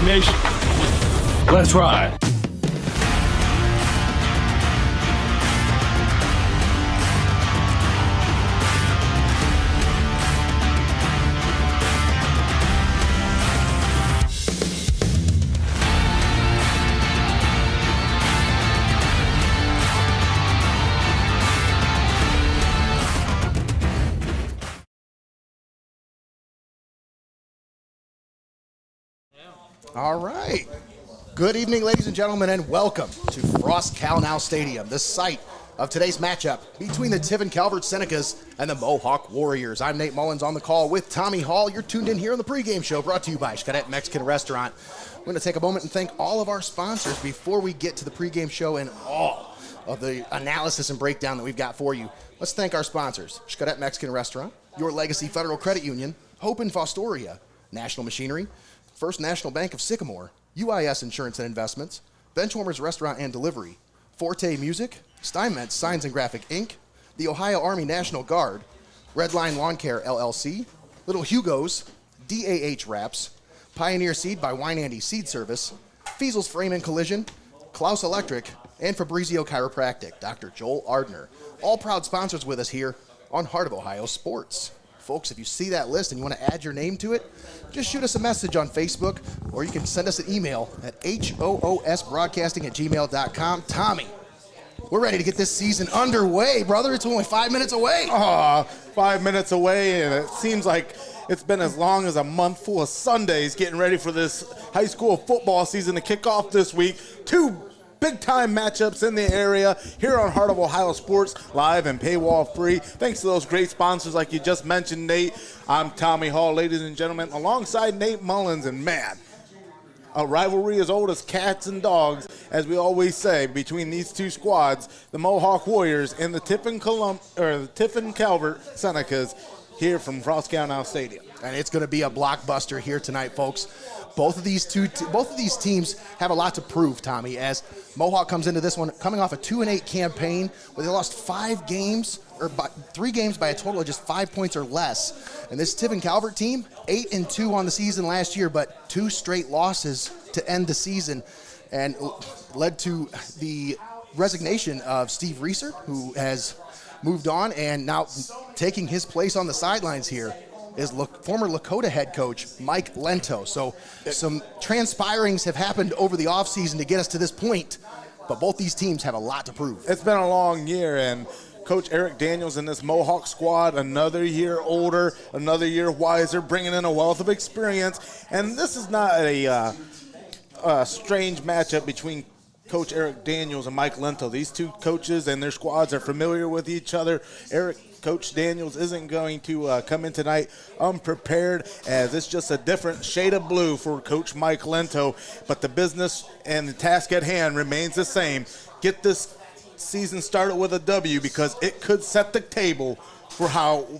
Nation, let's ride. All right. Good evening, ladies and gentlemen, and welcome to Frost-Kalnow Stadium, the site of today's matchup between the Tiffin Calvert Senecas and the Mohawk Warriors. I'm Nate Mullins on the call with Tommy Hall. You're tuned in here on the pregame show brought to you by XCARET Mexican Restaurant. We're going to take a moment and thank all of our sponsors before we get to the pregame show and all of the analysis and breakdown that we've got for you. Let's thank our sponsors: XCARET Mexican Restaurant, Your Legacy Federal Credit Union, Hope and FOSTORIA, National Machinery, First National Bank of Sycamore, UIS Insurance and Investments, BENCHWARMERS Restaurant and Delivery, FORTE Music, STEINMETZ Signs and Graphic Inc., the Ohio Army National Guard, REDLINE LAWNCARE LLC, Little HUGOS, DAH Wraps, Pioneer Seed by WEINANDY Seed Service, FEASEL'S Frame and Collision, CLOUSE Electric, and FABRIZIO Chiropractic, Dr. Joel ARDNER. All proud sponsors with us here on Heart of Ohio Sports. Folks, if you see that list and you want to add your name to it, just shoot us a message on Facebook, or you can send us an email at hoosbroadcasting@gmail.com. Tommy, we're ready to get this season underway, brother. It's only 5 minutes away. 5 minutes away, and it seems like it's been as long as a month full of Sundays getting ready for this high school football season to kick off this week. Two big-time matchups in the area here on Heart of Ohio Sports, live and paywall free. Thanks to those great sponsors like you just mentioned, Nate. I'm Tommy Hall, ladies and gentlemen, alongside Nate Mullins. And man, a rivalry as old as cats and dogs, as we always say, between these two squads, the Mohawk Warriors and the Tiffin Calvert Senecas, here from Frost-Kalnow Stadium. And it's going to be a blockbuster here tonight, folks. Both of these teams have a lot to prove, Tommy, as Mohawk comes into this one coming off a 2-8 campaign where they lost 3 games by a total of just 5 points or less. And this Tiffin Calvert team, 8-2 on the season last year, but 2 straight losses to end the season, and led to the resignation of Steve Reeser, who has moved on, and now taking his place on the sidelines here is former Lakota head coach Mike Lento. So some transpirings have happened over the offseason to get us to this point, but both these teams have a lot to prove. It's been a long year, and Coach Eric Daniels and this Mohawk squad, another year older, another year wiser, bringing in a wealth of experience. And this is not a strange matchup between Coach Eric Daniels and Mike Lento. These two coaches and their squads are familiar with each other. Coach Daniels isn't going to come in tonight unprepared, as it's just a different shade of blue for Coach Mike Lento. But the business and the task at hand remains the same. Get this season started with a W, because it could set the table for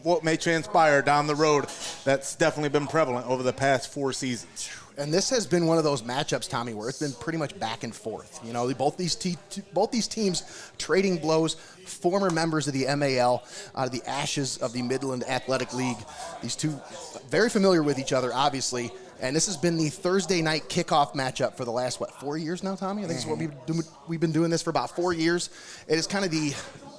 what may transpire down the road. That's definitely been prevalent over the past 4 seasons. And this has been one of those matchups, Tommy, where it's been pretty much back and forth. You know, both these teams trading blows, former members of the MAL out of the ashes of the Midland Athletic League. These two very familiar with each other, obviously. And this has been the Thursday night kickoff matchup for the last, 4 years now, Tommy? I think it's what we've been doing this for about 4 years. It is kind of the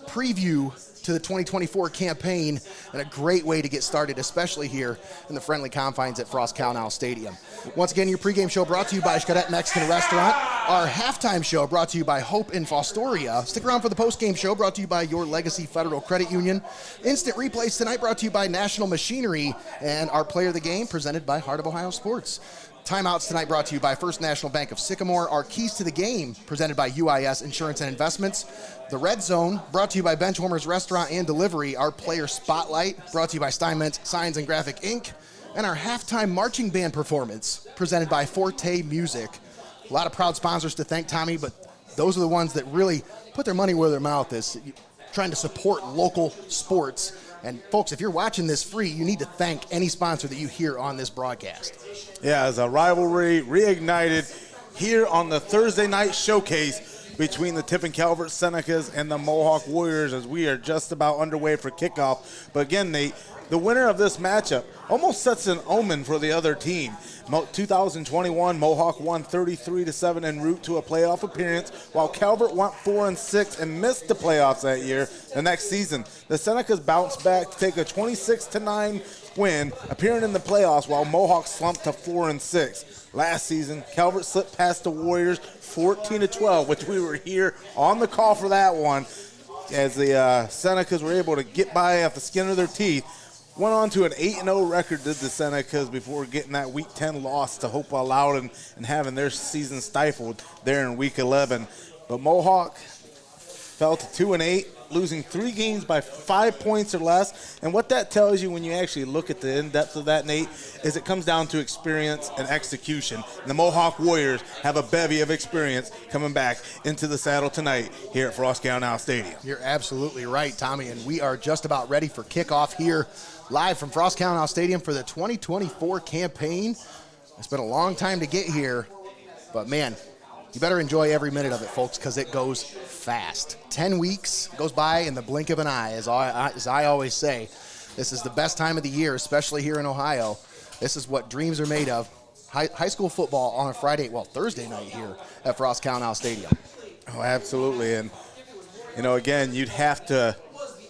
preview to the 2024 campaign, and a great way to get started, especially here in the friendly confines at Frost-Kalnow Stadium. Once again, your pregame show brought to you by XCARET Mexican Restaurant. Our halftime show brought to you by Hope and FOSTORIA. Stick around for the postgame show brought to you by Your Legacy Federal Credit Union. Instant replays tonight brought to you by National Machinery, and our player of the game presented by Heart of Ohio Sports. Timeouts tonight brought to you by First National Bank of Sycamore. Our keys to the game presented by UIS Insurance and Investments. The Red Zone brought to you by BENCHWARMERS Restaurant and Delivery. Our player spotlight brought to you by STEINMETZ Signs and Graphic Inc. And our halftime marching band performance presented by FORTE Music. A lot of proud sponsors to thank, Tommy, but those are the ones that really put their money where their mouth is, trying to support local sports. And folks, if you're watching this free, you need to thank any sponsor that you hear on this broadcast. Yeah, as a rivalry reignited here on the Thursday night showcase between the Tiffin Calvert Senecas and the Mohawk Warriors, as we are just about underway for kickoff. But again, the the winner of this matchup almost sets an omen for the other team. 2021, Mohawk won 33-7 en route to a playoff appearance, while Calvert went 4-6 and missed the playoffs that year. The next season, the Senecas bounced back to take a 26-9 win, appearing in the playoffs, while Mohawk slumped to 4-6. Last season, Calvert slipped past the Warriors 14-12, which we were here on the call for that one, as the Senecas were able to get by off the skin of their teeth. Went on to an 8-0 record, did the Senecas, before getting that Week 10 loss to Hopewell Loudon and having their season stifled there in Week 11. But Mohawk fell to 2-8, losing 3 games by 5 points or less. And what that tells you when you actually look at the in-depth of that, Nate, is it comes down to experience and execution. And the Mohawk Warriors have a bevy of experience coming back into the saddle tonight here at Frost-Kalnow Stadium. You're absolutely right, Tommy, and we are just about ready for kickoff here live from Frost-Kalnow Stadium for the 2024 campaign. It's been a long time to get here, but man, you better enjoy every minute of it, folks, because it goes fast. 10 weeks goes by in the blink of an eye, as I always say. This is the best time of the year, especially here in Ohio. This is what dreams are made of. High school football on a Thursday night here at Frost-Kalnow Stadium. Oh, absolutely. And, again, you'd have to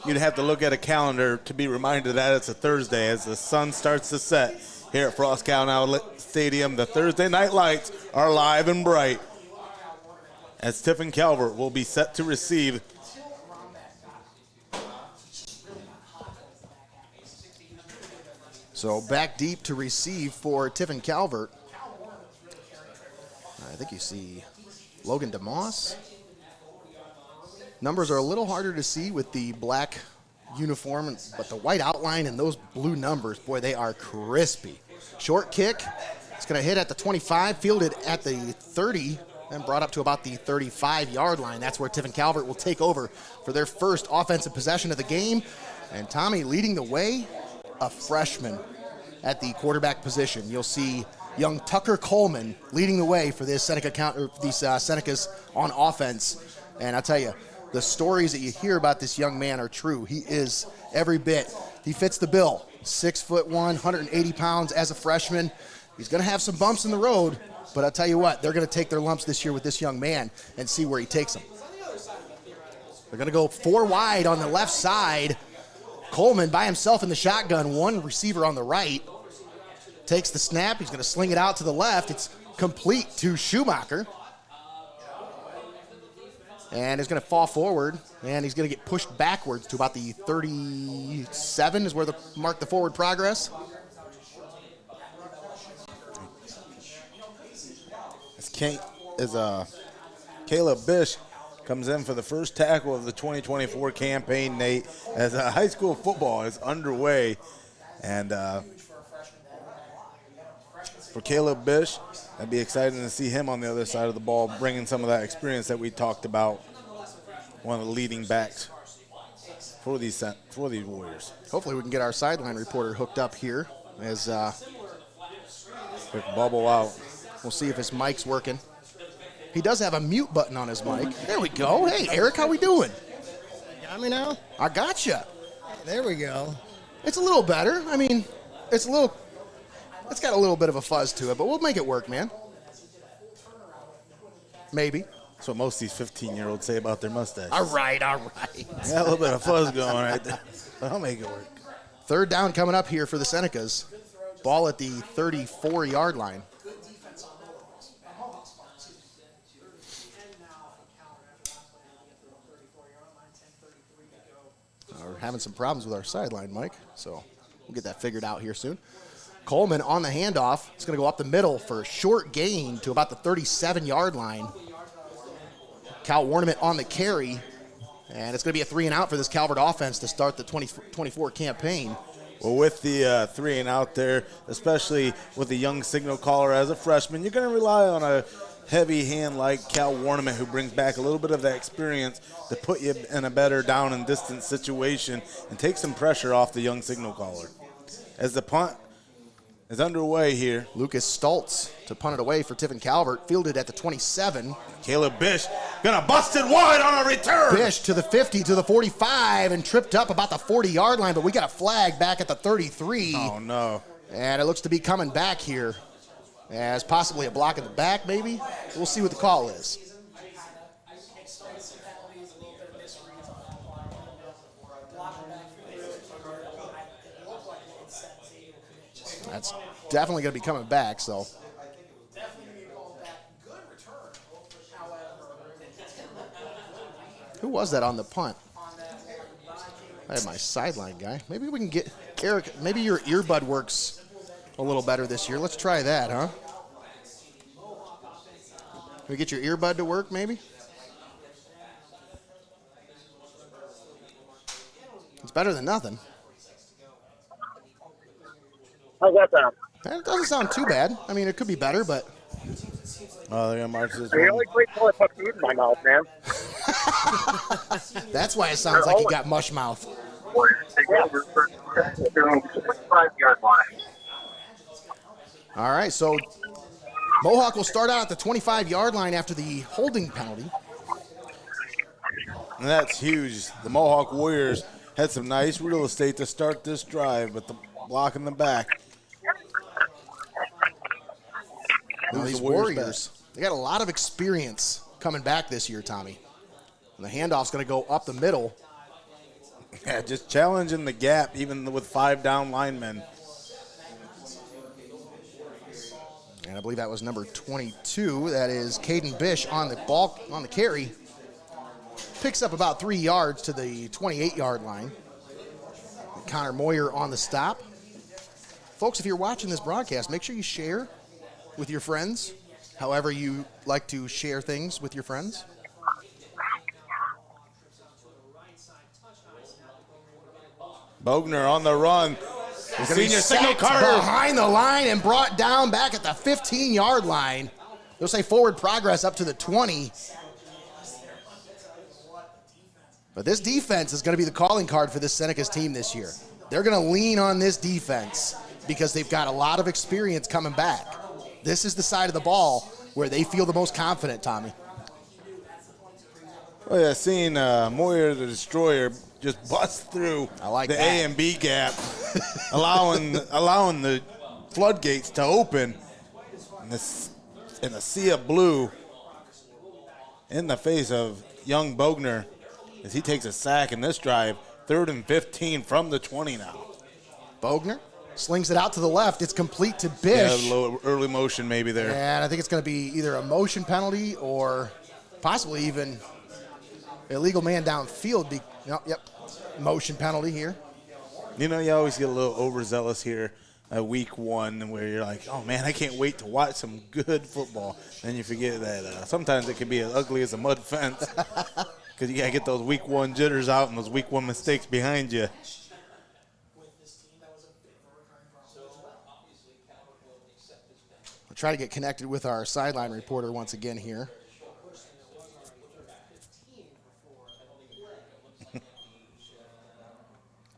look at a calendar to be reminded that it's a Thursday as the sun starts to set here at Frost-Kalnow Stadium. The Thursday night lights are live and bright, as Tiffin Calvert will be set to receive. So back deep to receive for Tiffin Calvert. I think you see Logan DeMoss. Numbers are a little harder to see with the black uniform, but the white outline and those blue numbers, boy, they are crispy. Short kick. It's going to hit at the 25, fielded at the 30, and brought up to about the 35-yard line. That's where Tiffin Calvert will take over for their first offensive possession of the game. And Tommy leading the way, a freshman at the quarterback position. You'll see young Tucker Coleman leading the way for this these Senecas on offense. And I'll tell you, the stories that you hear about this young man are true. He is every bit. He fits the bill. 6'1", 180 pounds as a freshman. He's going to have some bumps in the road, but I'll tell you what, they're going to take their lumps this year with this young man and see where he takes them. They're going to go 4 wide on the left side. Coleman by himself in the shotgun, one receiver on the right. Takes the snap. He's going to sling it out to the left. It's complete to Schumacher. And he's going to fall forward, and he's going to get pushed backwards to about the 37 is where mark the forward progress. Caleb Bish comes in for the first tackle of the 2024 campaign, Nate, as high school football is underway. And for Caleb Bish, I'd be excited to see him on the other side of the ball, bringing some of that experience that we talked about, one of the leading backs for these Warriors. Hopefully we can get our sideline reporter hooked up here as quick bubble out. We'll see if his mic's working. He does have a mute button on his mic. There we go. Hey, Eric, how we doing? Got me now? I gotcha. There we go. It's a little better. I mean, it's got a little bit of a fuzz to it, but we'll make it work, man. Maybe. That's what most of these 15-year-olds say about their mustaches. All right. Got a little bit of fuzz going right there, but I'll make it work. Third down coming up here for the Senecas. Ball at the 34-yard line. We're having some problems with our sideline, Mike, so we'll get that figured out here soon. Coleman on the handoff. It's going to go up the middle for a short gain to about the 37-yard line. Cal Warnament on the carry, and it's going to be a 3-and-out for this Calvert offense to start the 2024 campaign. Well, with the 3-and-out there, especially with a young signal caller as a freshman, you're going to rely on a heavy hand like Cal Warnament, who brings back a little bit of that experience to put you in a better down and distance situation and take some pressure off the young signal caller. As the punt is underway here, Lucas Stoltz to punt it away for Tiffin Calvert, fielded at the 27. Caleb Bish Gonna bust it wide on a return. Bish to the 50, to the 45, and tripped up about the 40-yard line, but we got a flag back at the 33. Oh, no. And it looks to be coming back here as possibly a block in the back, maybe. We'll see what the call is. That's definitely going to be coming back, so. Who was that on the punt? I had my sideline guy. Maybe we can get, Eric, maybe your earbud works a little better this year. Let's try that, huh? Can we get your earbud to work, maybe? It's better than nothing. How's that sound? It doesn't sound too bad. I mean, it could be better, but. Oh, they're going to march this You one. always wait till I put food in my mouth, man. That's why it sounds like you got mush mouth. Take over for 25-yard line. All right, so Mohawk will start out at the 25-yard line after the holding penalty. And that's huge. The Mohawk Warriors had some nice real estate to start this drive, but the block in the back. Now these Warriors, they got a lot of experience coming back this year, Tommy. And the handoff's going to go up the middle. Yeah, just challenging the gap, even with 5 down linemen. And I believe that was number 22. That is Caden Bish on the ball, on the carry. Picks up about 3 yards to the 28-yard line. And Connor Moyer on the stop. Folks, if you're watching this broadcast, make sure you share with your friends, however you like to share things with your friends. Bogner on the run. The senior signal Sacked Carter. behind the line and brought down back at the 15-yard line. They'll say forward progress up to the 20. But this defense is going to be the calling card for this Senecas team this year. They're going to lean on this defense because they've got a lot of experience coming back. This is the side of the ball where they feel the most confident, Tommy. Oh, yeah, seeing Moyer the Destroyer just bust through like the that. A and B gap, allowing the floodgates to open. In a sea of blue in the face of young Bogner as he takes a sack in this drive. 3rd and 15 from the 20 now. Bogner slings it out to the left. It's complete to Bish. Yeah, a little early motion maybe there. And I think it's going to be either a motion penalty or possibly even illegal man downfield. Yep, motion penalty here. You know, you always get a little overzealous here at week 1 where you're like, oh, man, I can't wait to watch some good football. Then you forget that sometimes it can be as ugly as a mud fence because you got to get those week 1 jitters out and those week 1 mistakes behind you. We'll try to get connected with our sideline reporter once again here.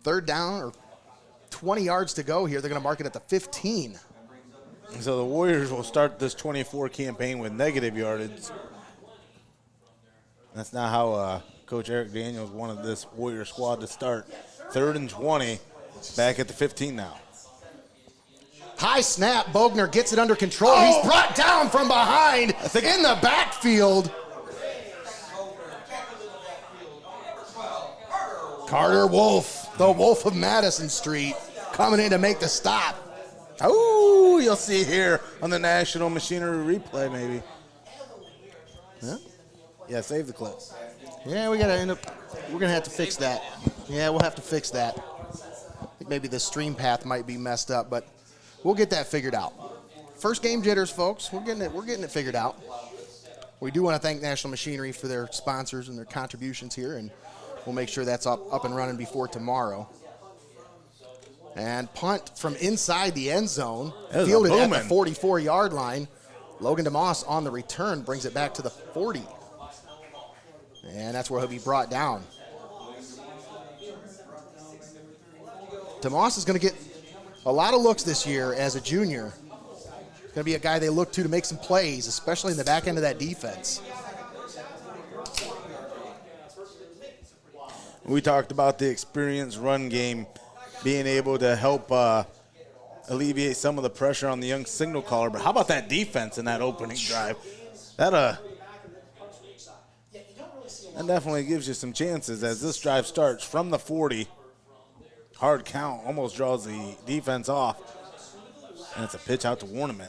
Third down, or 20 yards to go here. They're going to mark it at the 15. So the Warriors will start this 24 campaign with negative yardage. That's not how Coach Eric Daniels wanted this Warrior squad to start. 3rd and 20, back at the 15 now. High snap. Bogner gets it under control. He's brought down from behind in the backfield. Carter Wolf, the Wolf of Madison Street, coming in to make the stop. Oh, you'll see here on the National Machinery replay, maybe. Yeah, Yeah, save the clip. yeah, we're gonna have to fix that. Yeah, we'll have to fix that. I think maybe the stream path might be messed up, but we'll get that figured out. First game jitters, folks. We're getting it figured out. We do want to thank National Machinery for their sponsors and their contributions here, and we'll make sure that's up and running before tomorrow. And punt from inside the end zone, fielded at the 44-yard line. Logan DeMoss on the return brings it back to the 40. And that's where he'll be brought down. DeMoss is going to get a lot of looks this year as a junior. Going to be a guy they look to make some plays, especially in the back end of that defense. We talked about the experienced run game being able to help alleviate some of the pressure on the young signal caller. But how about that defense in that opening drive? That definitely gives you some chances as this drive starts from the 40. Hard count, almost draws the defense off. And it's a pitch out to Warnement.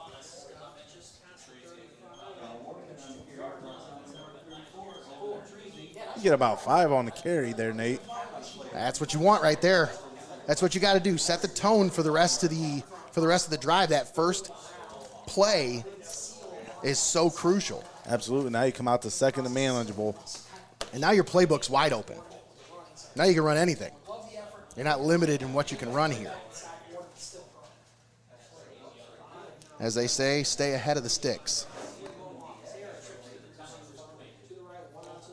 You get about 5 on the carry there, Nate. That's what you want right there. That's what you got to do. Set the tone for the rest of the drive. That first play is so crucial. Absolutely. Now you come out to second and manageable. And now your playbook's wide open. Now you can run anything. You're not limited in what you can run here. As they say, stay ahead of the sticks.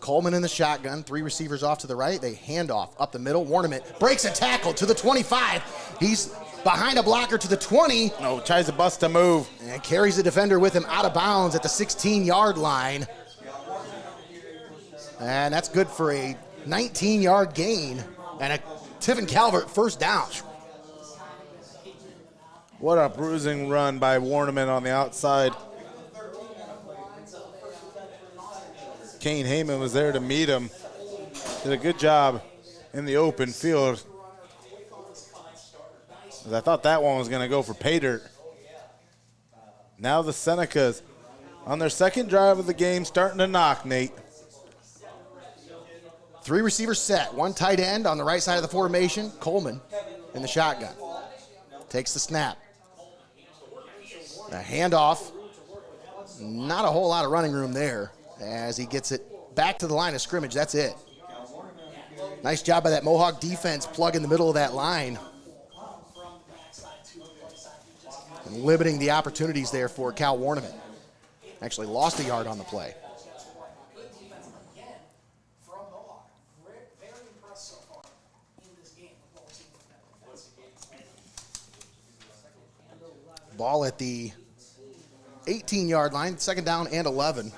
Coleman in the shotgun, 3 receivers off to the right. They hand off up the middle. Warnement breaks a tackle to the 25. He's behind a blocker to the 20. No, tries to bust a move. And carries the defender with him out of bounds at the 16-yard line. And that's good for a 19-yard gain and a Tiffin Calvert first down. What a bruising run by Warnement on the outside. Kane Heyman was there to meet him. Did a good job in the open field. I thought that one was going to go for pay dirt. Now the Senecas on their second drive of the game starting to knock, Nate. 3 receivers set, 1 tight end on the right side of the formation. Coleman in the shotgun. Takes the snap. A handoff. Not a whole lot of running room there as he gets it back to the line of scrimmage. That's it. Nice job by that Mohawk defense, plug in the middle of that line. And limiting the opportunities there for Cal Warnement. Actually lost a yard on the play. Ball at the 18-yard line, second down and 11.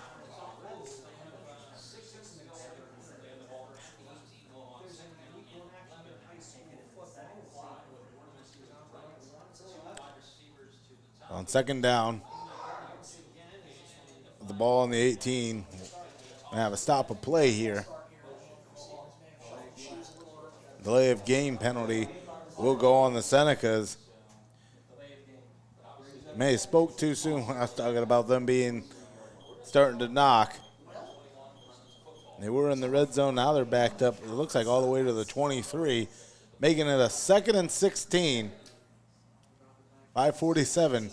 On second down, the ball on the 18. We have a stop of play here. Delay of game penalty will go on the Senecas. May spoke too soon when I was talking about them starting to knock. They were in the red zone. Now they're backed up. It looks like all the way to the 23, making it a 2nd and 16. 5:47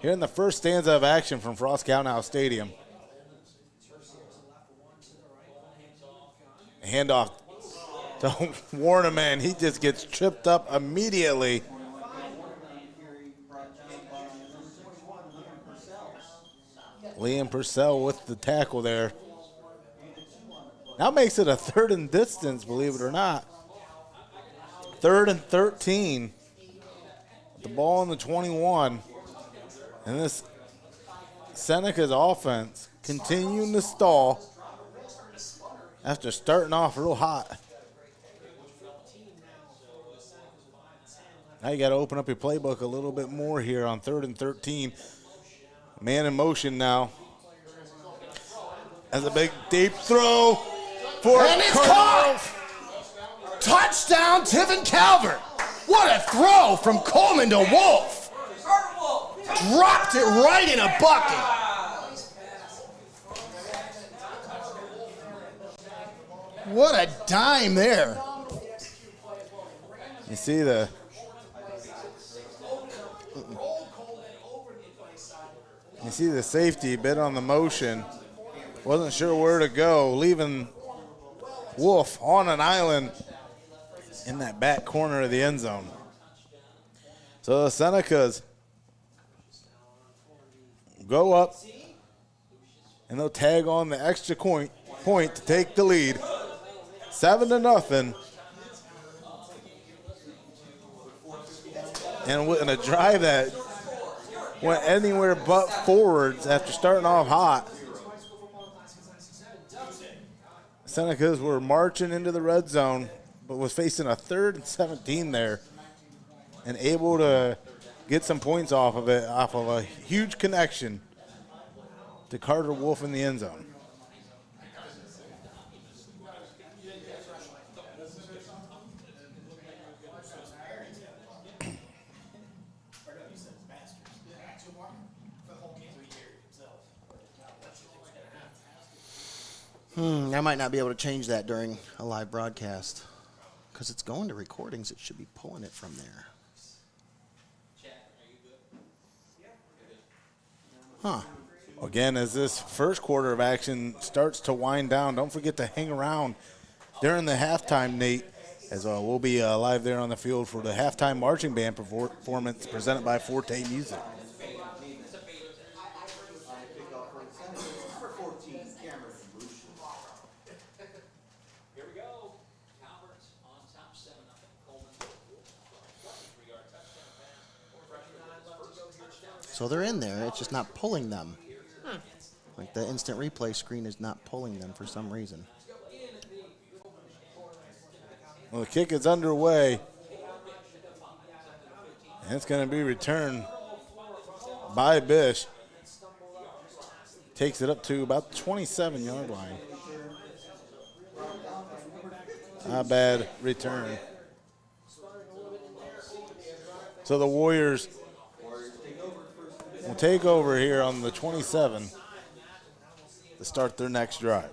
here in the first stanza of action from Frost-Kalnow Stadium. Handoff to Warnement. He just gets tripped up immediately. Liam Purcell with the tackle there. Now makes it a 3rd and distance, believe it or not. 3rd and 13. The ball on the 21. And this Seneca's offense continuing to stall after starting off real hot. Now you got to open up your playbook a little bit more here on 3rd and 13. Man in motion now. As a big deep throw for And it's caught! Touchdown, Tiffin Calvert. What a throw from Coleman to Wolf. Dropped it right in a bucket. What a dime there. You see the safety bit on the motion. Wasn't sure where to go, leaving Wolf on an island in that back corner of the end zone. So the Senecas go up, and they'll tag on the extra point to take the lead. 7-0. And in a drive that went anywhere but forwards after starting off hot. Senecas were marching into the red zone, but was facing a 3rd and 17 there, and able to get some points off of it, off of a huge connection to Carter Wolf in the end zone. I might not be able to change that during a live broadcast because it's going to recordings. It should be pulling it from there. Huh. Again, as this first quarter of action starts to wind down, don't forget to hang around during the halftime, Nate, as we'll be live there on the field for the halftime marching band performance presented by Forte Music. So they're in there. It's just not pulling them. Like the instant replay screen is not pulling them for some reason. Well, the kick is underway. And it's going to be returned by Bish. Takes it up to about the 27-yard line. Not a bad return. So the Warriors will take over here on the 27 to start their next drive.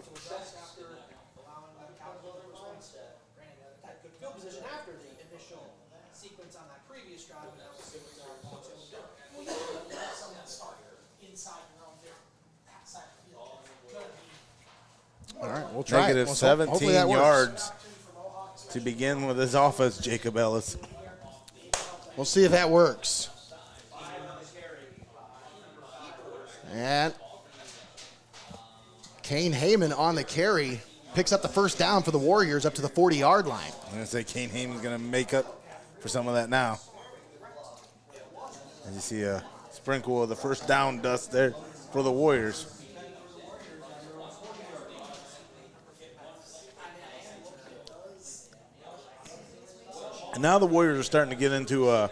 All right, we'll try Negative it. 17 yards to begin with his offense, Jacob Ellis. We'll see if that works. And Kane Heyman on the carry picks up the first down for the Warriors up to the 40-yard line. I'm going to say Kane Heyman's going to make up for some of that now. As you see a sprinkle of the first down dust there for the Warriors. And now the Warriors are starting to get into a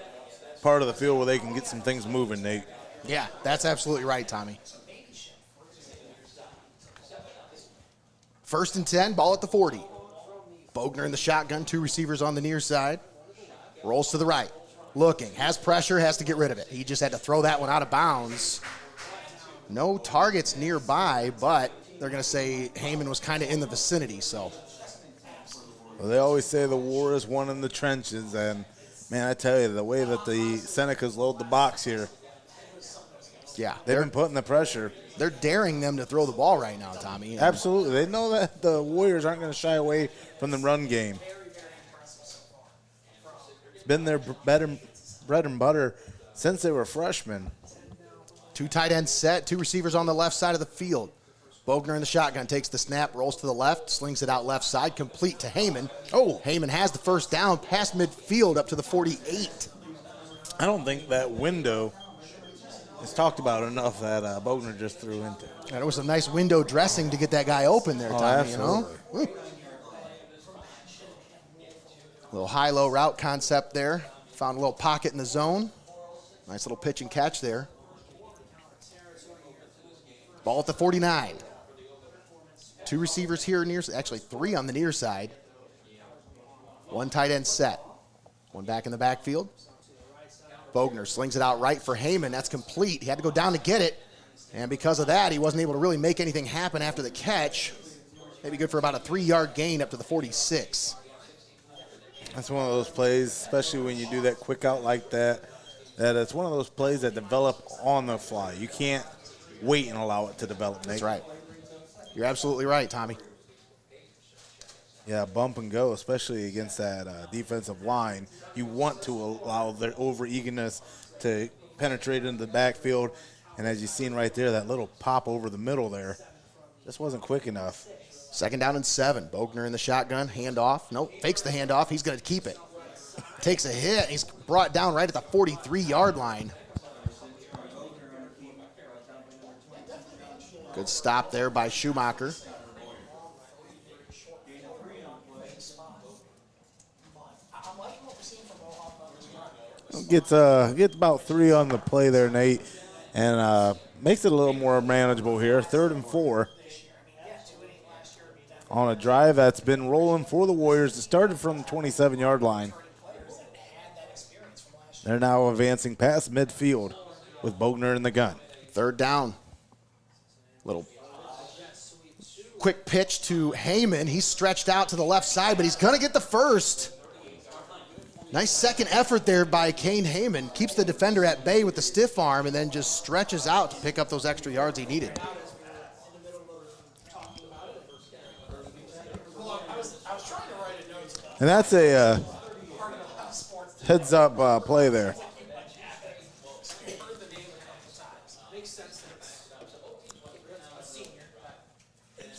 part of the field where they can get some things moving, Nate. Yeah, that's absolutely right, Tommy. 1st and 10, ball at the 40. Bogner in the shotgun, 2 receivers on the near side. Rolls to the right. Looking, has pressure, has to get rid of it. He just had to throw that one out of bounds. No targets nearby, but they're going to say Heyman was kind of in the vicinity, so. Well, they always say the war is won in the trenches, and, man, I tell you, the way that the Senecas load the box here, yeah, they've been putting the pressure. They're daring them to throw the ball right now, Tommy. Absolutely. They know that the Warriors aren't going to shy away from the run game. It's been their bread and butter since they were freshmen. 2 tight ends set, 2 receivers on the left side of the field. Bogner in the shotgun takes the snap, rolls to the left, slings it out left side, complete to Heyman. Oh, Heyman has the first down past midfield up to the 48. I don't think that window is talked about enough that Bogner just threw into. And it was a nice window dressing to get that guy open there, Tommy, absolutely. you know? Little high-low route concept there. Found a little pocket in the zone. Nice little pitch and catch there. Ball at the 49. 2 receivers here near, actually 3 on the near side. 1 tight end set. 1 back in the backfield. Bogner slings it out right for Heyman. That's complete. He had to go down to get it. And because of that, he wasn't able to really make anything happen after the catch. Maybe good for about a 3-yard gain up to the 46. That's one of those plays, especially when you do that quick out like that, that it's one of those plays that develop on the fly. You can't wait and allow it to develop, Nate. That's right. You're absolutely right, Tommy. Yeah, bump and go, especially against that defensive line. You want to allow their over-eagerness to penetrate into the backfield. And as you've seen right there, that little pop over the middle there just wasn't quick enough. 2nd down and 7. Bogner in the shotgun, handoff. Nope, fakes the handoff. He's going to keep it. Takes a hit. He's brought down right at the 43-yard line. Good stop there by Schumacher. Gets about 3 on the play there, Nate, and makes it a little more manageable here. 3rd and 4 on a drive that's been rolling for the Warriors. It started from the 27-yard line. They're now advancing past midfield with Bogner in the gun. 3rd down. Little quick pitch to Heyman. He's stretched out to the left side, but he's going to get the first. Nice second effort there by Kane Heyman. Keeps the defender at bay with the stiff arm and then just stretches out to pick up those extra yards he needed. And that's a heads-up play there.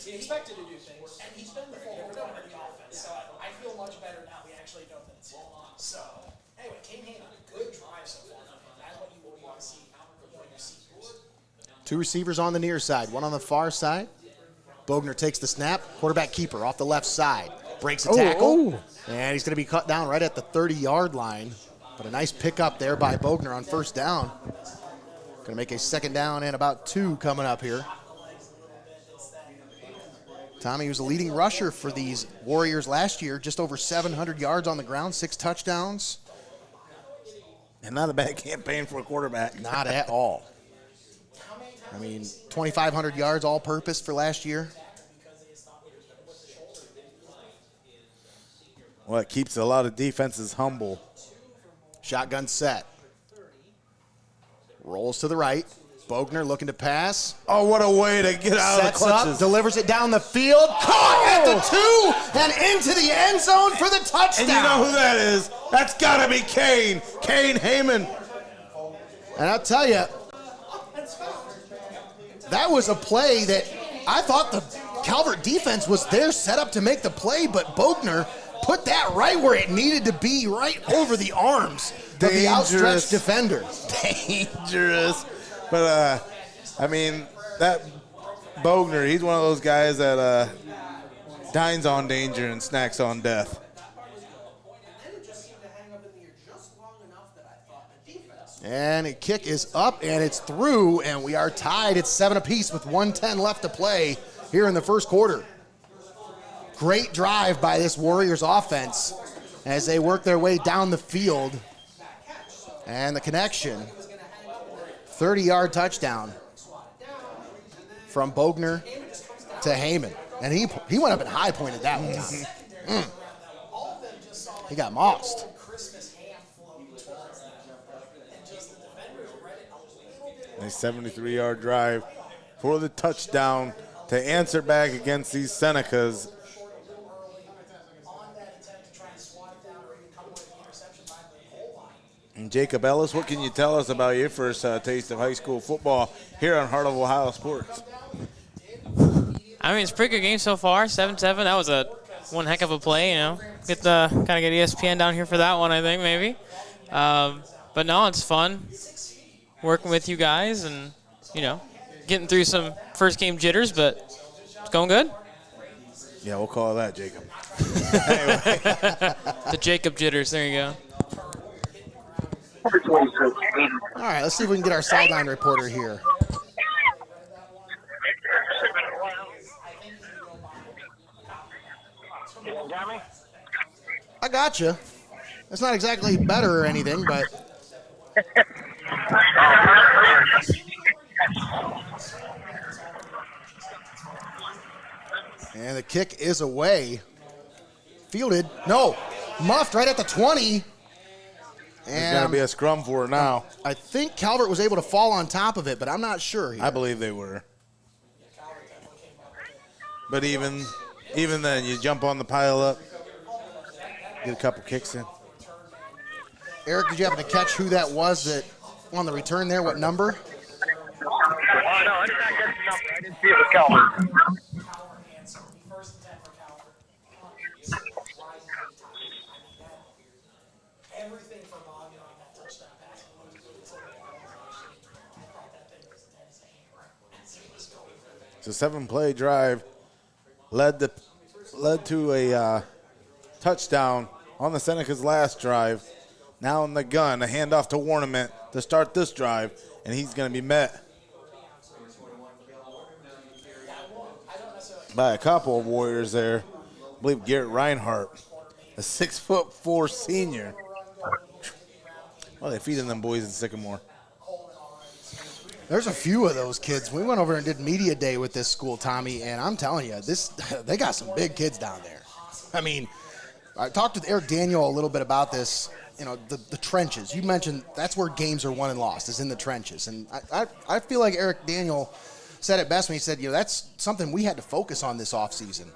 He expected to do things, and he's been the full winner in the offense. So I feel much better now. We actually know that it's him. So anyway, Kane Hayden on a good drive so far. That's what you want to see when you see yours. 2 receivers on the near side, 1 on the far side. Bogner takes the snap. Quarterback keeper off the left side. Breaks a tackle. And he's going to be cut down right at the 30-yard line. But a nice pickup there by Bogner on 1st down. Going to make a 2nd down and about 2 coming up here. Tommy was a leading rusher for these Warriors last year, just over 700 yards on the ground, 6 touchdowns. And not a bad campaign for a quarterback. Not at all. I mean, 2,500 yards all-purpose for last year. Well, it keeps a lot of defenses humble. Shotgun set. Rolls to the right. Bogner looking to pass. Oh, what a way to get out of the Sets clutches. up, delivers it down the field. Caught at the 2 and into the end zone for the touchdown. And you know who that is? That's got to be Kane. Kane Heyman. And I'll tell you, that was a play that I thought the Calvert defense was there set up to make the play, but Bogner put that right where it needed to be, right over the arms of the outstretched defender. Dangerous. But, I mean, that Bogner, he's one of those guys that dines on danger and snacks on death. And a kick is up, and it's through, and we are tied. It's 7 apiece with 1:10 left to play here in the 1st quarter. Great drive by this Warriors offense as they work their way down the field. And the connection, 30-yard touchdown from Bogner to Heyman. And he went up and high-pointed that one. He got mossed. A 73-yard drive for the touchdown to answer back against these Senecas. And Jacob Ellis, what can you tell us about your first taste of high school football here on Heart of Ohio Sports? I mean, it's a pretty good game so far, 7-7. That was one heck of a play, you know. Get ESPN down here for that one, I think, maybe. But no, it's fun working with you guys and, you know, getting through some first game jitters, but it's going good. Yeah, we'll call that Jacob. The Jacob jitters, there you go. All right, let's see if we can get our sideline reporter here. I got you. It's not exactly better or anything, but. And the kick is away. Fielded. No. Muffed right at the 20. There's going to be a scrum for it now. I think Calvert was able to fall on top of it, but I'm not sure here. I believe they were. But even then, you jump on the pile up, get a couple kicks in. Eric, did you happen to catch who that was that on the return there? What number? No, I did not get the number. I didn't see it was Calvert. It's a 7-play drive, led to a touchdown on the Senecas' last drive Now in the gun, a handoff to Warnament to start this drive, and he's going to be met by a couple of Warriors there. I believe Garrett Reinhardt, a 6'4" senior. Well, they're feeding them boys in Sycamore. There's a few of those kids. We went over and did media day with this school, Tommy, and I'm telling you, they got some big kids down there. I mean, I talked with Eric Daniel a little bit about this, you know, the trenches. You mentioned that's where games are won and lost, is in the trenches. And I feel like Eric Daniel said it best when he said, you know, that's something we had to focus on this offseason.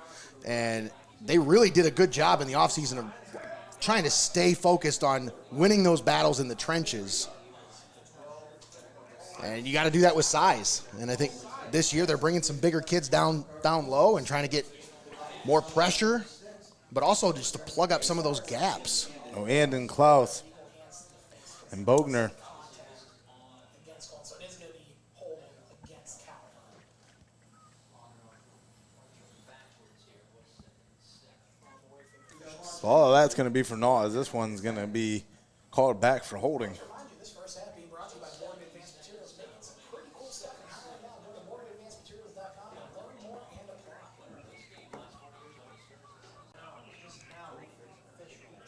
And they really did a good job in the offseason of trying to stay focused on winning those battles in the trenches. And you got to do that with size. And I think this year they're bringing some bigger kids down low and trying to get more pressure, but also just to plug up some of those gaps. Oh, and in CLOUSE and Bogner. So all of that's going to be for naught, as this one's going to be called back for holding.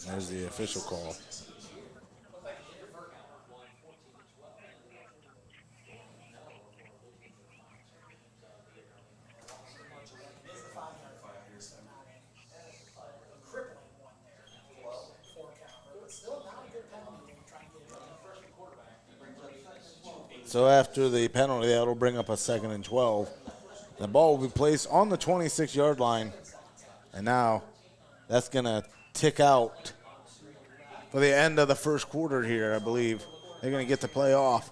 There's the official call. So after the penalty, that'll bring up a 2nd and 12. The ball will be placed on the 26-yard line. And now that's going to tick out for the end of the first quarter here, I believe. They're going to get the play off.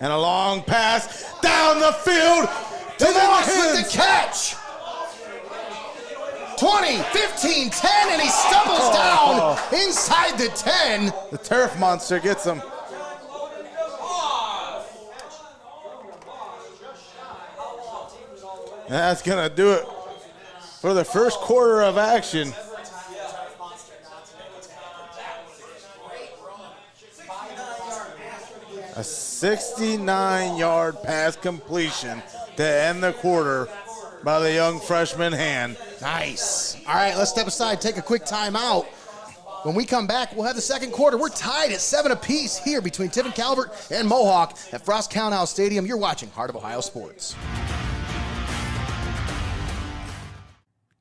And a long pass down the field to the Moss Lions. with the catch. 20, 15, 10, and he stumbles down inside the 10. The turf monster gets him. And that's going to do it for the first quarter of action. A 69-yard pass completion to end the quarter by the young freshman hand. Nice. All right, let's step aside, take a quick timeout. When we come back, we'll have the second quarter. We're tied at 7 apiece here between Tiffin Calvert and Mohawk at Frost-Kalnow Stadium. You're watching Heart of Ohio Sports.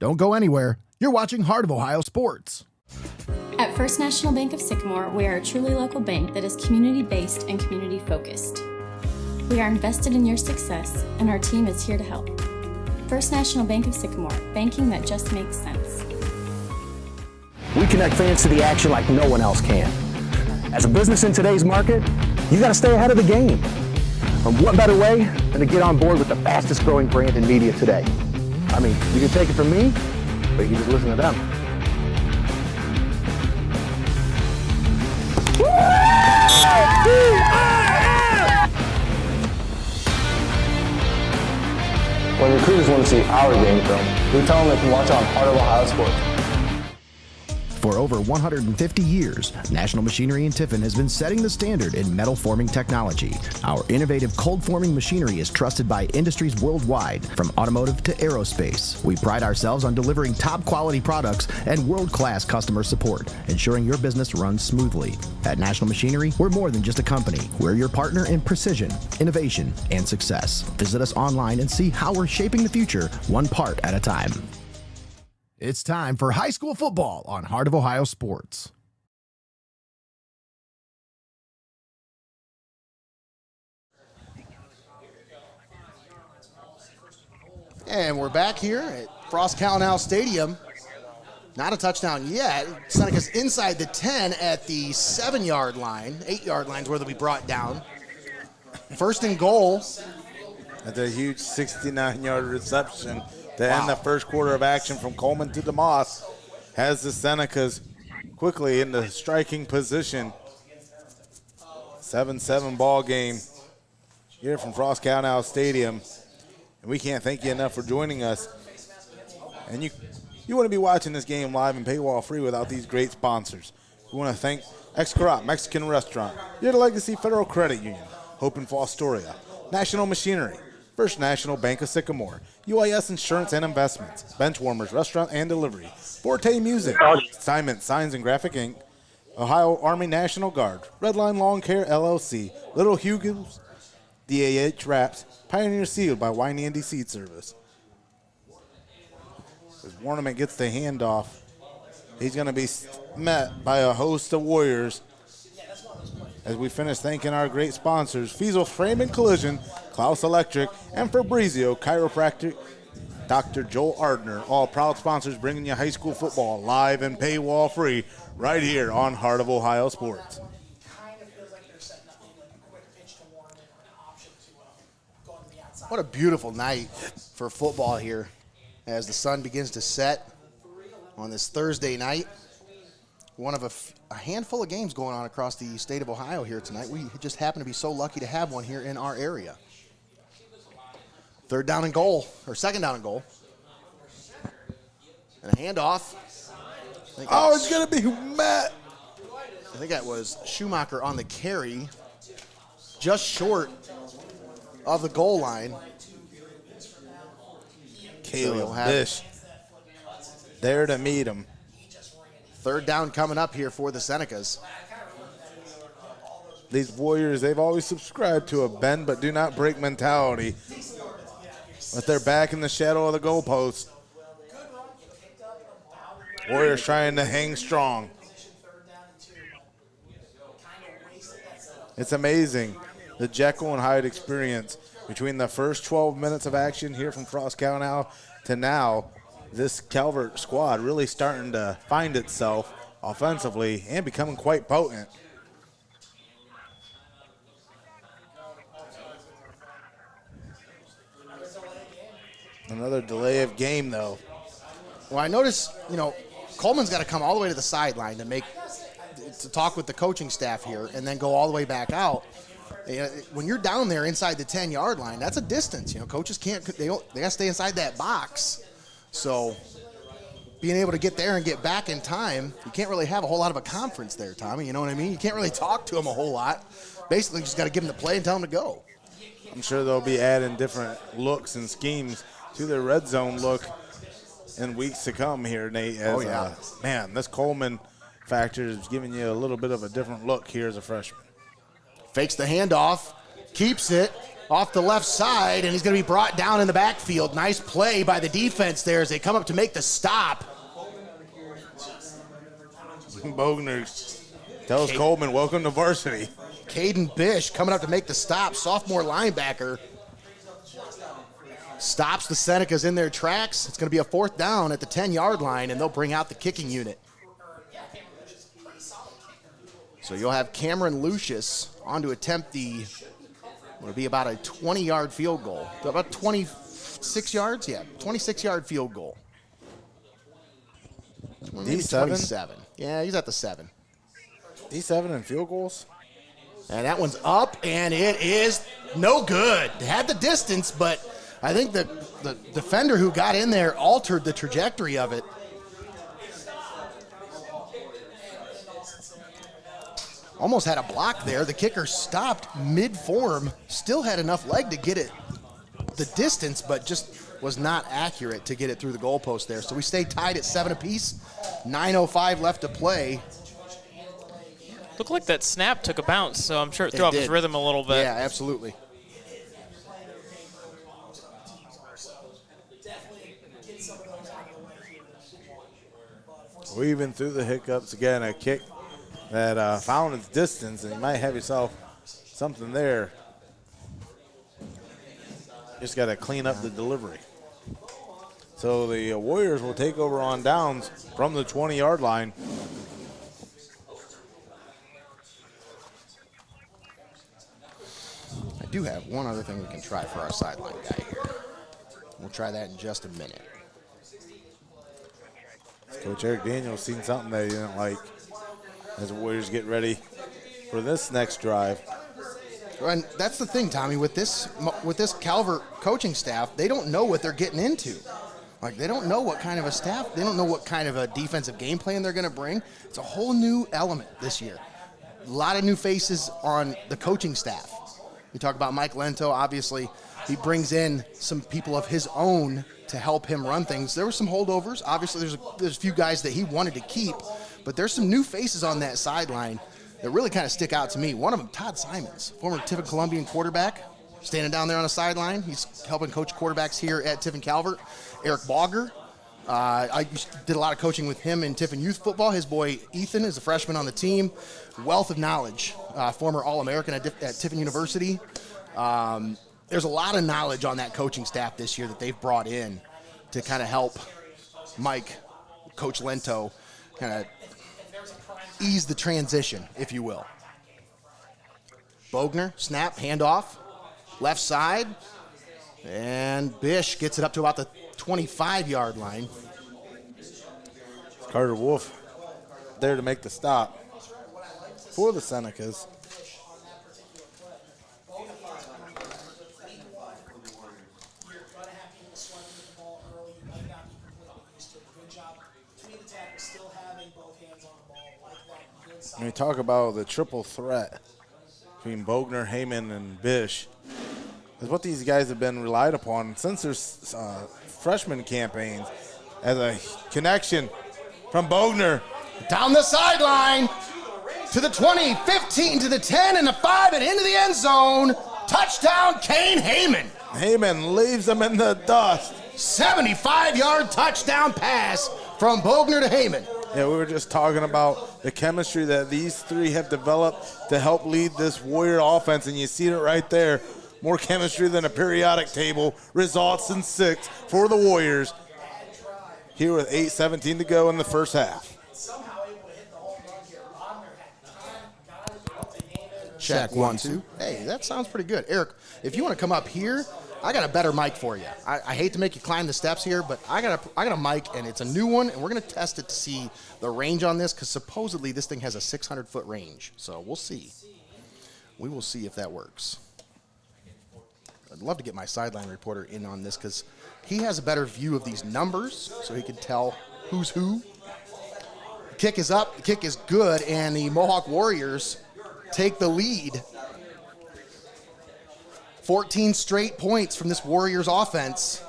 Don't go anywhere. You're watching Heart of Ohio Sports. At First National Bank of Sycamore, we are a truly local bank that is community-based and community-focused. We are invested in your success, and our team is here to help. First National Bank of Sycamore, banking that just makes sense. We connect fans to the action like no one else can. As a business in today's market, you got to stay ahead of the game. And what better way than to get on board with the fastest growing brand in media today? I mean, you can take it from me, but you can just listen to them. When recruiters want to see our game film, we tell them they can watch on Heart of Ohio Sports. For over 150 years, National Machinery in Tiffin has been setting the standard in metal forming technology. Our innovative cold forming machinery is trusted by industries worldwide, from automotive to aerospace. We pride ourselves on delivering top quality products and world-class customer support, ensuring your business runs smoothly. At National Machinery, we're more than just a company. We're your partner in precision, innovation, and success. Visit us online and see how we're shaping the future, one part at a time. It's time for high school football on Heart of Ohio Sports. And we're back here at Frost-Kalnow Stadium. Not a touchdown yet. Senecas inside the 10 at the 7-yard line. 8-yard line's where they'll be brought down. First and goal. That's a huge 69-yard reception to end the first quarter of action from Coleman to DeMoss. Has the Senecas quickly in the striking position. 7-7 ball game here from Frost-Kalnow Stadium. And we can't thank you enough for joining us. And you want to be watching this game live and paywall free without these great sponsors. We want to thank XCARET Mexican Restaurant, Your Legacy Federal Credit Union, Hope and FOSTORIA, National Machinery, First National Bank of Sycamore, UIS Insurance and Investments, Benchwarmers Restaurant and Delivery, Forte Music, STEINMETZ Signs and Graphic Inc., Ohio Army National Guard, REDLINE LAWNCARE LLC, Little HUGOS, DAH Wraps, Pioneer Sealed by WEINANDY Seed Service. As Warneman gets the handoff, he's going to be met by a host of Warriors as we finish thanking our great sponsors, FEASEL'S Frame and Collision, CLOUSE Electric, and FABRIZIO CHIROPRACTIC, Dr. Joel Ardner, all proud sponsors bringing you high school football live and paywall free right here on Heart of Ohio Sports. What a beautiful night for football here as the sun begins to set on this Thursday night. One of a handful of games going on across the state of Ohio here tonight. We just happen to be so lucky to have one here in our area. Third down and goal, or second down and goal. And a handoff. Oh, it's going to be Matt. I think that was Schumacher on the carry, just short of the goal line. Caleb Bish there to meet him. Third down coming up here for the Senecas. These Warriors, they've always subscribed to a bend but do not break mentality. But they're back in the shadow of the goalpost. Warriors trying to hang strong. It's amazing, the Jekyll and Hyde experience between the first 12 minutes of action here from Frost-Kalnow to now, this Calvert squad really starting to find itself offensively and becoming quite potent. Another delay of game, though. Well, I notice, Coleman's got to come all the way to the sideline to talk with the coaching staff here and then go all the way back out. When you're down there inside the 10-yard line, that's a distance. Coaches they got to stay inside that box. So being able to get there and get back in time, you can't really have a whole lot of a conference there, Tommy. You know what I mean? You can't really talk to them a whole lot. Basically, you just got to give them the play and tell them to go. I'm sure they'll be adding different looks and schemes to their red zone look in weeks to come here, Nate. Man, this Coleman factor is giving you a little bit of a different look here as a freshman. Fakes the handoff, keeps it off the left side, and he's going to be brought down in the backfield. Nice play by the defense there as they come up to make the stop. Bogner tells Coleman, welcome to varsity. Caden Bish coming up to make the stop, sophomore linebacker. Stops the Senecas in their tracks. It's going to be a fourth down at the 10-yard line, and they'll bring out the kicking unit. So you'll have Cameron Lucius on to attempt will be about a 20-yard field goal. About 26 yards? Yeah, 26-yard field goal. Maybe 27. Yeah, he's at the 7. D7 and field goals? And that one's up, and it is no good. Had the distance, but I think the defender who got in there altered the trajectory of it. Almost had a block there. The kicker stopped mid-form, still had enough leg to get it the distance, but just was not accurate to get it through the goalpost there. So we stayed tied at 7 apiece. 9:05 left to play. Looked like that snap took a bounce, so I'm sure it threw off his rhythm a little bit. Yeah, absolutely. Weaving through the hiccups again, a kick that found its distance, and you might have yourself something there. Just got to clean up the delivery. So the Warriors will take over on downs from the 20-yard line. I do have one other thing we can try for our sideline guy here. We'll try that in just a minute. Coach Eric Daniels seen something that he didn't like as the Warriors get ready for this next drive. And that's the thing, Tommy, with this Calvert coaching staff, they don't know what they're getting into. Like, they don't know what kind of a staff, they don't know what kind of a defensive game plan they're going to bring. It's a whole new element this year. A lot of new faces on the coaching staff. You talk about Mike Lento, obviously, he brings in some people of his own to help him run things. There were some holdovers. Obviously, there's a few guys that he wanted to keep, but there's some new faces on that sideline that really kind of stick out to me. One of them, Todd Simons, former Tiffin Columbian quarterback, standing down there on the sideline. He's helping coach quarterbacks here at Tiffin Calvert. Eric Bogger, I did a lot of coaching with him in Tiffin youth football. His boy Ethan is a freshman on the team. Wealth of knowledge, former All-American at Tiffin University. There's a lot of knowledge on that coaching staff this year that they've brought in to kind of help Mike, Coach Lento, kind of ease the transition, if you will. Bogner, snap, handoff, left side, and Bish gets it up to about the 25-yard line. Carter Wolf there to make the stop for the Senecas. When we talk about the triple threat between Bogner, Heyman, and Bish, is what these guys have been relied upon since their freshman campaigns as a connection from Bogner. Down the sideline to the 20, 15, to the 10, and the 5, and into the end zone. Touchdown, Kane Heyman. Heyman leaves them in the dust. 75-yard touchdown pass from Bogner to Heyman. Yeah, we were just talking about the chemistry that these three have developed to help lead this Warrior offense, and you see it right there. More chemistry than a periodic table. Results in 6 for the Warriors. Here with 8:17 to go in the first half. Check, 1, 2. Hey, that sounds pretty good. Eric, if you want to come up here, I got a better mic for you. I hate to make you climb the steps here, but I got a mic, and it's a new one, and we're going to test it to see the range on this, because supposedly this thing has a 600-foot range. So we'll see. We will see if that works. I'd love to get my sideline reporter in on this, because he has a better view of these numbers, so he can tell who's who. The kick is up. The kick is good, and the Mohawk Warriors take the lead. 14 straight points from this Warriors offense.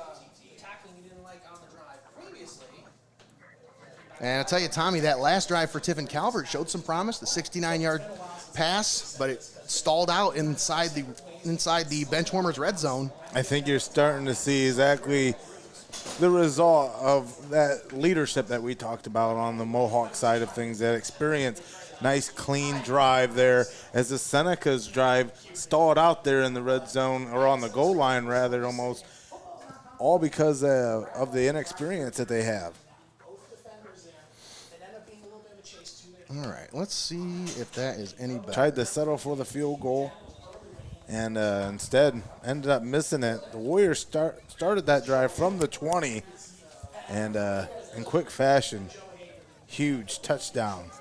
And I'll tell you, Tommy, that last drive for Tiffin Calvert showed some promise, the 69-yard pass, but it stalled out inside the Benchwarmers red zone. I think you're starting to see exactly the result of that leadership that we talked about on the Mohawk side of things, that experience. Nice clean drive there as the Senecas drive stalled out there in the red zone, or on the goal line rather, almost, all because of the inexperience that they have. All right, let's see if that is any better. Tried to settle for the field goal and instead ended up missing it. The Warriors started that drive from the 20 and in quick fashion, huge touchdown.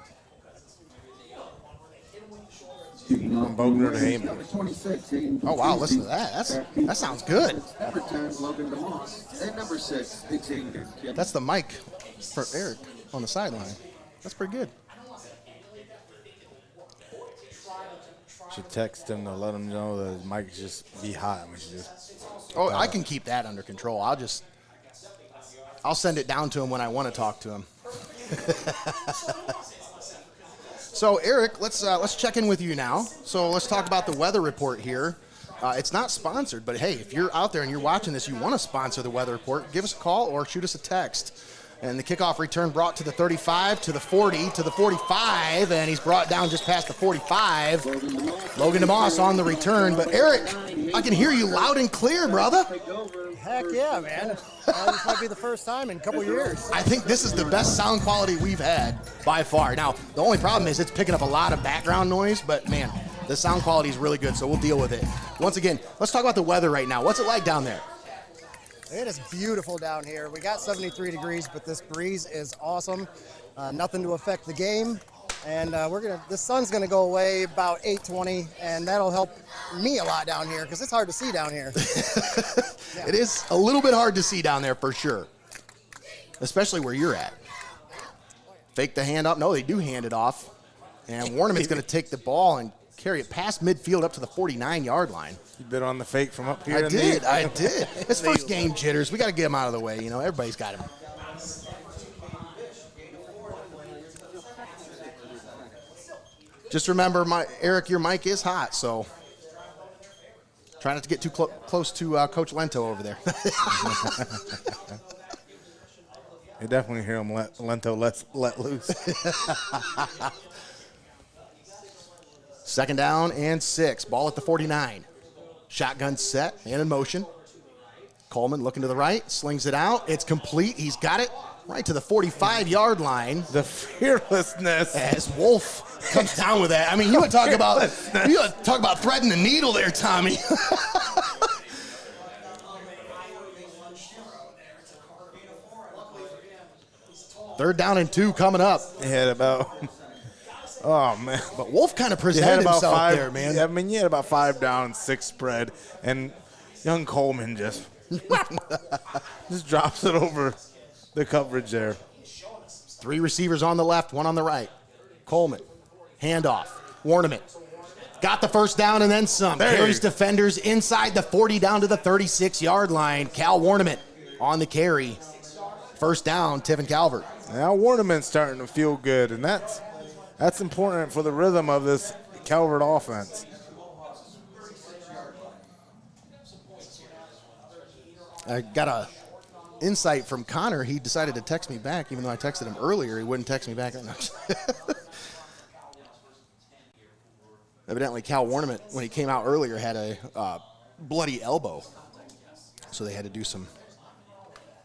From Bogner to Heyman. Oh, wow, listen to that. That sounds good. That's the mic for Eric on the sideline. That's pretty good. Should text him to let him know that his mic just be hot. We should just. Oh, I can keep that under control. I'll send it down to him when I want to talk to him. So, Eric, let's check in with you now. So let's talk about the weather report here. It's not sponsored, but hey, if you're out there and you're watching this, you want to sponsor the weather report, give us a call or shoot us a text. And the kickoff return brought to the 35, to the 40, to the 45, and he's brought down just past the 45. Logan DeMoss on the return. But, Eric, I can hear you loud and clear, brother. Heck yeah, man. This might be the first time in a couple years. I think this is the best sound quality we've had by far. Now, the only problem is it's picking up a lot of background noise, but, man, the sound quality is really good, so we'll deal with it. Once again, let's talk about the weather right now. What's it like down there? It is beautiful down here. We got 73 degrees, but this breeze is awesome. Nothing to affect the game. And the sun's gonna go away about 8:20, and that'll help me a lot down here because it's hard to see down here. Yeah. It is a little bit hard to see down there for sure. especially where you're at. Fake the hand up. No, they do hand it off. And Warneman's going to take the ball and carry it past midfield up to the 49-yard line. You bit on the fake from up here. I did. It's first game jitters. We got to get him out of the way. You know, everybody's got him. Just remember, Eric, your mic is hot, so try not to get too close to Coach Lento over there. You definitely hear him Lento let loose. 2nd down and 6. Ball at the 49. Shotgun set and in motion. Coleman looking to the right, slings it out. It's complete. He's got it right to the 45-yard line. The fearlessness. As Wolf comes down with that. I mean, you want to talk about threading the needle there, Tommy. 3rd down and 2 coming up. He had about, oh man. But Wolf kind of presented himself there, man. Yeah, I mean, you had about 5 down, 6 spread, and young Coleman just drops it over the coverage there. 3 receivers on the left, 1 on the right. Coleman, handoff, Warneman. Got the 1st down and then some. Carries defenders inside the 40 down to the 36-yard line. Cal Warneman on the carry. 1st down, Tiffin Calvert. Now Warneman's starting to feel good, and that's important for the rhythm of this Calvert offense. I got a insight from Connor. He decided to text me back, even though I texted him earlier. He wouldn't text me back. Evidently, Cal Warneman, when he came out earlier, had a bloody elbow. So they had to do some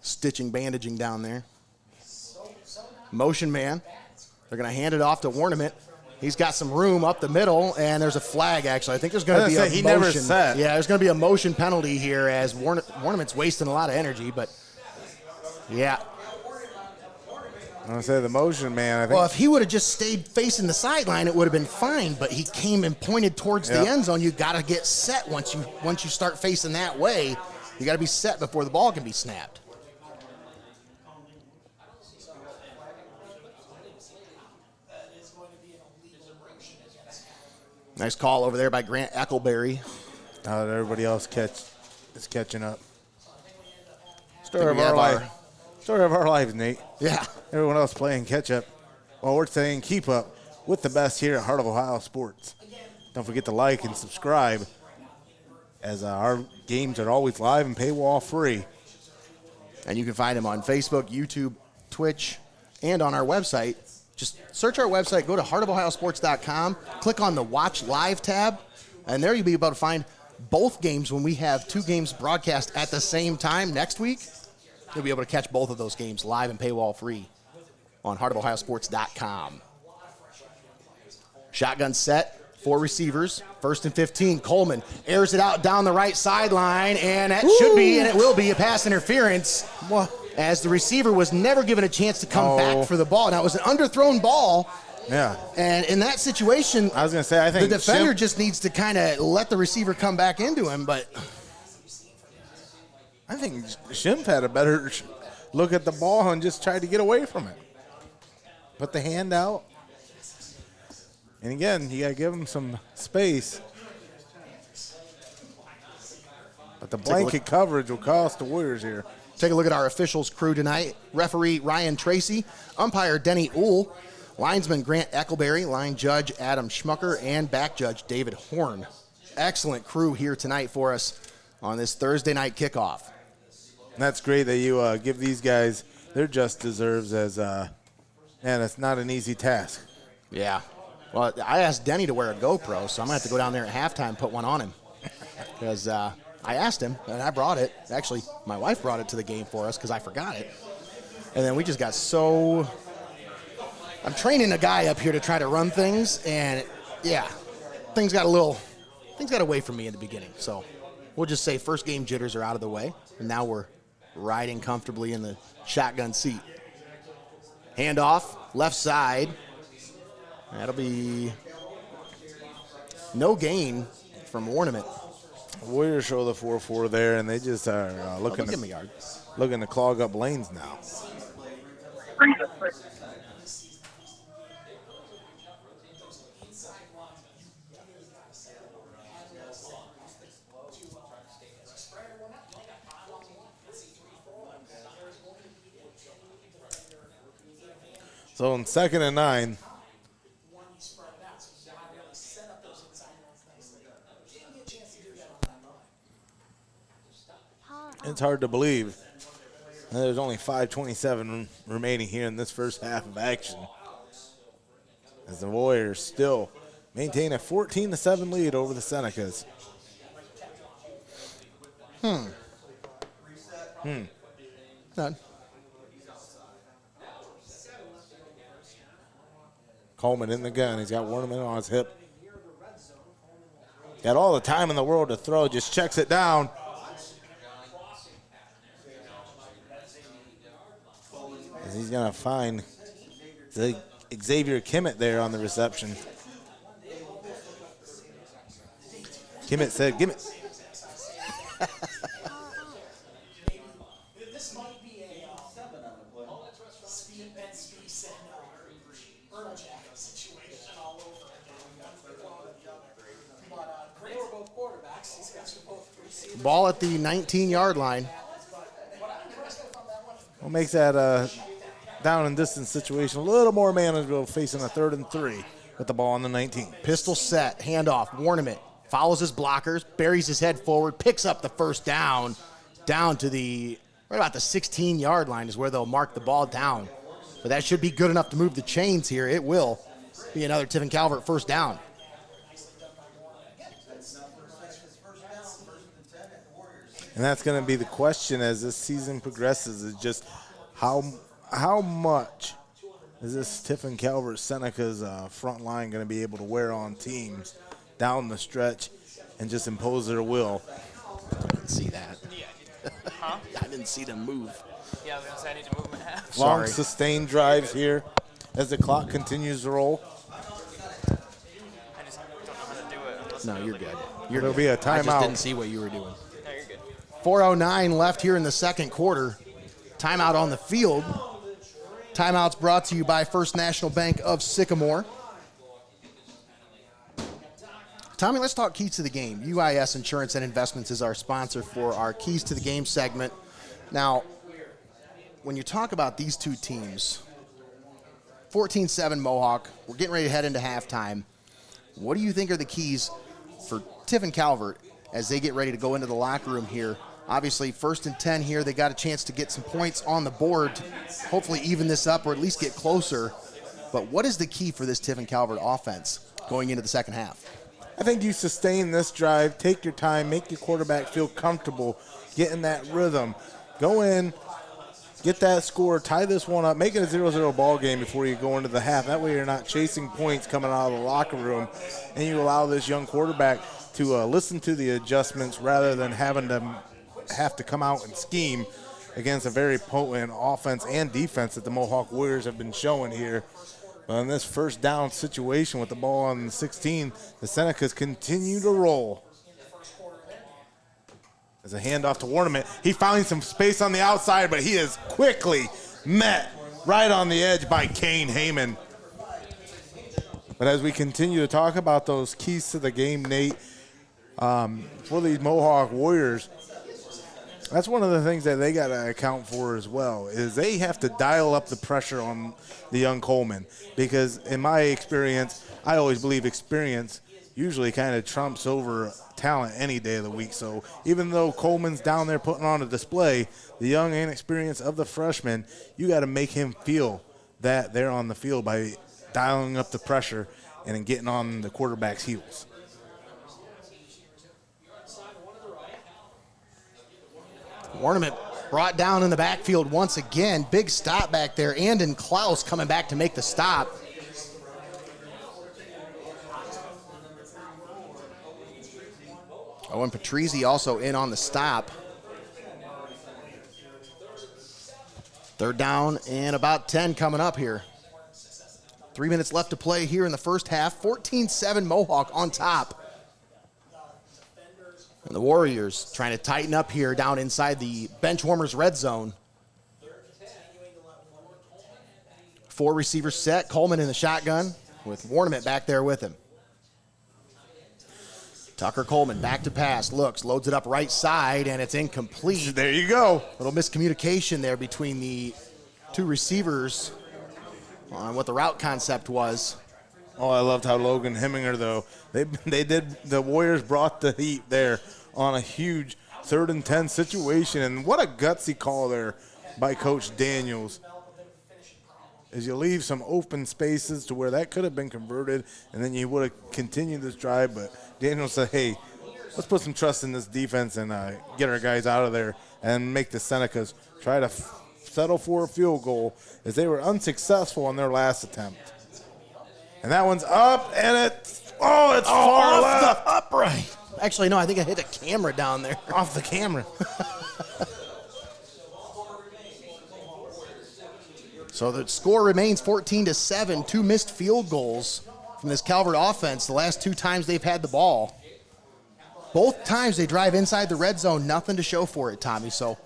stitching, bandaging down there. Motion man. They're going to hand it off to Warneman. He's got some room up the middle, and there's a flag, actually. I think there's going to be a motion. Never set. Yeah, there's going to be a motion penalty here as Warneman's wasting a lot of energy, but yeah. I'm going to say the motion man, I think. Well, if he would have just stayed facing the sideline, it would have been fine, but he came and pointed towards the end zone. You got to get set once you start facing that way. You got to be set before the ball can be snapped. Nice call over there by Grant Eckleberry. Now that everybody else is catching up. Story of our lives, Nate. Yeah. Everyone else playing catch up while we're saying keep up with the best here at Heart of Ohio Sports. Don't forget to like and subscribe, as our games are always live and paywall free. And you can find them on Facebook, YouTube, Twitch, and on our website. Just search our website, go to heartofohiosports.com, click on the Watch Live tab, and there you'll be able to find both games when we have 2 games broadcast at the same time next week. You'll be able to catch both of those games live and paywall free on heartofohiosports.com. Shotgun set, 4 receivers, 1st and 15. Coleman airs it out down the right sideline, and that should be, and it will be, a pass interference. As the receiver was never given a chance to come back for the ball. Now, it was an underthrown ball. Yeah. And in that situation, I was going to say, I think the defender just needs to kind of let the receiver come back into him, but I think Schimpf had a better look at the ball and just tried to get away from it. Put the hand out. And again, you got to give him some space. But the blanket coverage will cost the Warriors here. Take a look at our officials crew tonight. Referee Ryan Tracy, umpire Denny Uhl, linesman Grant Eckleberry, line judge Adam Schmucker, and back judge David Horn. Excellent crew here tonight for us on this Thursday night kickoff. And that's great that you give these guys their just deserves, as, man, it's not an easy task. Yeah. Well, I asked Denny to wear a GoPro, so I'm going to have to go down there at halftime and put one on him. Because I asked him, and I brought it. Actually, my wife brought it to the game for us because I forgot it. And then we just got so... I'm training a guy up here to try to run things, and, yeah, things got away from me in the beginning. So we'll just say first game jitters are out of the way, and now we're riding comfortably in the shotgun seat. Handoff, left side. That'll be no gain from Warneman. Warriors show the 4-4 there, and they just are looking to clog up lanes now. So in 2nd and 9. It's hard to believe. There's only 5:27 remaining here in this first half of action, as the Warriors still maintain a 14-7 lead over the Senecas. None. Coleman in the gun. He's got Warneman on his hip. Got all the time in the world to throw. Just checks it down. As he's going to find Xavier Kimmett there on the reception. Kimmett said, "Gimme." This might be a situation all over again. But great for both quarterbacks. These guys are both receivers. Ball at the 19-yard line. What makes that down and distance situation a little more manageable, facing a 3rd and 3 with the ball on the 19. Pistol set, handoff, Warneman follows his blockers, buries his head forward, picks up the first down to the, right about the 16-yard line is where they'll mark the ball down. But that should be good enough to move the chains here. It will be another Tiffin Calvert first down. And that's going to be the question as this season progresses, is just how much is this Tiffin Calvert Senecas front line going to be able to wear on teams down the stretch and just impose their will. I didn't see that. Huh? I didn't see them move. Yeah, I was going to say I need to move my half. Long sustained drives here as the clock continues to roll. I just don't know how to do it. No, you're good. There'll be a timeout. I just didn't see what you were doing. No, you're good. 4:09 left here in the second quarter. Timeout on the field. Timeout's brought to you by First National Bank of Sycamore. Tommy, let's talk keys to the game. UIS Insurance and Investments is our sponsor for our keys to the game segment. Now, when you talk about these two teams, 14-7 Mohawk, we're getting ready to head into halftime. What do you think are the keys for Tiffin Calvert as they get ready to go into the locker room here? Obviously, 1st and 10 here. They got a chance to get some points on the board, to hopefully even this up or at least get closer. But what is the key for this Tiffin Calvert offense going into the second half? I think you sustain this drive, take your time, make your quarterback feel comfortable, get in that rhythm. Go in, get that score, tie this one up, make it a 0-0 ball game before you go into the half. That way you're not chasing points coming out of the locker room, and you allow this young quarterback to listen to the adjustments rather than having to have to come out and scheme against a very potent offense and defense that the Mohawk Warriors have been showing here. But in this first down situation with the ball on the 16, the Senecas continue to roll. As a handoff to Warneman, he finds some space on the outside, but he is quickly met right on the edge by Kane Heyman. But as we continue to talk about those keys to the game, Nate, for these Mohawk Warriors, that's one of the things that they got to account for as well, is they have to dial up the pressure on the young Coleman. Because in my experience, I always believe experience usually kind of trumps over talent any day of the week. So even though Coleman's down there putting on a display, the young inexperience of the freshman, you got to make him feel that they're on the field by dialing up the pressure and getting on the quarterback's heels. Warneman brought down in the backfield once again. Big stop back there. Andon Klaus coming back to make the stop. Owen Patrizzi also in on the stop. 3rd down and about 10 coming up here. 3 minutes left to play here in the first half. 14-7 Mohawk on top. And the Warriors trying to tighten up here down inside the Benchwarmers red zone. 4 receivers set. Coleman in the shotgun with Warnament back there with him. Tucker Coleman back to pass, looks, loads it up right side, and it's incomplete. There you go. Little miscommunication there between the 2 receivers on what the route concept was. Oh, I loved how Logan Heminger, though, the Warriors brought the heat there on a huge 3rd and 10 situation, and what a gutsy call there by Coach Daniels. As you leave some open spaces to where that could have been converted, and then you would have continued this drive, but Daniels said, hey, let's put some trust in this defense and get our guys out of there and make the Senecas try to settle for a field goal, as they were unsuccessful on their last attempt. And that one's up, and it's far left. The upright. Actually, no, I think I hit a camera down there. Off the camera. So the score remains 14-7, 2 missed field goals from this Calvert offense the last 2 times they've had the ball. Both times they drive inside the red zone, nothing to show for it, Tommy. So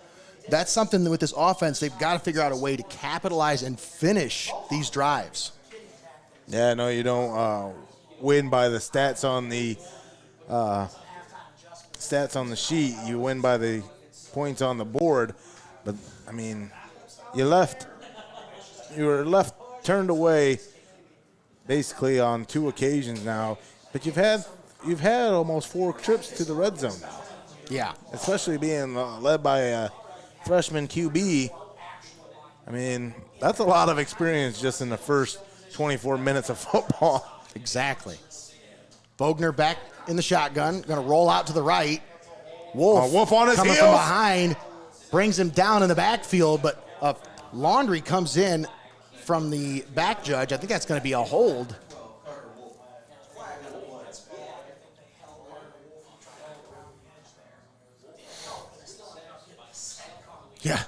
that's something with this offense, they've got to figure out a way to capitalize and finish these drives. Yeah, no, you don't win by the stats on the sheet. You win by the points on the board. But, I mean, you were left turned away basically on 2 occasions now. But you've had almost 4 trips to the red zone now. Yeah. Especially being led by a freshman QB. I mean, that's a lot of experience just in the first 24 minutes of football. Exactly. Bogner back in the shotgun, going to roll out to the right. Wolf on his coming heels. from behind, brings him down in the backfield, but Laundry comes in from the back judge. I think that's going to be a hold. Yeah,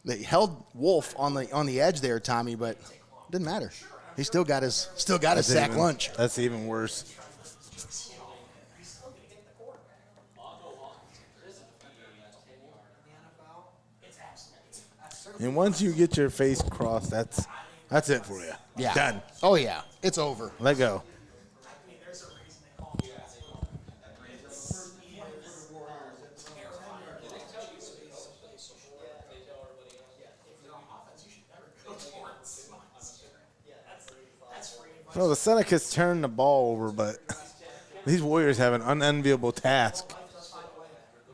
they held Wolf on the edge there, Tommy, but it didn't matter. He still got his sack lunch. That's even worse. And once you get your face crossed, that's it for you. Yeah. Done. Oh yeah, it's over. Let go. Well, the Senecas turned the ball over, but these Warriors have an unenviable task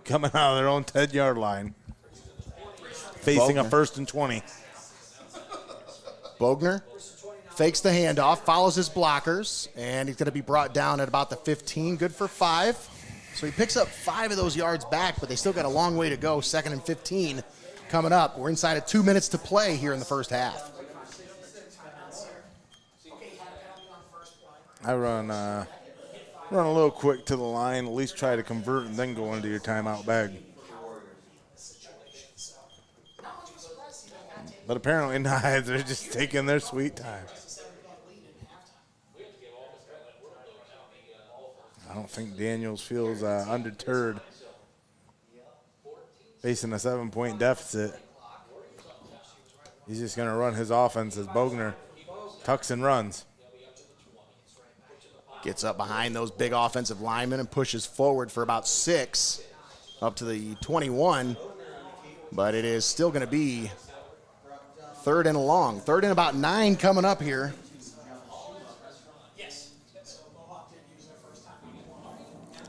coming out of their own 10-yard line, facing a 1st and 20. Bogner fakes the handoff, follows his blockers, and he's going to be brought down at about the 15. Good for 5. So he picks up 5 of those yards back, but they still got a long way to go. 2nd and 15 coming up. We're inside of 2 minutes to play here in the first half. I run a little quick to the line, at least try to convert and then go into your timeout bag. But apparently not. They're just taking their sweet time. I don't think Daniels feels undeterred facing a 7-point deficit. He's just going to run his offense as Bogner tucks and runs. Gets up behind those big offensive linemen and pushes forward for about 6 up to the 21. But it is still going to be 3rd and long. 3rd and about 9 coming up here.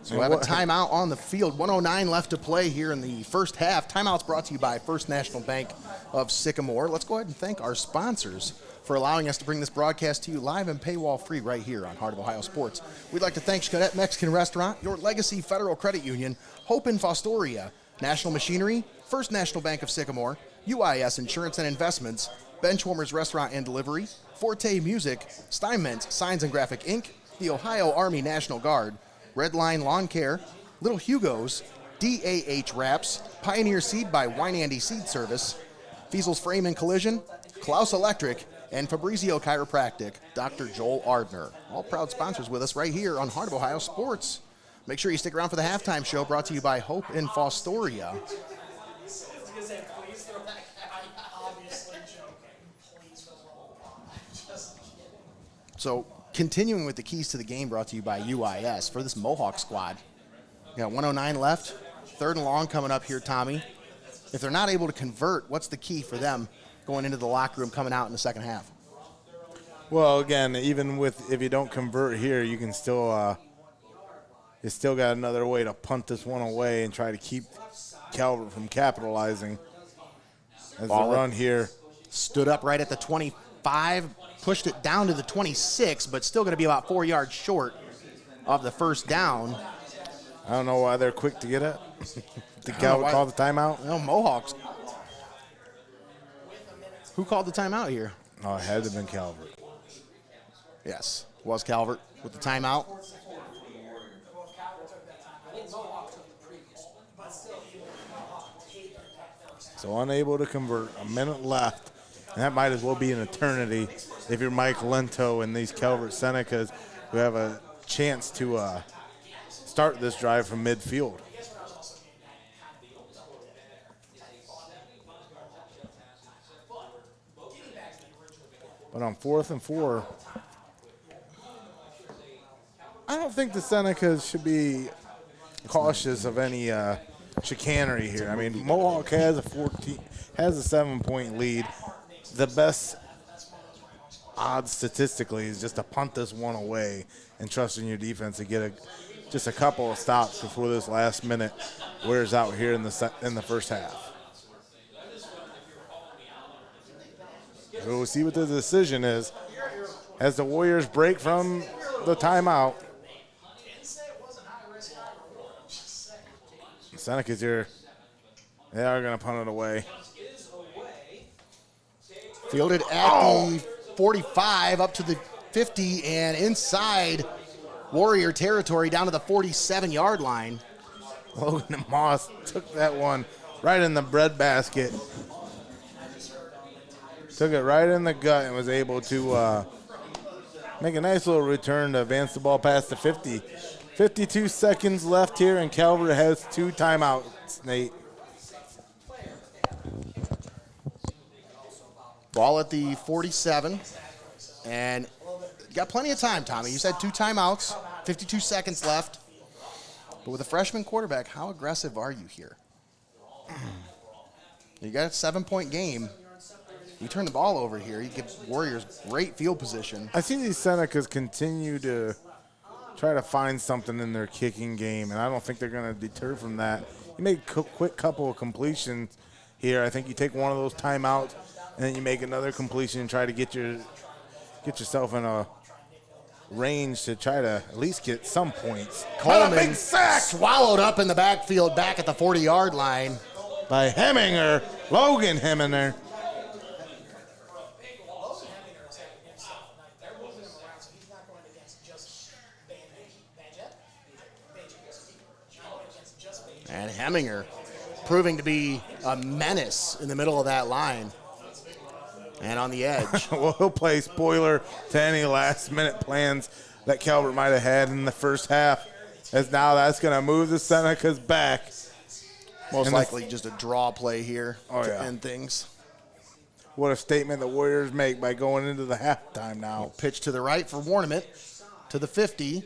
So we have a timeout on the field. 1:09 left to play here in the first half. Timeout's brought to you by First National Bank of Sycamore. Let's go ahead and thank our sponsors for allowing us to bring this broadcast to you live and paywall free right here on Heart of Ohio Sports. We'd like to thank XCARET Mexican Restaurant, Your Legacy Federal Credit Union, Hope in Fostoria, National Machinery, First National Bank of Sycamore, UIS Insurance and Investments, Benchwarmers Restaurant and Delivery, Forte Music, STEINMETZ Signs and Graphic Inc., the Ohio Army National Guard, REDLINE Lawn Care, Little Hugos, DAH Wraps, Pioneer Seed by WEINANDY Seed Service, FEASEL'S Frame and Collision, CLOUSE Electric, and FABRIZIO Chiropractic, Dr. Joel Ardner. All proud sponsors with us right here on Heart of Ohio Sports. Make sure you stick around for the halftime show brought to you by Hope in Fostoria. So continuing with the keys to the game brought to you by UIS for this Mohawk squad. We got 109 left, 3rd and long coming up here, Tommy. If they're not able to convert, what's the key for them going into the locker room coming out in the second half? Well, again, even if you don't convert here, you can still you still got another way to punt this one away and try to keep Calvert from capitalizing. As the run here stood up right at the 25, pushed it down to the 26, but still going to be about 4 yards short of the first down. I don't know why they're quick to get it. Did Calvert call the timeout? No, Mohawks. Who called the timeout here? Oh, it had to have been Calvert. Yes, was Calvert with the timeout. So unable to convert, a minute left. And that might as well be an eternity if you're Mike Lento and these Calvert Senecas who have a chance to start this drive from midfield. But on 4th and 4, I don't think the Senecas should be cautious of any chicanery here. I mean, Mohawk has a 7-point lead. The best odds statistically is just to punt this one away and trust in your defense to get just a couple of stops before this last minute wears out here in the first half. So we'll see what the decision is as the Warriors break from the timeout. Senecas here, they are going to punt it away. Fielded at the 45, up to the 50, and inside Warrior territory down to the 47-yard line. Logan Moss took that one right in the breadbasket. Took it right in the gut and was able to make a nice little return to advance the ball past the 50. 52 seconds left here, and Calvert has 2 timeouts, Nate. Ball at the 47, and got plenty of time, Tommy. You said 2 timeouts, 52 seconds left. But with a freshman quarterback, how aggressive are you here? You got a 7-point game. You turn the ball over here, you give Warriors great field position. I see these Senecas continue to try to find something in their kicking game, and I don't think they're going to deter from that. You make a quick couple of completions here. I think you take one of those timeouts, and then you make another completion and try to get yourself in a range to try to at least get some points. Coleman, big sack, swallowed up in the backfield back at the 40-yard line by Heminger, Logan Heminger. And Heminger proving to be a menace in the middle of that line and on the edge. Well, he'll play spoiler to any last-minute plans that Calvert might have had in the first half, as now that's going to move the Senecas back. Most likely just a draw play here to end things. What a statement the Warriors make by going into the halftime now. Pitch to the right for Warnament to the 50.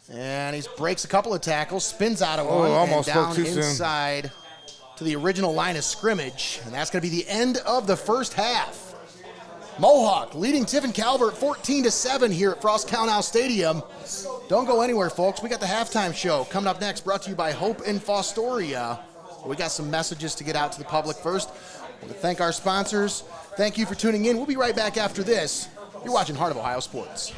And he breaks a couple of tackles, spins out of one, almost and down too inside to the original line of scrimmage. And that's going to be the end of the first half. Mohawk leading Tiffin Calvert 14-7 here at Frost-Kalnow Stadium. Don't go anywhere, folks. We got the halftime show coming up next, brought to you by Hope and Fostoria. We got some messages to get out to the public first. I want to thank our sponsors. Thank you for tuning in. We'll be right back after this. You're watching Heart of Ohio Sports.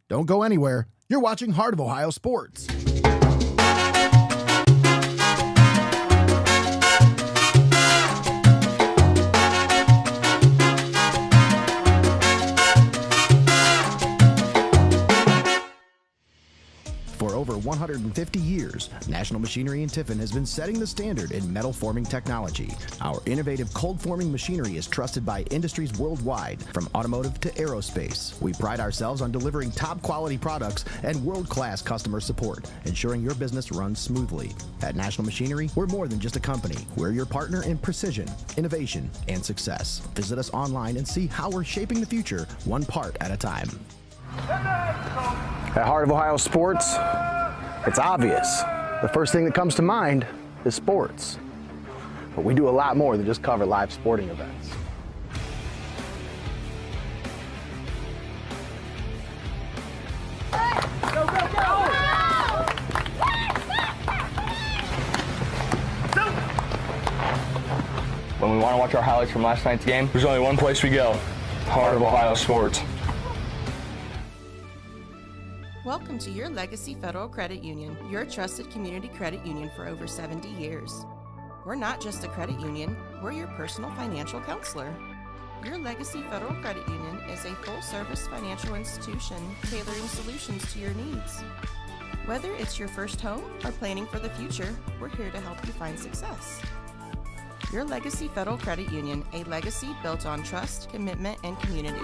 Don't go anywhere. You're watching Heart of Ohio Sports. For over over 150 years, National Machinery in Tiffin has been setting the standard in metal forming technology. Our innovative cold forming machinery is trusted by industries worldwide, from automotive to aerospace. We pride ourselves on delivering top quality products and world-class customer support, ensuring your business runs smoothly. At National Machinery, we're more than just a company. We're your partner in precision, innovation, and success. Visit us online and see how we're shaping the future, one part at a time. At Heart of Ohio Sports, it's obvious. The first thing that comes to mind is sports. But we do a lot more than just cover live sporting events. Go, go, go! When we want to watch our highlights from last night's game, there's only one place we go: Heart of Ohio Sports. Welcome to your Legacy Federal Credit Union, your trusted community credit union for over 70 years. We're not just a credit union, we're your personal financial counselor. Your Legacy Federal Credit Union is a full-service financial institution tailoring solutions to your needs. Whether it's your first home or planning for the future, we're here to help you find success. Your Legacy Federal Credit Union, a legacy built on trust, commitment, and community.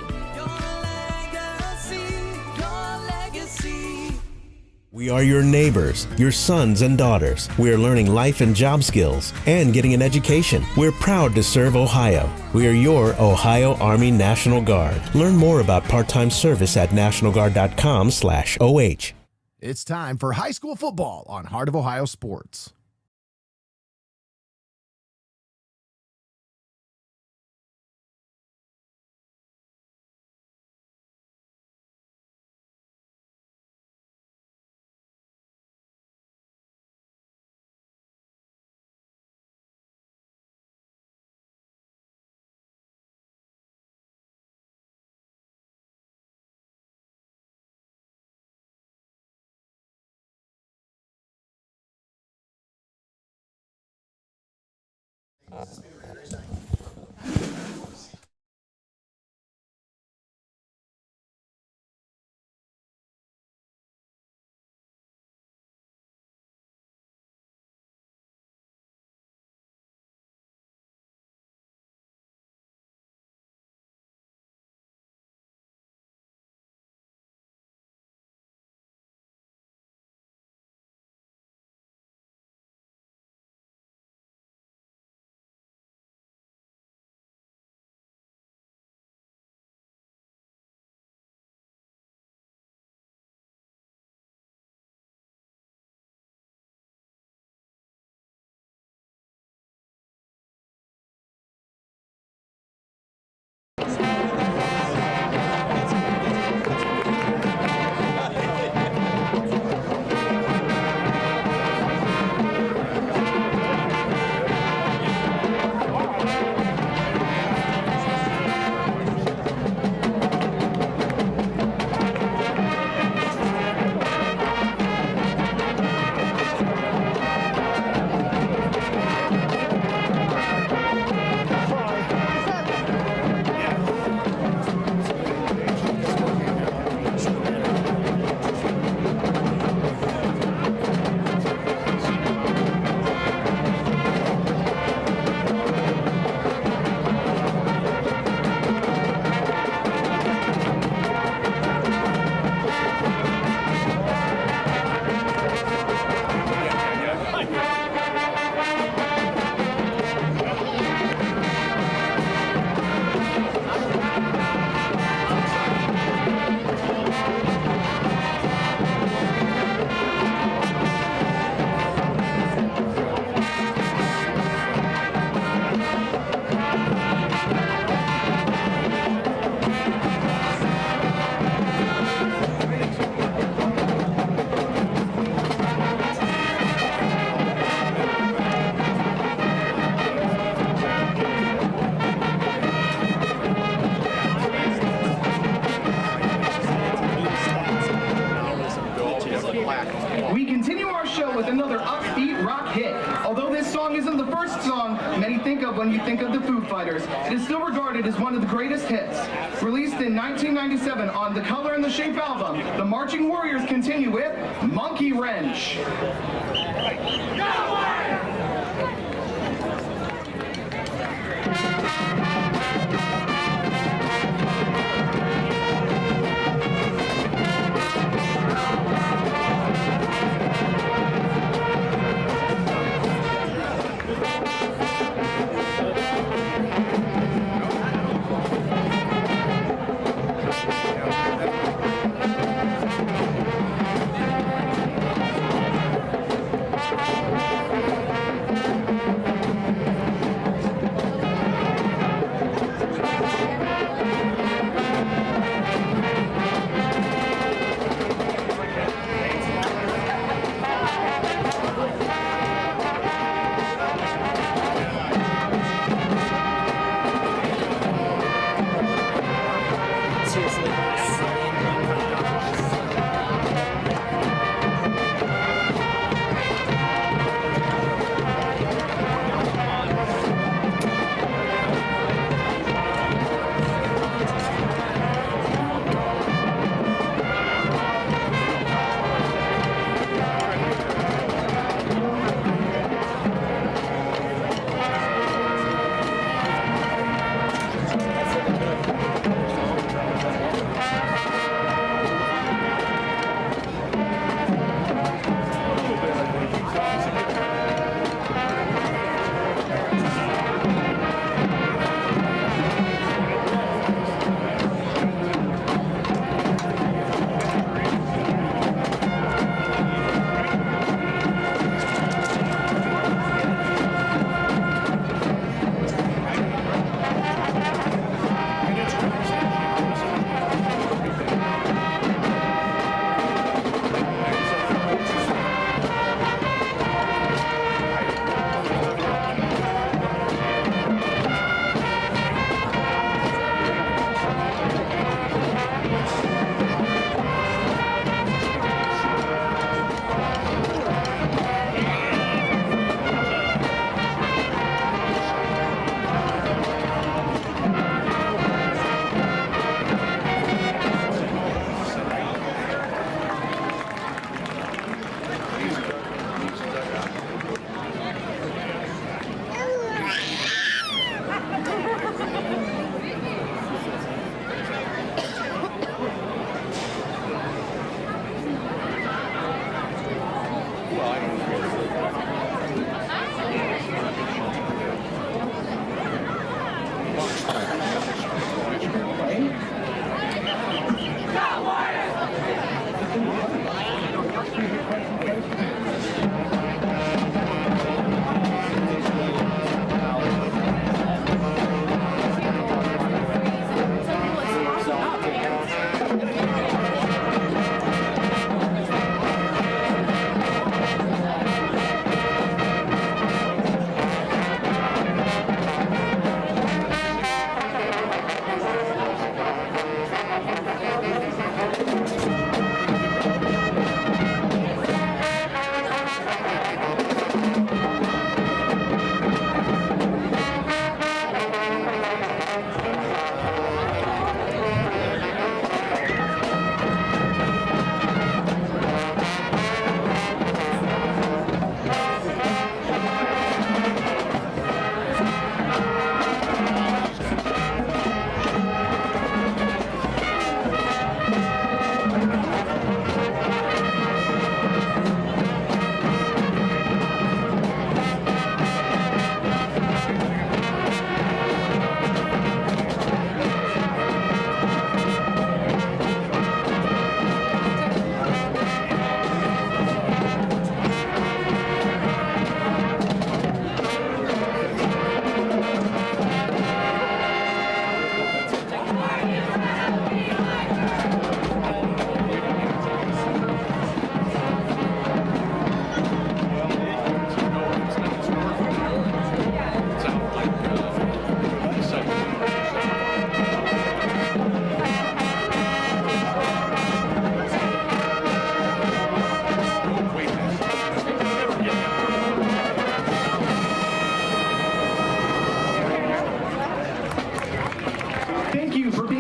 We are your neighbors, your sons and daughters. We are learning life and job skills and getting an education. We're proud to serve Ohio. We are your Ohio Army National Guard. Learn more about part-time service at nationalguard.com/OH. It's time for high school football on Heart of Ohio Sports. when you think of the Foo Fighters. It is still regarded as one of the greatest hits. Released in 1997 on the Color and the Shape album, the Marching Warriors continue with Monkey Wrench.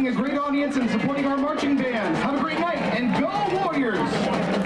being a great audience and supporting our marching band. Have a great night and go Warriors!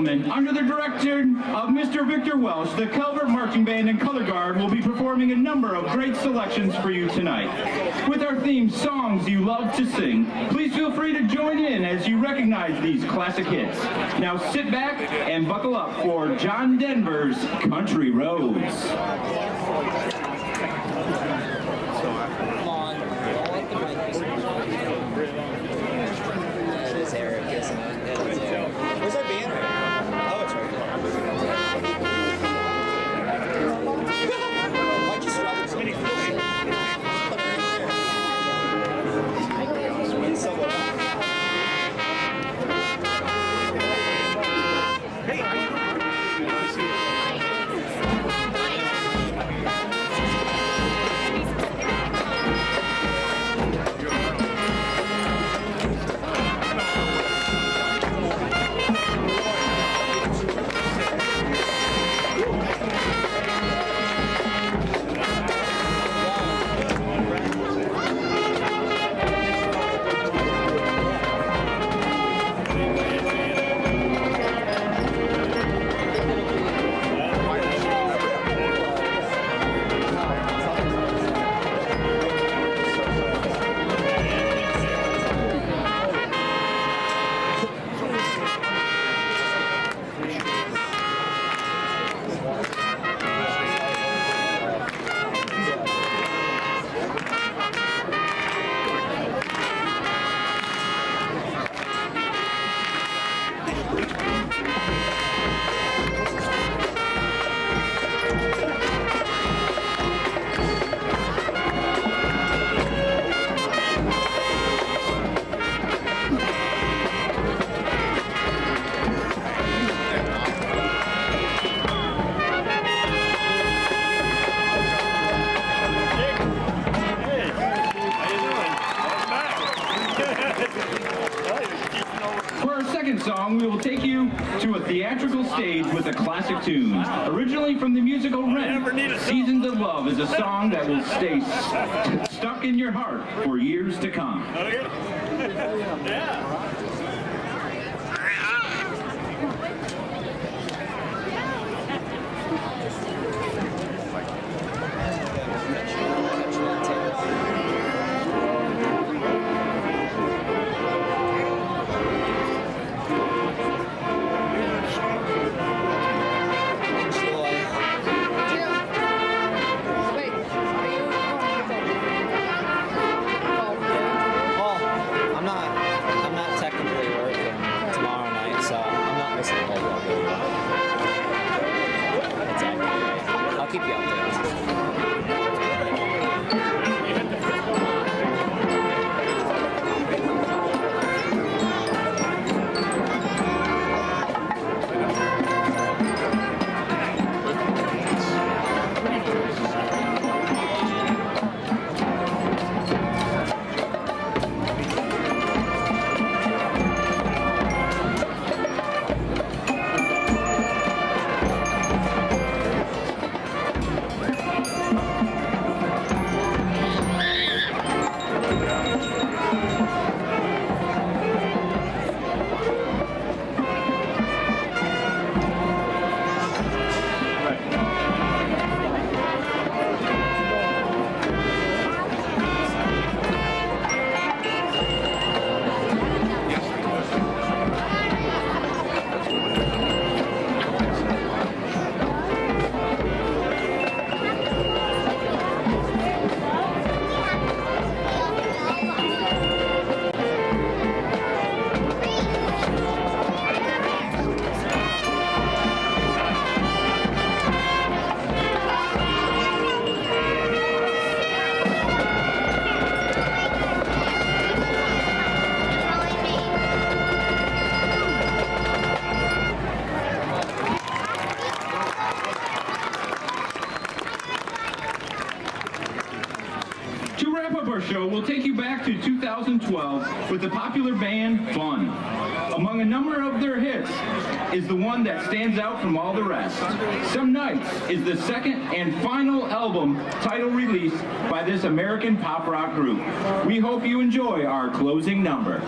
Under the direction of Mr. Victor Welsh, the Calvert Marching Band and Color Guard will be performing a number of great selections for you tonight. With our theme, Songs You Love to Sing, please feel free to join in as you recognize these classic hits. Now sit back and buckle up for John Denver's Country Roads. Song, we will take you to a theatrical stage with a classic tune. Originally from the musical Rent, Seasons of Love is a song that will stay stuck in your heart for years to come. our show will take you back to 2012 with the popular band Fun. Among a number of their hits is the one that stands out from all the rest. Some Nights is the second and final album title released by this American pop rock group. We hope you enjoy our closing number.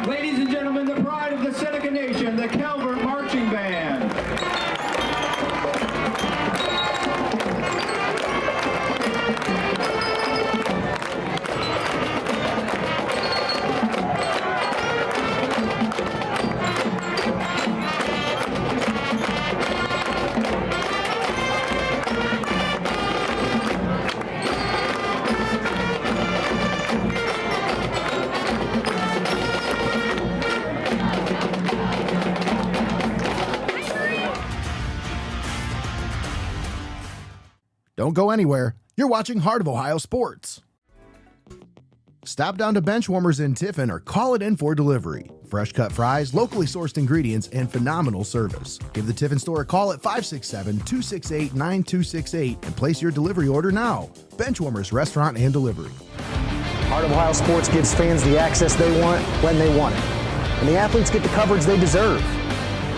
Ladies and gentlemen, the pride of the Seneca Nation, the Calvert Marching Band. Don't go anywhere. You're watching Heart of Ohio Sports. Stop down to Benchwarmers in Tiffin or call it in for delivery. Fresh cut fries, locally sourced ingredients, and phenomenal service. Give the Tiffin store a call at 567-268-9268 and place your delivery order now. Benchwarmers Restaurant and Delivery. Heart of Ohio Sports gives fans the access they want when they want it. And the athletes get the coverage they deserve.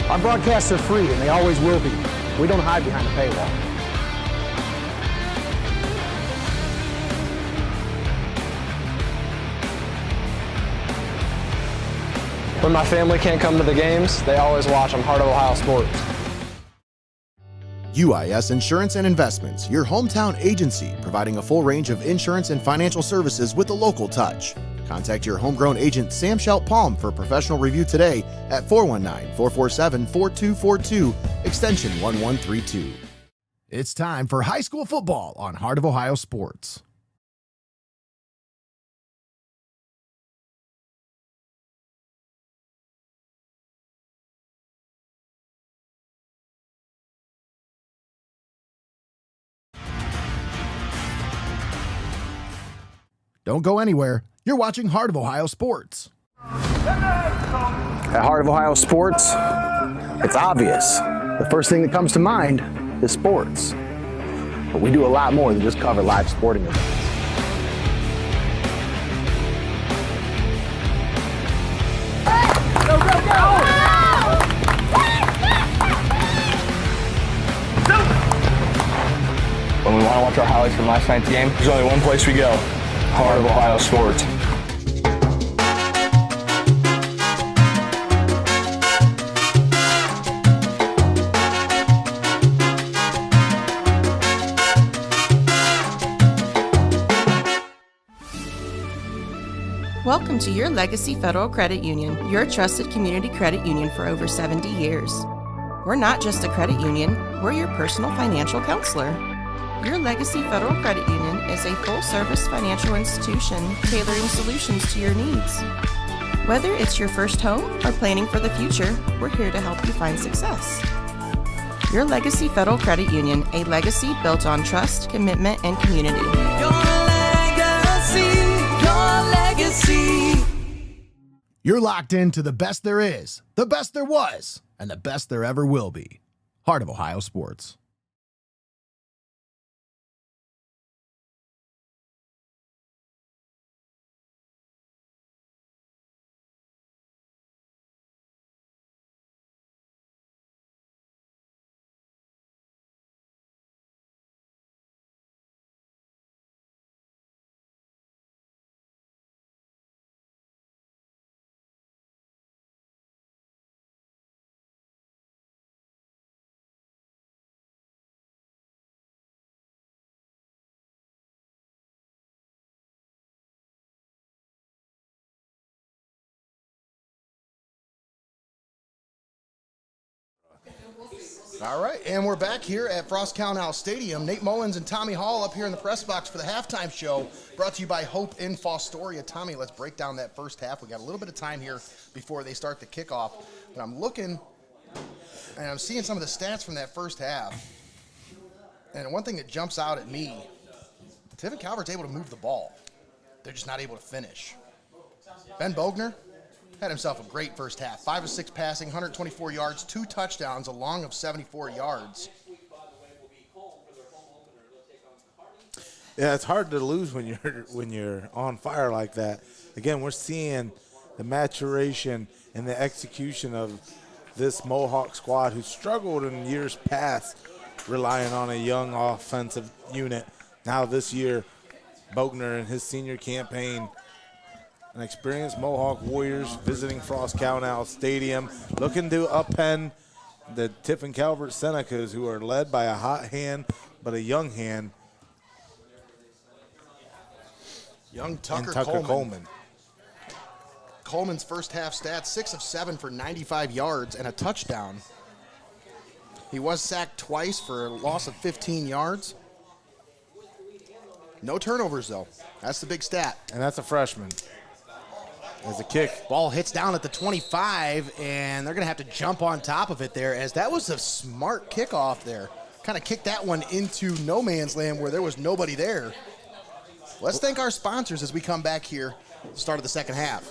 Our broadcasts are free and they always will be. We don't hide behind a paywall. When my family can't come to the games, they always watch on Heart of Ohio Sports. UIS Insurance and Investments, your hometown agency, providing a full range of insurance and financial services with a local touch. Contact your homegrown agent Sam Schelt Palm for a professional review today at 419-447-4242, extension 1132. It's time for high school football on Heart of Ohio Sports. Don't go anywhere. You're watching Heart of Ohio Sports. At Heart of Ohio Sports, it's obvious. The first thing that comes to mind is sports. But we do a lot more than just cover live sporting events. Go, go, go! When we want to watch our highlights from last night's game, there's only one place we go. Heart of Ohio Sports. Welcome to your Legacy Federal Credit Union, your trusted community credit union for over 70 years. We're not just a credit union, we're your personal financial counselor. Your Legacy Federal Credit Union is a full-service financial institution tailoring solutions to your needs. Whether it's your first home or planning for the future, we're here to help you find success. Your Legacy Federal Credit Union, a legacy built on trust, commitment, and community. Your legacy. You're locked into the best there is, the best there was, and the best there ever will be. Heart of Ohio Sports. All right, and we're back here at Frost-Kalnow Stadium. Nate Mullins and Tommy Hall up here in the press box for the halftime show, brought to you by Hope in Fostoria. Tommy, let's break down that first half. We got a little bit of time here before they start the kickoff, but I'm looking and I'm seeing some of the stats from that first half. And one thing that jumps out at me, Tiffin Calvert's able to move the ball. They're just not able to finish. Ben Bogner had himself a great first half. 5 of 6 passing, 124 yards, 2 touchdowns, a long of 74 yards. Yeah, it's hard to lose when you're on fire like that. Again, we're seeing the maturation and the execution of this Mohawk squad who struggled in years past relying on a young offensive unit. Now this year, Bogner and his senior campaign, an experienced Mohawk Warriors visiting Frost-Kalnow Stadium, looking to upend the Tiffin Calvert Senecas, who are led by a hot hand, but a young hand. Young Tucker Coleman. Coleman's first half stats, 6 of 7 for 95 yards and a touchdown. He was sacked twice for a loss of 15 yards. No turnovers, though. That's the big stat. And that's a freshman. As a kick. Ball hits down at the 25, and they're going to have to jump on top of it there, as that was a smart kickoff there. Kind of kicked that one into no man's land where there was nobody there. Let's thank our sponsors as we come back here at the start of the second half.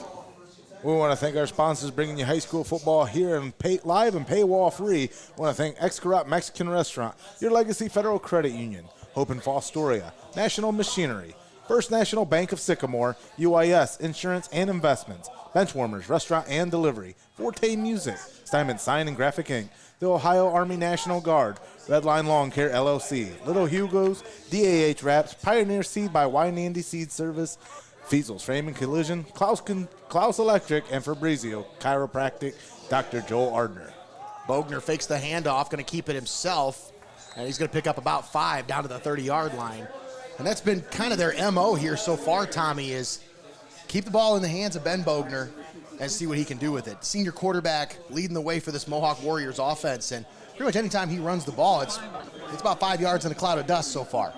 We want to thank our sponsors bringing you high school football here and live and paywall free. We want to thank XCARET Mexican Restaurant, Your Legacy Federal Credit Union, Hope in Fostoria, National Machinery, First National Bank of Sycamore, UIS Insurance and Investments, Benchwarmers Restaurant and Delivery, Forte Music, STEINMETZ Sign and Graphic Inc., the Ohio Army National Guard, REDLINE LAWNCARE LLC, Little Hugos, DAH Wraps, Pioneer Seed by WEINANDY Seed Service, FEASEL'S Frame and Collision, CLOUSE Electric, and FABRIZIO Chiropractic, Dr. Joel Ardner. Bogner fakes the handoff, going to keep it himself, and he's going to pick up about 5 down to the 30-yard line. And that's been kind of their MO here so far, Tommy, is keep the ball in the hands of Ben Bogner and see what he can do with it. Senior quarterback leading the way for this Mohawk Warriors offense, and pretty much anytime he runs the ball, it's about 5 yards in a cloud of dust so far.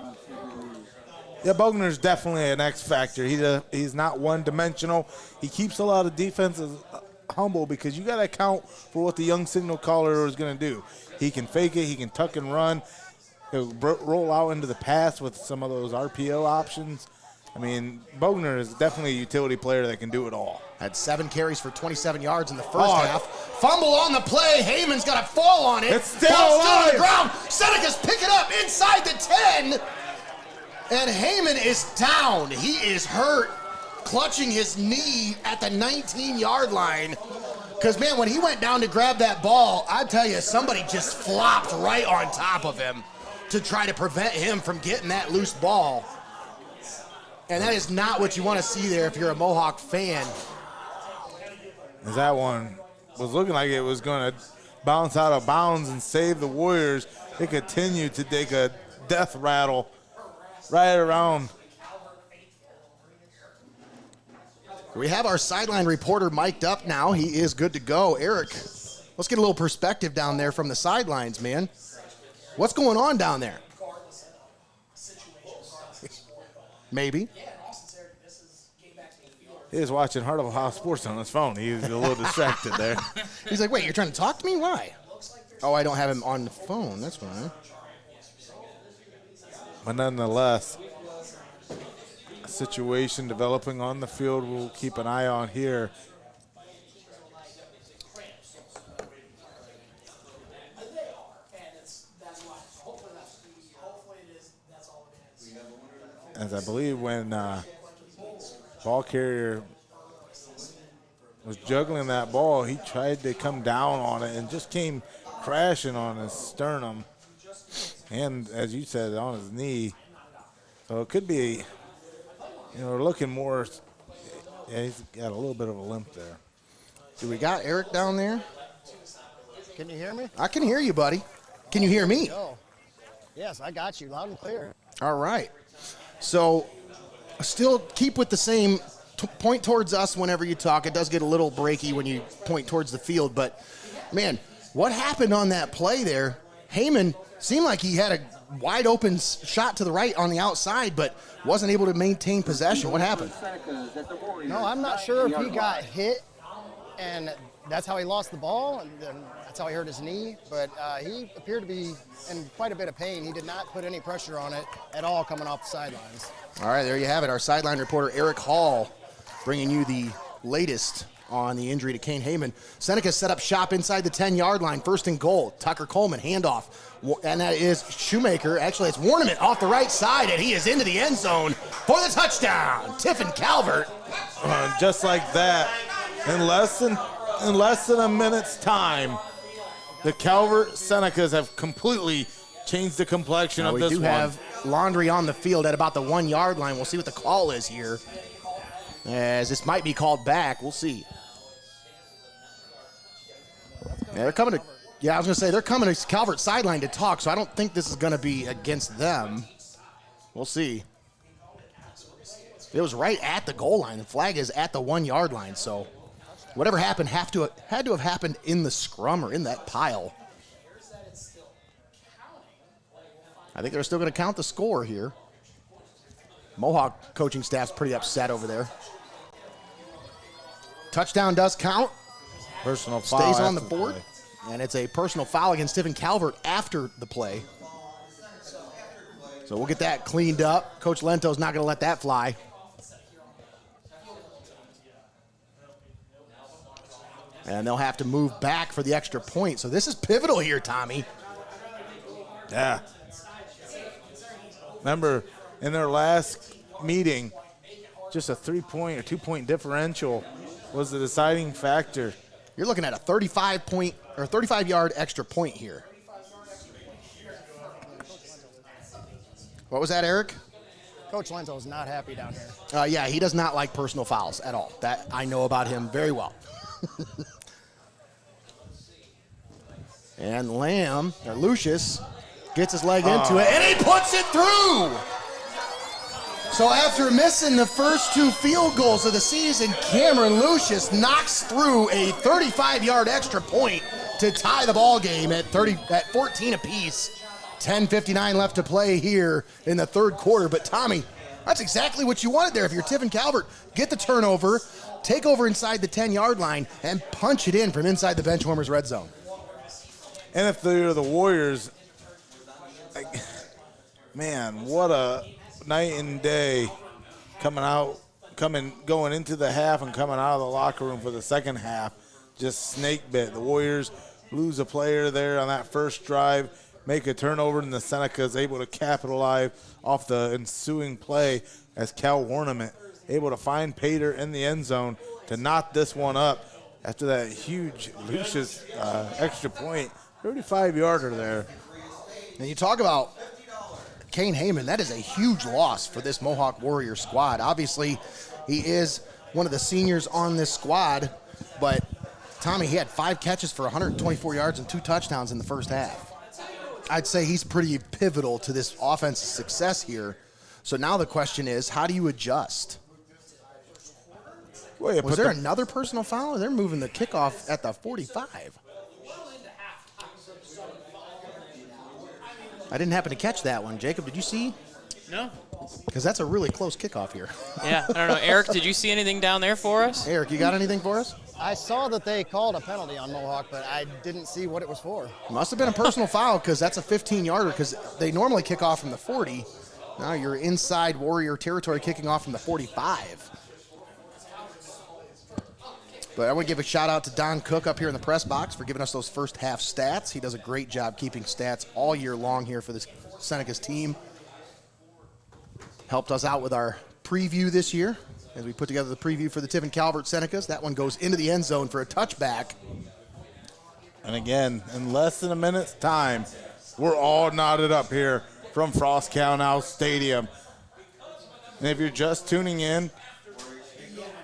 Yeah, Bogner's definitely an X factor. He's not one-dimensional. He keeps a lot of defenses humble because you got to account for what the young signal caller is going to do. He can fake it. He can tuck and run. He'll roll out into the pass with some of those RPO options. I mean, Bogner is definitely a utility player that can do it all. Had 7 carries for 27 yards in the first half. Fumble on the play. Heyman's got a fall on it. It's still alive. Still on the ground. Senecas pick it up inside the 10. And Heyman is down. He is hurt, clutching his knee at the 19-yard line. Because, man, when he went down to grab that ball, I tell you, somebody just flopped right on top of him to try to prevent him from getting that loose ball. And that is not what you want to see there if you're a Mohawk fan. As that one was looking like it was going to bounce out of bounds and save the Warriors, they continue to take a death rattle right around. We have our sideline reporter mic'd up now. He is good to go. Eric, Let's get a little perspective down there from the sidelines, man. What's going on down there? Maybe. He was watching Heart of Ohio Sports on his phone. He was a little distracted there. He's like, wait, you're trying to talk to me? Why? Oh, I don't have him on the phone. That's why. But nonetheless, a situation developing on the field we'll keep an eye on here. As I believe when ball carrier was juggling that ball, he tried to come down on it and just came crashing on his sternum. And as you said, on his knee. So it could be, looking more, yeah, he's got a little bit of a limp there. Do we got Eric down there? Can you hear me? I can hear you, buddy. Can you hear me? Oh, yes, I got you loud and clear. All right. So still keep with the same point towards us whenever you talk. It does get a little breaky when you point towards the field. But, man, what happened on that play there? Heyman seemed like he had a wide open shot to the right on the outside, but wasn't able to maintain possession. What happened? No, I'm not sure if he got hit, and that's how he lost the ball, and then that's how he hurt his knee. But he appeared to be in quite a bit of pain. He did not put any pressure on it at all coming off the sidelines. All right, there you have it. Our sideline reporter, Eric Hall, bringing you the latest on the injury to Kane Heyman. Senecas set up shop inside the 10-yard line, 1st and goal. Tucker Coleman, handoff. And that is Shoemaker. Actually, it's Warnament off the right side, and he is into the end zone for the touchdown. Tiffin Calvert. Just like that, in less than a minute's time, the Calvert Senecas have completely changed the complexion of this one. We do have Laundry on the field at about the 1-yard line. We'll see what the call is here, as this might be called back. We'll see. Yeah, they're coming to. Yeah, I was going to say they're coming to Calvert sideline to talk, so I don't think this is going to be against them. We'll see. It was right at the goal line. The flag is at the 1-yard line, so whatever happened had to have happened in the scrum or in that pile. I think they're still going to count the score here. Mohawk coaching staff's pretty upset over there. Touchdown does count. Personal foul. Stays on the board. And it's a personal foul against Tiffin Calvert after the play. So we'll get that cleaned up. Coach Lento's not going to let that fly. And they'll have to move back for the extra point. So this is pivotal here, Tommy. Yeah. Remember, in their last meeting, just a 3-point or 2-point differential was the deciding factor. You're looking at a 35-yard extra point here. What was that, Eric? Coach Lento is not happy down here. Yeah, he does not like personal fouls at all. That I know about him very well. And Lucius gets his leg into it, and he puts it through. So after missing the first 2 field goals of the season, Cameron Lucius knocks through a 35-yard extra point to tie the ball game at 14 apiece. 10:59 left to play here in the third quarter. But Tommy, that's exactly what you wanted there. If you're Tiffin Calvert, get the turnover, take over inside the 10-yard line, and punch it in from inside the Benchwarmers red zone. And if they're the Warriors, man, what a night and day going into the half and coming out of the locker room for the second half. Just snake bit. The Warriors lose a player there on that first drive, make a turnover, and the Senecas able to capitalize off the ensuing play as Cal Warnament able to find Pater in the end zone to knock this one up after that huge Lucius extra point. 35-yarder there. And you talk about Kane Heyman, that is a huge loss for this Mohawk Warrior squad. Obviously, he is one of the seniors on this squad, but Tommy, he had 5 catches for 124 yards and 2 touchdowns in the first half. I'd say he's pretty pivotal to this offense's success here. So now the question is, how do you adjust? Well, was there another personal foul? They're moving the kickoff at the 45. I didn't happen to catch that one. Jacob, did you see? No. Because that's a really close kickoff here. Yeah, I don't know. Eric, did you see anything down there for us? Eric, you got anything for us? I saw that they called a penalty on Mohawk, but I didn't see what it was for. Must have been a personal foul because that's a 15-yarder because they normally kick off from the 40. Now you're inside Warrior territory kicking off from the 45. But I want to give a shout out to Don Cook up here in the press box for giving us those first half stats. He does a great job keeping stats all year long here for this Senecas team. Helped us out with our preview this year as we put together the preview for the Tiffin Calvert Senecas. That one goes into the end zone for a touchback. And again, in less than a minute's time, we're all knotted up here from Frost-Kalnow Stadium. And if you're just tuning in,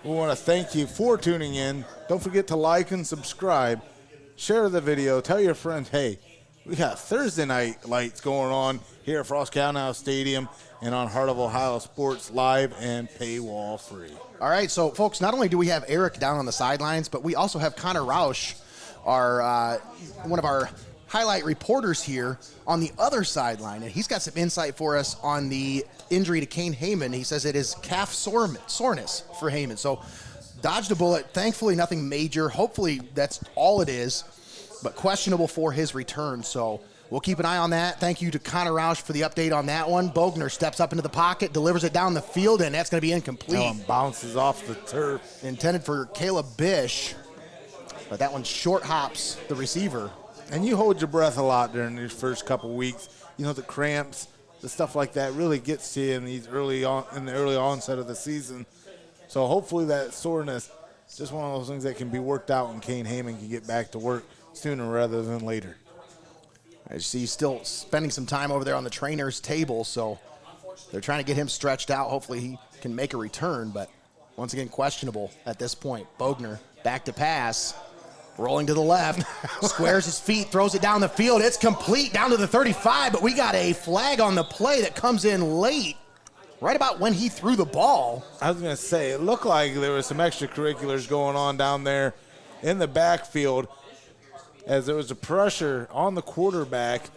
we want to thank you for tuning in. Don't forget to like and subscribe. Share the video. Tell your friends, hey, we got Thursday night lights going on here at Frost-Kalnow Stadium and on Heart of Ohio Sports live and paywall free. All right, so folks, not only do we have Eric down on the sidelines, but we also have Connor Roush, our one of our highlight reporters here on the other sideline, and he's got some insight for us on the injury to Kane Heyman. He says it is calf soreness for Heyman. So dodged a bullet. Thankfully, nothing major. Hopefully, that's all it is, but questionable for his return. So we'll keep an eye on that. Thank you to Connor Roush for the update on that one. Bogner steps up into the pocket, delivers it down the field, and that's going to be incomplete. That one bounces off the turf. Intended for Caleb Bish, but that one short hops the receiver. And you hold your breath a lot during these first couple weeks. You know, the cramps, the stuff like that really gets to you in the early onset of the season. So hopefully that soreness is just one of those things that can be worked out and Kane Heyman can get back to work sooner rather than later. I see he's still spending some time over there on the trainer's table, so they're trying to get him stretched out. Hopefully he can make a return, but once again, questionable at this point. Bogner back to pass. Rolling to the left, squares his feet, throws it down the field. It's complete down to the 35, but we got a flag on the play that comes in late, right about when he threw the ball. I was going to say, it looked like there was some extracurriculars going on down there in the backfield as there was a pressure on the quarterback.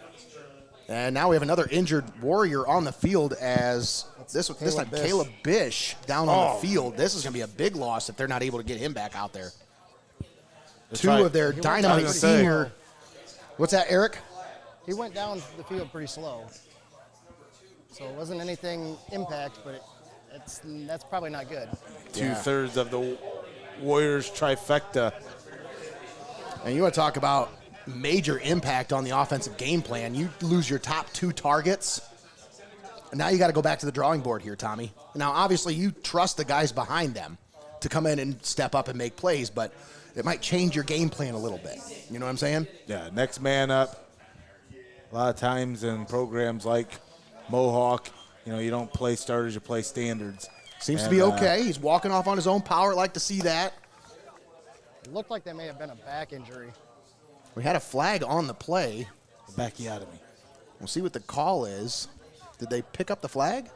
And now we have another injured Warrior on the field as this time Caleb Bish down on the field. This is going to be a big loss if they're not able to get him back out there. Two of their dynamite senior. What's that, Eric? He went down the field pretty slow. So it wasn't anything impact, but that's probably not good. Two-thirds of the Warriors trifecta. And you want to talk about major impact on the offensive game plan. You lose your top two targets. And now you got to go back to the drawing board here, Tommy. Now, obviously, you trust the guys behind them to come in and step up and make plays, but it might change your game plan a little bit. You know what I'm saying? Yeah, next man up. A lot of times in programs like Mohawk, you know, you don't play starters, you play standards. Seems to be okay. He's walking off on his own power. Like to see that. It looked like that may have been a back injury. We had a flag on the play. Bacchiotomy. We'll see what the call is. Did they pick up the flag?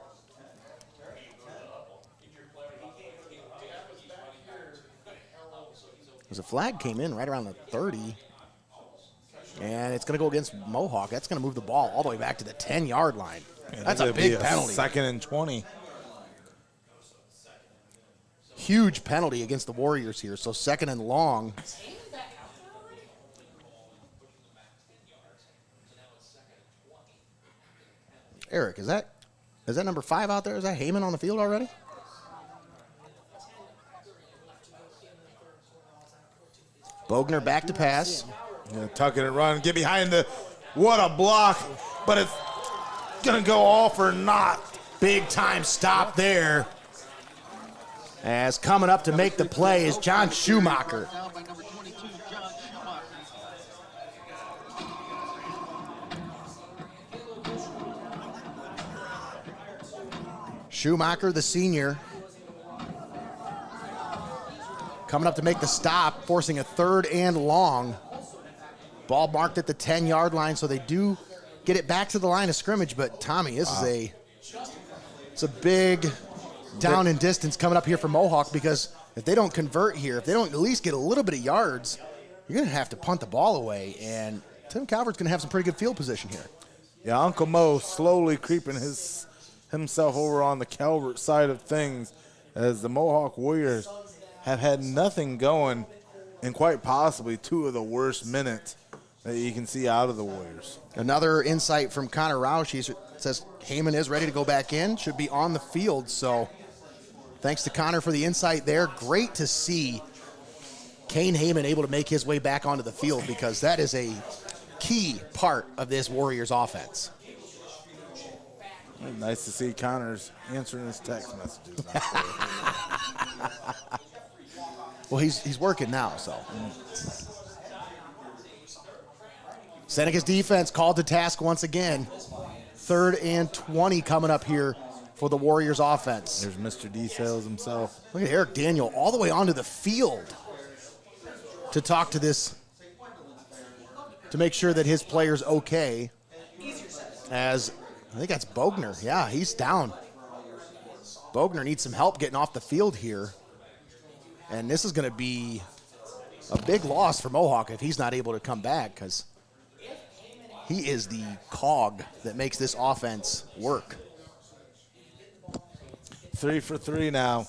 Because the flag came in right around the 30. And it's going to go against Mohawk. That's going to move the ball all the way back to the 10-yard line. Yeah, that's a big penalty. 2nd and 20. Huge penalty against the Warriors here. So 2nd and long. Eric, is that number 5 out there? Is that Heyman on the field already? Bogner back to pass. Yeah, tuck it and run. Get behind the. What a block. But it's going to go off or not. Big time stop there. As coming up to make the play is John Schumacher. Schumacher, the senior, coming up to make the stop, forcing a 3rd and long. Ball marked at the 10-yard line, so they do get it back to the line of scrimmage. But Tommy, this is it's a big down and distance coming up here for Mohawk, because if they don't convert here, if they don't at least get a little bit of yards, you're going to have to punt the ball away, and Tim Calvert's going to have some pretty good field position here. Yeah, Uncle Mo slowly creeping himself over on the Calvert side of things, as the Mohawk Warriors have had nothing going and quite possibly 2 of the worst minutes that you can see out of the Warriors. Another insight from Connor Roush. He says Heyman is ready to go back in, should be on the field. So thanks to Connor for the insight there. Great to see Kane Heyman able to make his way back onto the field, because that is a key part of this Warriors offense. Nice to see Connor's answering his text messages. Well, he's working now, so. Seneca's defense called to task once again. 3rd and 20 coming up here for the Warriors offense. There's Mr. D-Sales himself. Look at Eric Daniel all the way onto the field to talk to this, to make sure that his player's okay. As I think that's Bogner. Yeah, he's down. Bogner needs some help getting off the field here. And this is going to be a big loss for Mohawk if he's not able to come back, because he is the cog that makes this offense work. 3 for 3 now.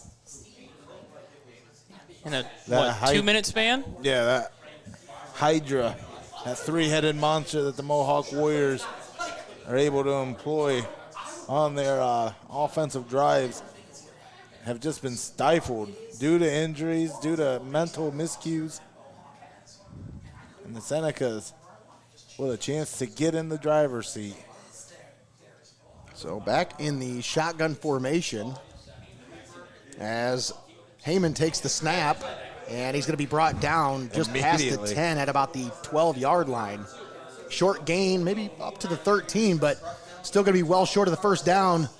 In a, what, 2-minute span? Yeah, that Hydra, that 3-headed monster that the Mohawk Warriors are able to employ on their offensive drives, have just been stifled due to injuries, due to mental miscues. And the Senecas with a chance to get in the driver's seat. So back in the shotgun formation as Heyman takes the snap, and he's going to be brought down just past the 10 at about the 12-yard line. Short gain, maybe up to the 13, but still going to be well short of the first down.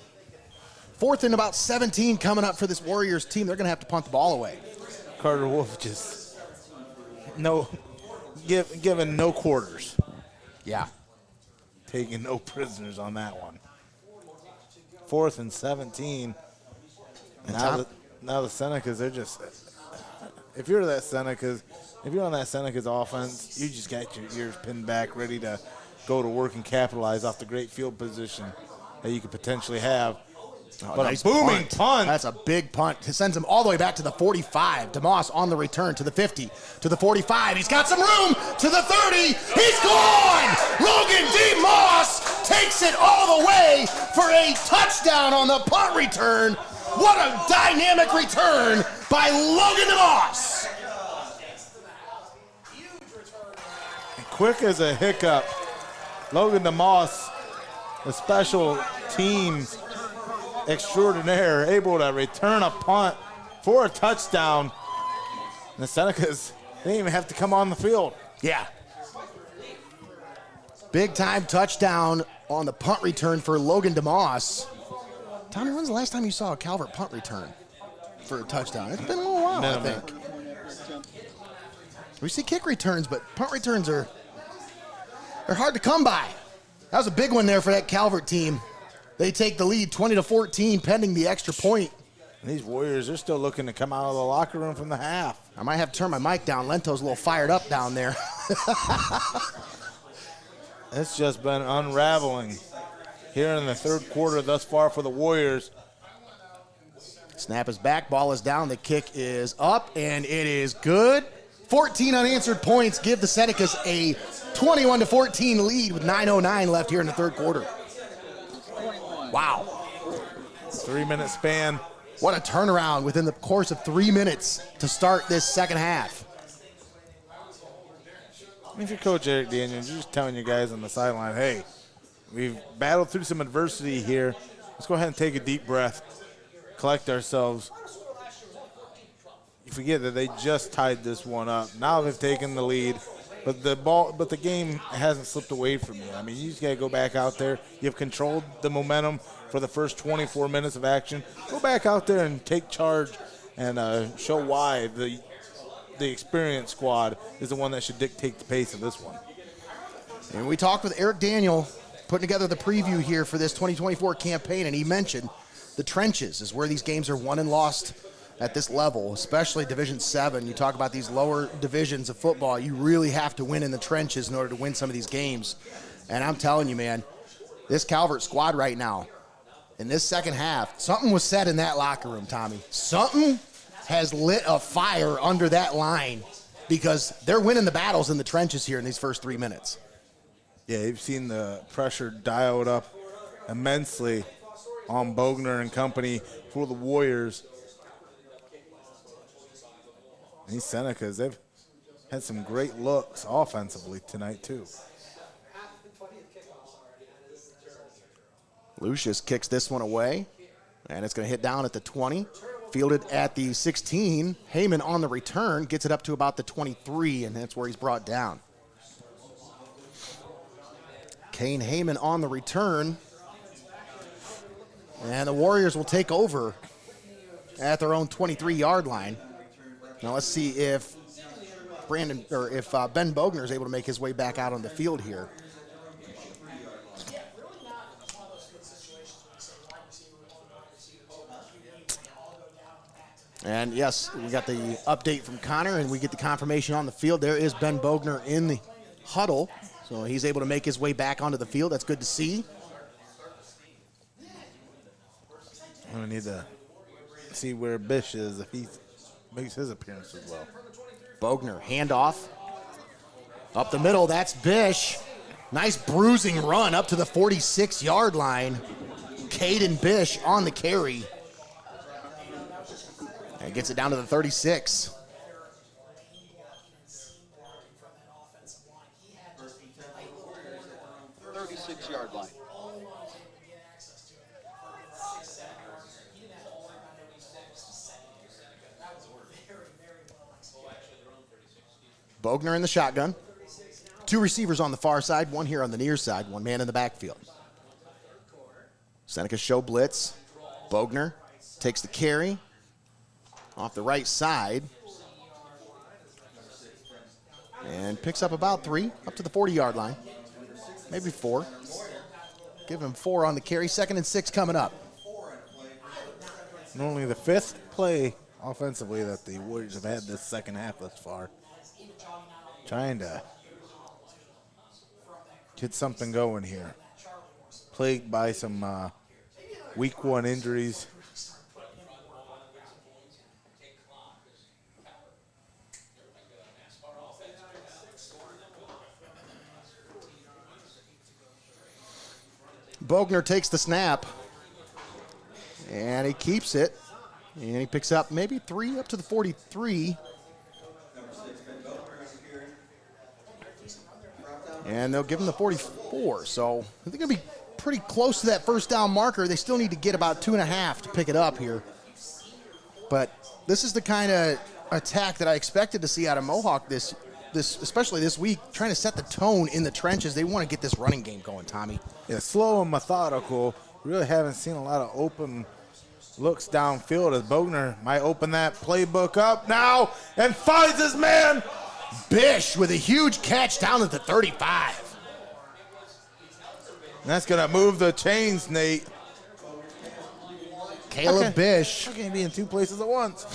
4th and about 17 coming up for this Warriors team. They're going to have to punt the ball away. Carter Wolf just given no quarters. Yeah. Taking no prisoners on that one. 4th and 17. Now the Senecas, they're just, if you're on that Senecas offense, you just got your ears pinned back, ready to go to work and capitalize off the great field position that you could potentially have. But nice a booming punt. That's a big punt. It sends him all the way back to the 45. DeMoss on the return to the 50, to the 45. He's got some room to the 30. He's gone! Logan DeMoss takes it all the way for a touchdown on the punt return. What a dynamic return by Logan DeMoss. Quick as a hiccup, Logan DeMoss, the special teams extraordinaire, able to return a punt for a touchdown. And the Senecas, they didn't even have to come on the field. Yeah. Big time touchdown on the punt return for Logan DeMoss. Tommy, when's the last time you saw a Calvert punt return for a touchdown? It's been a little while, I think. We see kick returns, but punt returns they're hard to come by. That was a big one there for that Calvert team. They take the lead 20-14 pending the extra point. And these Warriors are still looking to come out of the locker room from the half. I might have to turn my mic down. Lento's a little fired up down there. It's just been unraveling here in the 3rd quarter thus far for the Warriors. Snap is back, ball is down, the kick is up, and it is good. 14 unanswered points give the Senecas a 21-14 lead with 9:09 left here in the 3rd quarter. Wow. 3-minute span. What a turnaround within the course of 3 minutes to start this second half. If you're Coach Eric Daniels, you're just telling your guys on the sideline, hey, we've battled through some adversity here. Let's go ahead and take a deep breath, collect ourselves. You forget that they just tied this one up. Now they've taken the lead, but the game hasn't slipped away from you. I mean, you just got to go back out there. You've controlled the momentum for the first 24 minutes of action. Go back out there and take charge and show why the experienced squad is the one that should dictate the pace of this one. And we talked with Eric Daniel, putting together the preview here for this 2024 campaign, and he mentioned the trenches is where these games are won and lost at this level, especially Division 7. You talk about these lower divisions of football, you really have to win in the trenches in order to win some of these games. And I'm telling you, man, this Calvert squad right now, in this second half, something was said in that locker room, Tommy. Something has lit a fire under that line because they're winning the battles in the trenches here in these first 3 minutes. Yeah, you've seen the pressure dialed up immensely on Bogner and company for the Warriors. These Senecas, they've had some great looks offensively tonight, too. Lucius kicks this one away, and it's going to hit down at the 20. Fielded at the 16. Heyman on the return gets it up to about the 23, and that's where he's brought down. Kane Heyman on the return. And the Warriors will take over at their own 23-yard line. Now let's see if Ben Bogner is able to make his way back out on the field here. And yes, we got the update from Connor, and we get the confirmation on the field. There is Ben Bogner in the huddle, so he's able to make his way back onto the field. That's good to see. We need to see where Bish is if he makes his appearance as well. Bogner, handoff. Up the middle, that's Bish. Nice bruising run up to the 46-yard line. Caden Bish on the carry. And gets it down to the 36. Yard line. Bogner in the shotgun. Two receivers on the far side, one here on the near side, one man in the backfield. Seneca show blitz. Bogner takes the carry off the right side and picks up about 3 up to the 40-yard line. Maybe 4. Give him 4 on the carry. 2nd and 6 coming up. And only the 5th play offensively that the Warriors have had this second half thus far. Trying to get something going here. Plagued by some week 1 injuries. Bogner takes the snap, and he keeps it, and he picks up maybe 3 up to the 43. And they'll give him the 44. So they're going to be pretty close to that first down marker. They still need to get about 2.5 to pick it up here. But this is the kind of attack that I expected to see out of Mohawk this especially this week, trying to set the tone in the trenches. They want to get this running game going, Tommy. Yeah, slow and methodical. Really haven't seen a lot of open looks downfield as Bogner might open that playbook up now and finds his man. Bish with a huge catch down at the 35. And that's going to move the chains, Nate. Caleb Bish. I can't be in 2 places at once.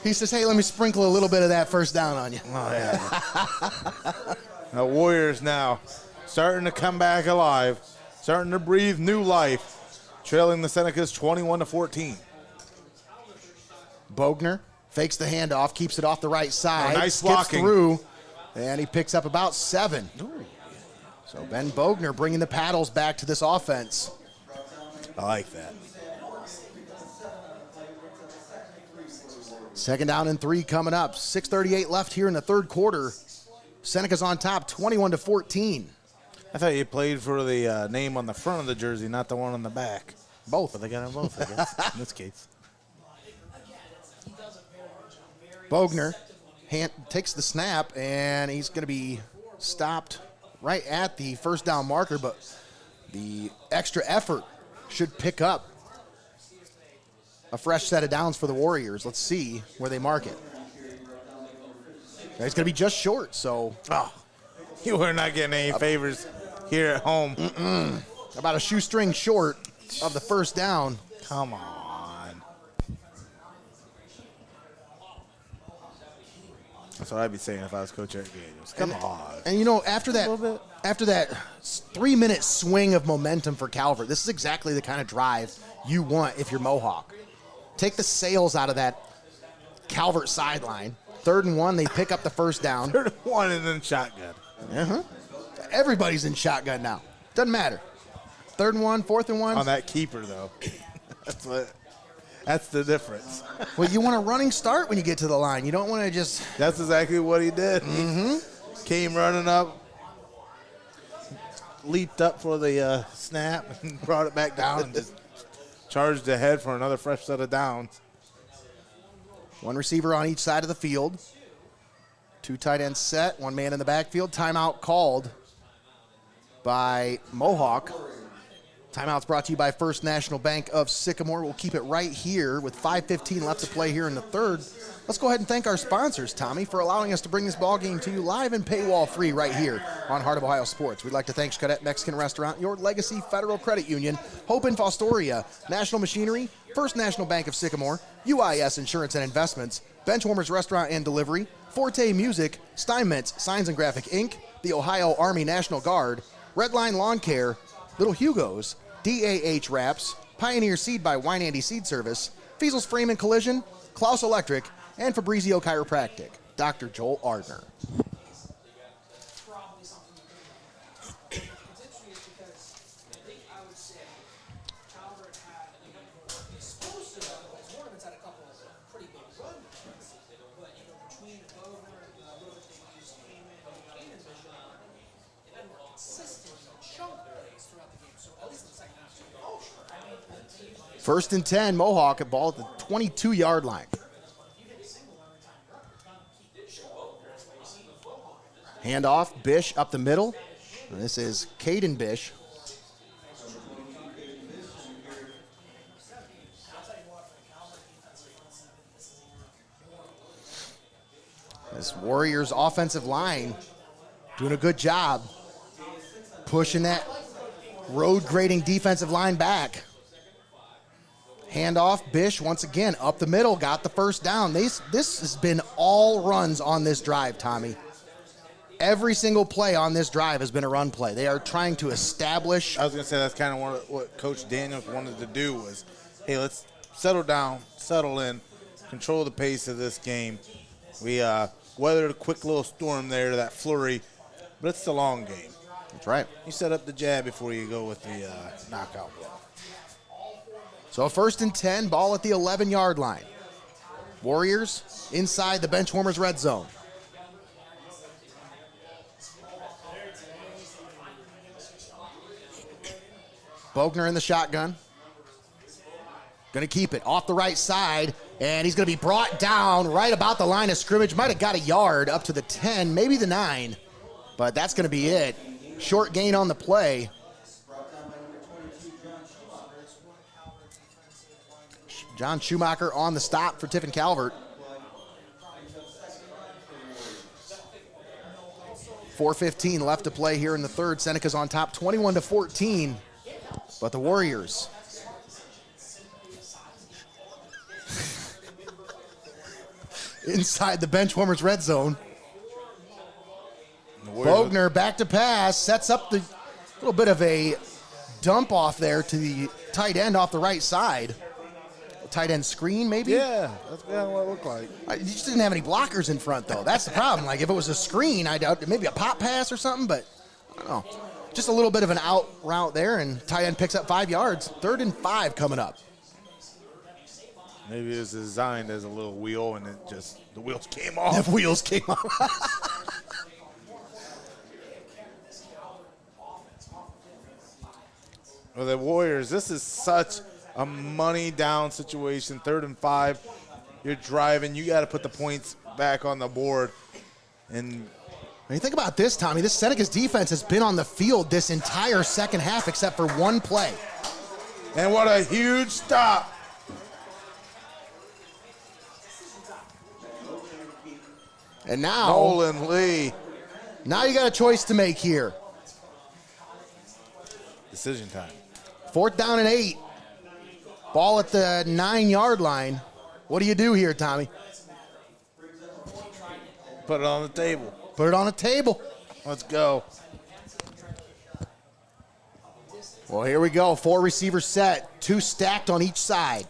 He says, hey, let me sprinkle a little bit of that first down on you. Oh, yeah. The Warriors now starting to come back alive, starting to breathe new life, trailing the Senecas 21-14. Bogner fakes the handoff, keeps it off the right side. Oh, nice skips blocking. Through, and he picks up about 7. Ooh. So Ben Bogner bringing the paddles back to this offense. I like that. 2nd down and 3 coming up. 6:38 left here in the 3rd quarter. Seneca's on top, 21-14. I thought you played for the name on the front of the jersey, not the one on the back. Both. But they got them both, I guess, in this case. Bogner takes the snap, and he's going to be stopped right at the first down marker, but the extra effort should pick up a fresh set of downs for the Warriors. Let's see where they mark it. It's going to be just short, so. Oh, you are not getting any favors here at home. About a shoestring short of the first down. Come on. That's what I'd be saying if I was Coach Eric Daniels. Come on. And, you know, after that 3-minute swing of momentum for Calvert, this is exactly the kind of drive you want if you're Mohawk. Take the sails out of that Calvert sideline. 3rd and 1, they pick up the first down. 3rd and 1 and then shotgun. Uh-huh. Everybody's in shotgun now. Doesn't matter. 3rd and 1, 4th and 1. On that keeper, though. That's the difference. Well, you want a running start when you get to the line. You don't want to just... That's exactly what he did. Mm-hmm. Came running up, leaped up for the snap, and brought it back down and just charged ahead for another fresh set of downs. 1 receiver on each side of the field. 2 tight ends set, 1 man in the backfield. Timeout called by Mohawk. Timeout's brought to you by First National Bank of Sycamore. We'll keep it right here with 5:15 left to play here in the 3rd. Let's go ahead and thank our sponsors, Tommy, for allowing us to bring this ball game to you live and paywall free right here on Heart of Ohio Sports. We'd like to thank XCARET Mexican Restaurant, Your Legacy Federal Credit Union, Hope in Fostoria, National Machinery, First National Bank of Sycamore, UIS Insurance and Investments, Benchwarmers Restaurant and Delivery, Forte Music, STEINMETZ Signs and Graphic Inc., the Ohio Army National Guard, Redline Lawn Care, Little Hugos, DAH Wraps, Pioneer Seed by WEINANDY Seed Service, FEASEL'S Frame and Collision, CLOUSE Electric, and FABRIZIO Chiropractic. Dr. Joel Ardner. First and 10, Mohawk at ball at the 22-yard line. Handoff, Bish up the middle. And this is Caden Bish. This Warriors offensive line doing a good job pushing that road grading defensive line back. Handoff, Bish once again up the middle, got the first down. This has been all runs on this drive, Tommy. Every single play on this drive has been a run play. They are trying to establish. I was going to say that's kind of what Coach Daniels wanted to do was, hey, let's settle down, settle in, control the pace of this game. We weathered a quick little storm there, that flurry, but it's the long game. That's right. You set up the jab before you go with the knockout blow. So first and 10, ball at the 11-yard line. Warriors inside the Benchwarmers red zone. Bogner in the shotgun. Going to keep it off the right side, and he's going to be brought down right about the line of scrimmage. Might have got a yard up to the 10, maybe the 9, but that's going to be it. Short gain on the play. John Schumacher on the stop for Tiffin Calvert. 4:15 left to play here in the 3rd. Seneca's on top 21-14, but the Warriors inside the Benchwarmers red zone. Bogner back to pass, sets up the little bit of a dump off there to the tight end off the right side. Tight end screen, maybe? Yeah, that's kind of what it looked like. You just didn't have any blockers in front, though. That's the problem. Like, if it was a screen, maybe a pop pass or something, but I don't know. Just a little bit of an out route there, and tight end picks up 5 yards. 3rd and 5 coming up. Maybe it was designed as a little wheel, and the wheels came off. The wheels came off. Well, the Warriors, this is such a money down situation. 3rd and 5, you're driving. You got to put the points back on the board. And when you think about this, Tommy, this Seneca's defense has been on the field this entire second half except for one play. And what a huge stop. And now Nolan Lee. Now you got a choice to make here. Decision time. 4th down and 8. Ball at the 9-yard line. What do you do here, Tommy? Put it on the table. Put it on a table. Let's go. Well, here we go. 4 receiver set, 2 stacked on each side.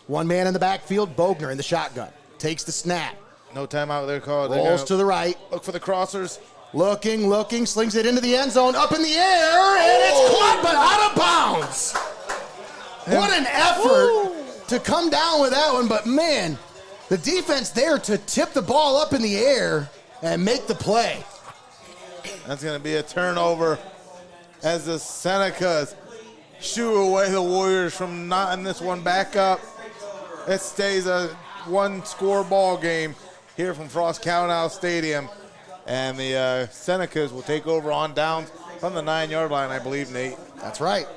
1 man in the backfield, Bogner in the shotgun. Takes the snap. No timeout there called. Rolls to the right. Look for the crossers. Looking, slings it into the end zone, up in the air, and it's caught but out of bounds. What an effort to come down with that one, but man, the defense there to tip the ball up in the air and make the play. That's going to be a turnover as the Senecas shoo away the Warriors from knotting this one back up. It stays a 1-score ball game here from Frost-Kalnow Stadium. And the Senecas will take over on downs from the 9-yard line, I believe, Nate. That's right.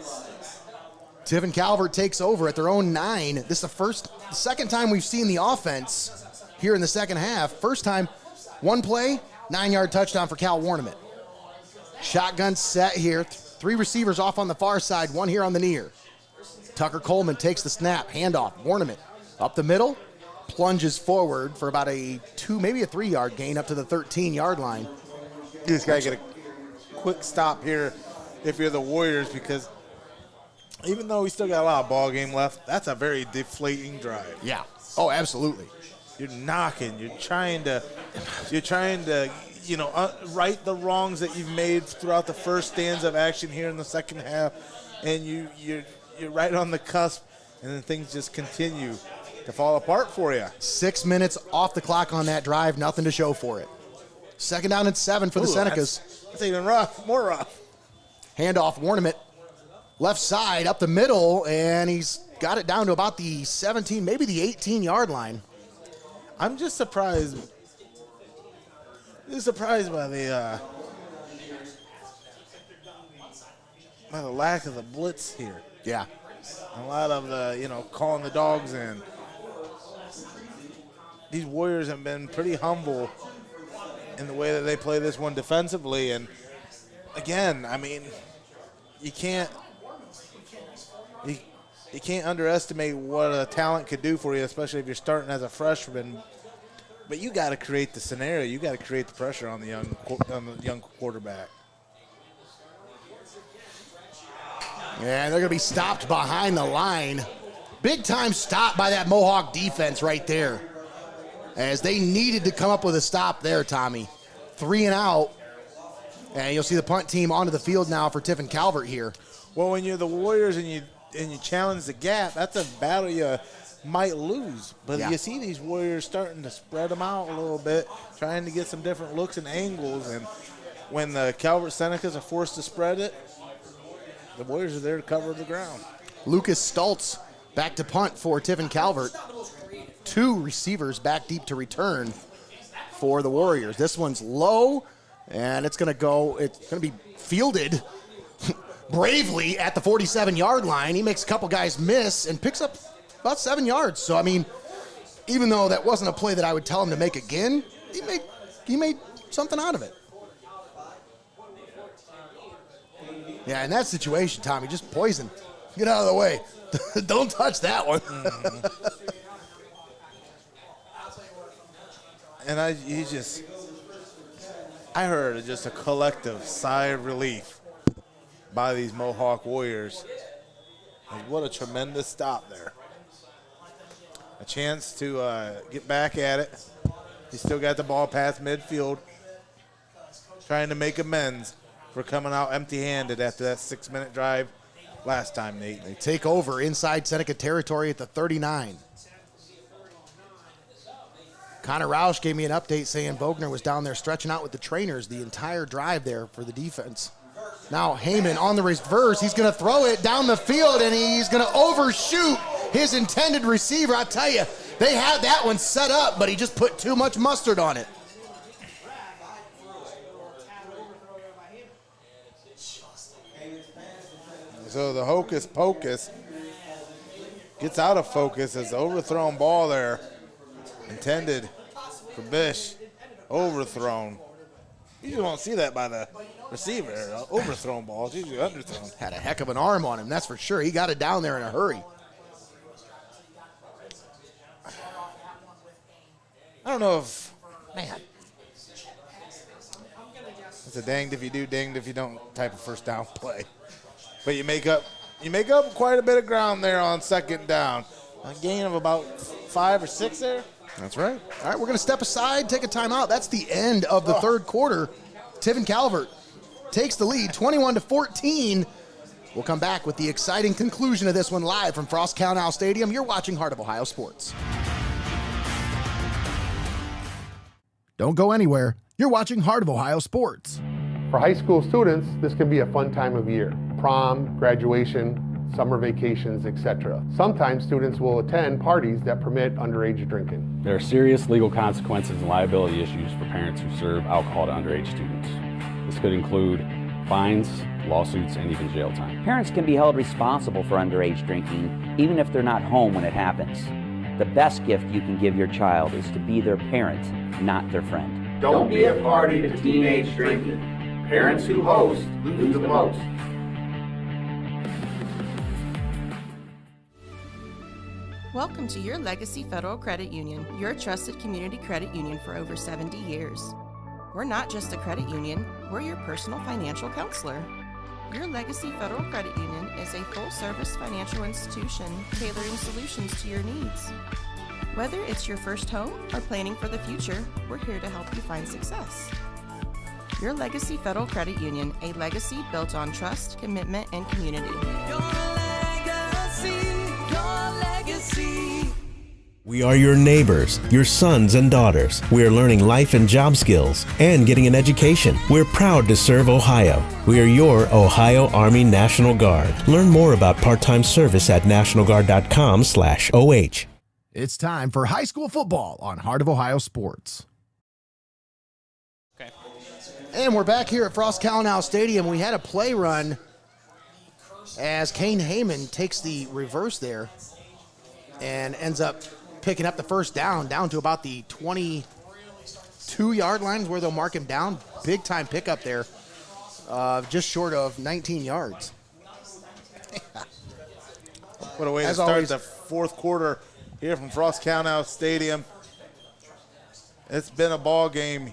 Tiffin Calvert takes over at their own 9. This is the second time we've seen the offense here in the second half. First time, 1 play, 9-yard touchdown for Cal Warnament. Shotgun set here. 3 receivers off on the far side, 1 here on the near. Tucker Coleman takes the snap, handoff, Warnament up the middle, plunges forward for about a 2, maybe a 3-yard gain up to the 13-yard line. You just got to get a quick stop here if you're the Warriors, because even though we still got a lot of ball game left, that's a very deflating drive. Yeah. Oh, absolutely. You're knocking. You're trying to right the wrongs that you've made throughout the first stanza of action here in the second half, and you're right on the cusp, and then things just continue to fall apart for you. 6 minutes off the clock on that drive, nothing to show for it. 2nd down and 7 for the Senecas. That's even rough, more rough. Handoff, Warnament, left side, up the middle, and he's got it down to about the 17, maybe the 18-yard line. I'm just surprised. By the lack of the blitz here. Yeah. A lot of the, calling the dogs in. These Warriors have been pretty humble in the way that they play this one defensively. And again, I mean, you can't underestimate what a talent could do for you, especially if you're starting as a freshman. But you got to create the scenario. You got to create the pressure on the young quarterback. And they're going to be stopped behind the line. Big time stop by that Mohawk defense right there, as they needed to come up with a stop there, Tommy. 3 and out. And you'll see the punt team onto the field now for Tiffin Calvert here. Well, when you're the Warriors and you challenge the gap, that's a battle you might lose. But you see these Warriors starting to spread them out a little bit, trying to get some different looks and angles. And when the Calvert Senecas are forced to spread it, the Warriors are there to cover the ground. Lucas Stultz back to punt for Tiffin Calvert. 2 receivers back deep to return for the Warriors. This one's low, and it's going to be fielded bravely at the 47-yard line. He makes a couple guys miss and picks up about 7 yards. So, I mean, even though that wasn't a play that I would tell him to make again, he made something out of it. Yeah, in that situation, Tommy, just poison. Get out of the way. Don't touch that one. And I heard just a collective sigh of relief by these Mohawk Warriors. And what a tremendous stop there. A chance to get back at it. He still got the ball past midfield, trying to make amends for coming out empty-handed after that 6-minute drive last time, Nate. They take over inside Seneca territory at the 39. Connor Roush gave me an update saying Bogner was down there stretching out with the trainers the entire drive there for the defense. Now Heyman on the reverse. He's going to throw it down the field, and he's going to overshoot his intended receiver. I tell you, they had that one set up, but he just put too much mustard on it. So the hocus pocus gets out of focus as the overthrown ball there, intended for Bish, overthrown. You just won't see that by the receiver. Overthrown ball, it's usually underthrown. Had a heck of an arm on him, that's for sure. He got it down there in a hurry. I don't know if, man, It's a danged if you do, danged if you don't type of first down play. But you make up quite a bit of ground there on second down. A gain of about 5 or 6 there. That's right. All right, we're going to step aside, take a timeout. That's the end of the third quarter. Tiffin Calvert takes the lead, 21-14. We'll come back with the exciting conclusion of this one live from Frost-Kalnow Stadium. You're watching Heart of Ohio Sports. Don't go anywhere. You're watching Heart of Ohio Sports. For high school students, this can be a fun time of year. Prom, graduation, summer vacations, etc. Sometimes students will attend parties that permit underage drinking. There are serious legal consequences and liability issues for parents who serve alcohol to underage students. This could include fines, lawsuits, and even jail time. Parents can be held responsible for underage drinking, even if they're not home when it happens. The best gift you can give your child is to be their parent, not their friend. Don't be a party to teenage drinking. Parents who host lose the most. Welcome to your Legacy Federal Credit Union, your trusted community credit union for over 70 years. We're not just a credit union, we're your personal financial counselor. Your Legacy Federal Credit Union is a full-service financial institution tailoring solutions to your needs. Whether it's your first home or planning for the future, we're here to help you find success. Your Legacy Federal Credit Union, a legacy built on trust, commitment, and community. We are your neighbors, your sons and daughters. We are learning life and job skills and getting an education. We're proud to serve Ohio. We are your Ohio Army National Guard. Learn more about part-time service at nationalguard.com/OH. It's time for high school football on Heart of Ohio Sports. Okay. And we're back here at Frost-Kalnow Stadium. We had a play run as Kane Heyman takes the reverse there and ends up picking up the first down to about the 22-yard line is where they'll mark him down. Big time pickup there, just short of 19 yards. What a way to start the fourth quarter here from Frost-Kalnow Stadium. It's been a ball game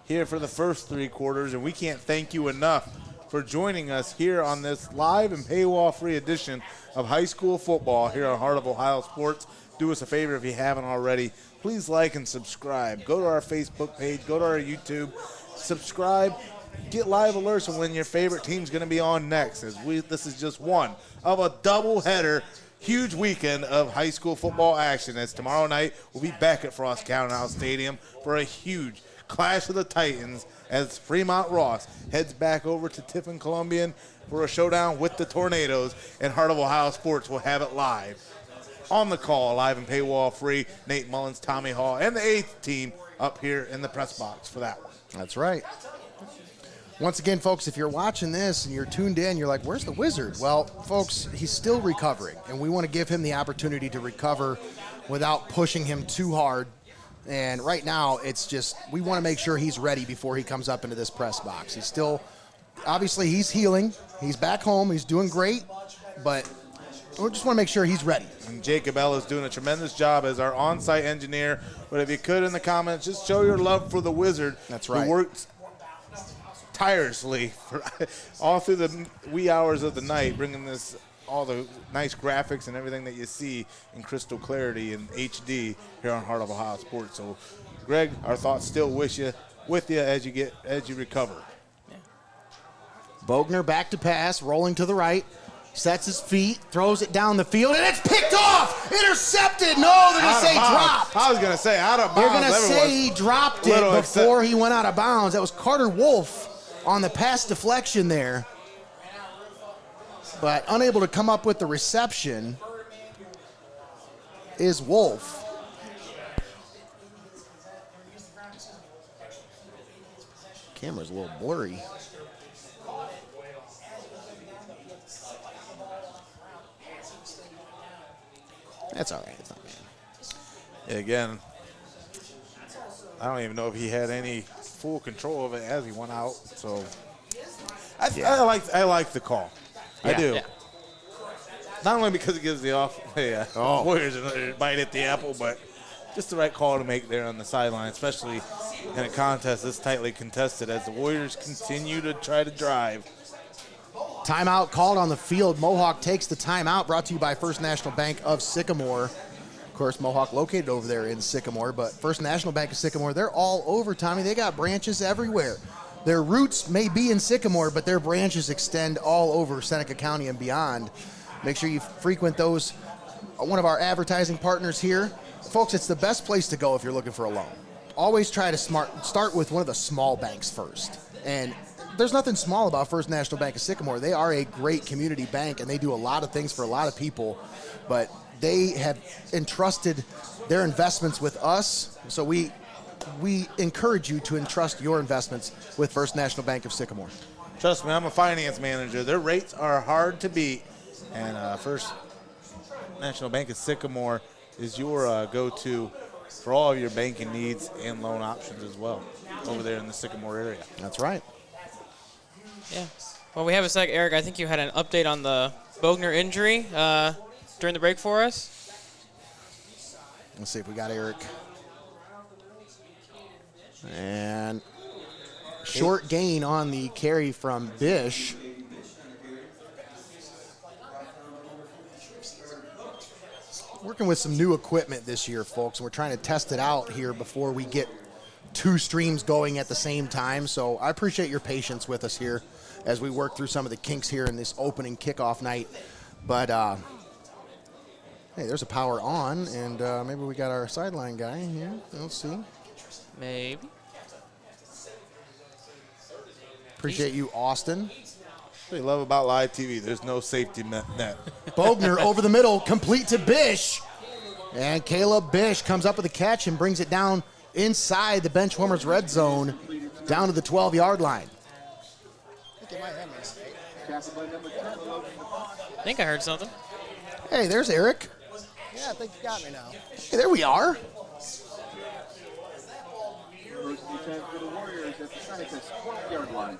here for the first 3 quarters, and we can't thank you enough for joining us here on this live and paywall-free edition of high school football here on Heart of Ohio Sports. Do us a favor if you haven't already. Please like and subscribe. Go to our Facebook page. Go to our YouTube. Subscribe. Get live alerts on when your favorite team's going to be on next. This is just one of a double-header, huge weekend of high school football action. As tomorrow night, we'll be back at Frost-Kalnow Stadium for a huge Clash of the Titans as Fremont Ross heads back over to Tiffin Columbian for a showdown with the Tornadoes, and Heart of Ohio Sports will have it live. On the call, live and paywall free, Nate Mullins, Tommy Hall, and the 8th team up here in the press box for that one. That's right. Once again, folks, if you're watching this and you're tuned in, you're like, where's the Wizard? Well, folks, he's still recovering, and we want to give him the opportunity to recover without pushing him too hard. And right now, it's just, we want to make sure he's ready before he comes up into this press box. He's still, obviously, he's healing. He's back home. He's doing great, but we just want to make sure he's ready. And Jacob Ellis doing a tremendous job as our on-site engineer. But if you could, in the comments, just show your love for the Wizard. That's right. Who worked tirelessly all through the wee hours of the night, bringing this all the nice graphics and everything that you see in crystal clarity and HD here on Heart of Ohio Sports. So, Greg, our thoughts still with you as you recover. Yeah. Bogner back to pass, rolling to the right, sets his feet, throws it down the field, and it's picked off! Intercepted! No, they're going to say dropped. I was going to say out of bounds. They're going to say he dropped it before he went out of bounds. That was Carter Wolf on the pass deflection there. But unable to come up with the reception is Wolf. Camera's a little blurry. That's all right. It's not bad. Yeah, again, I don't even know if he had any full control of it as he went out. So I like the call. I do. Yeah. Not only because it gives the Warriors another bite at the apple, but just the right call to make there on the sideline, especially in a contest this tightly contested as the Warriors continue to try to drive. Timeout called on the field. Mohawk takes the timeout, brought to you by First National Bank of Sycamore. Of course, Mohawk located over there in Sycamore, but First National Bank of Sycamore, they're all over, Tommy. They got branches everywhere. Their roots may be in Sycamore, but their branches extend all over Seneca County and beyond. Make sure you frequent those. One of our advertising partners here. Folks, it's the best place to go if you're looking for a loan. Always try to start with one of the small banks first. And there's nothing small about First National Bank of Sycamore. They are a great community bank, and they do a lot of things for a lot of people. But they have entrusted their investments with us. So we encourage you to entrust your investments with First National Bank of Sycamore. Trust me, I'm a finance manager. Their rates are hard to beat. And First National Bank of Sycamore is your go-to for all of your banking needs and loan options as well over there in the Sycamore area. That's right. Yeah. Well, we have a sec, Eric. I think you had an update on the Bogner injury during the break for us. Let's see if we got Eric. And short gain on the carry from Bish. Working with some new equipment this year, folks. We're trying to test it out here before we get two streams going at the same time. So I appreciate your patience with us here as we work through some of the kinks here in this opening kickoff night. But, hey, there's a power on, and maybe we got our sideline guy here. Let's see. Maybe. Appreciate you, Austin. What I love about live TV, there's no safety net. Bogner over the middle, complete to Bish. And Caleb Bish comes up with a catch and brings it down inside the Benchwarmers red zone, down to the 12-yard line. I think I heard something. Hey, there's Eric. Yeah, I think you got me now. Hey, there we are. First and 10 for the Warriors at the Senecas 20-yard line.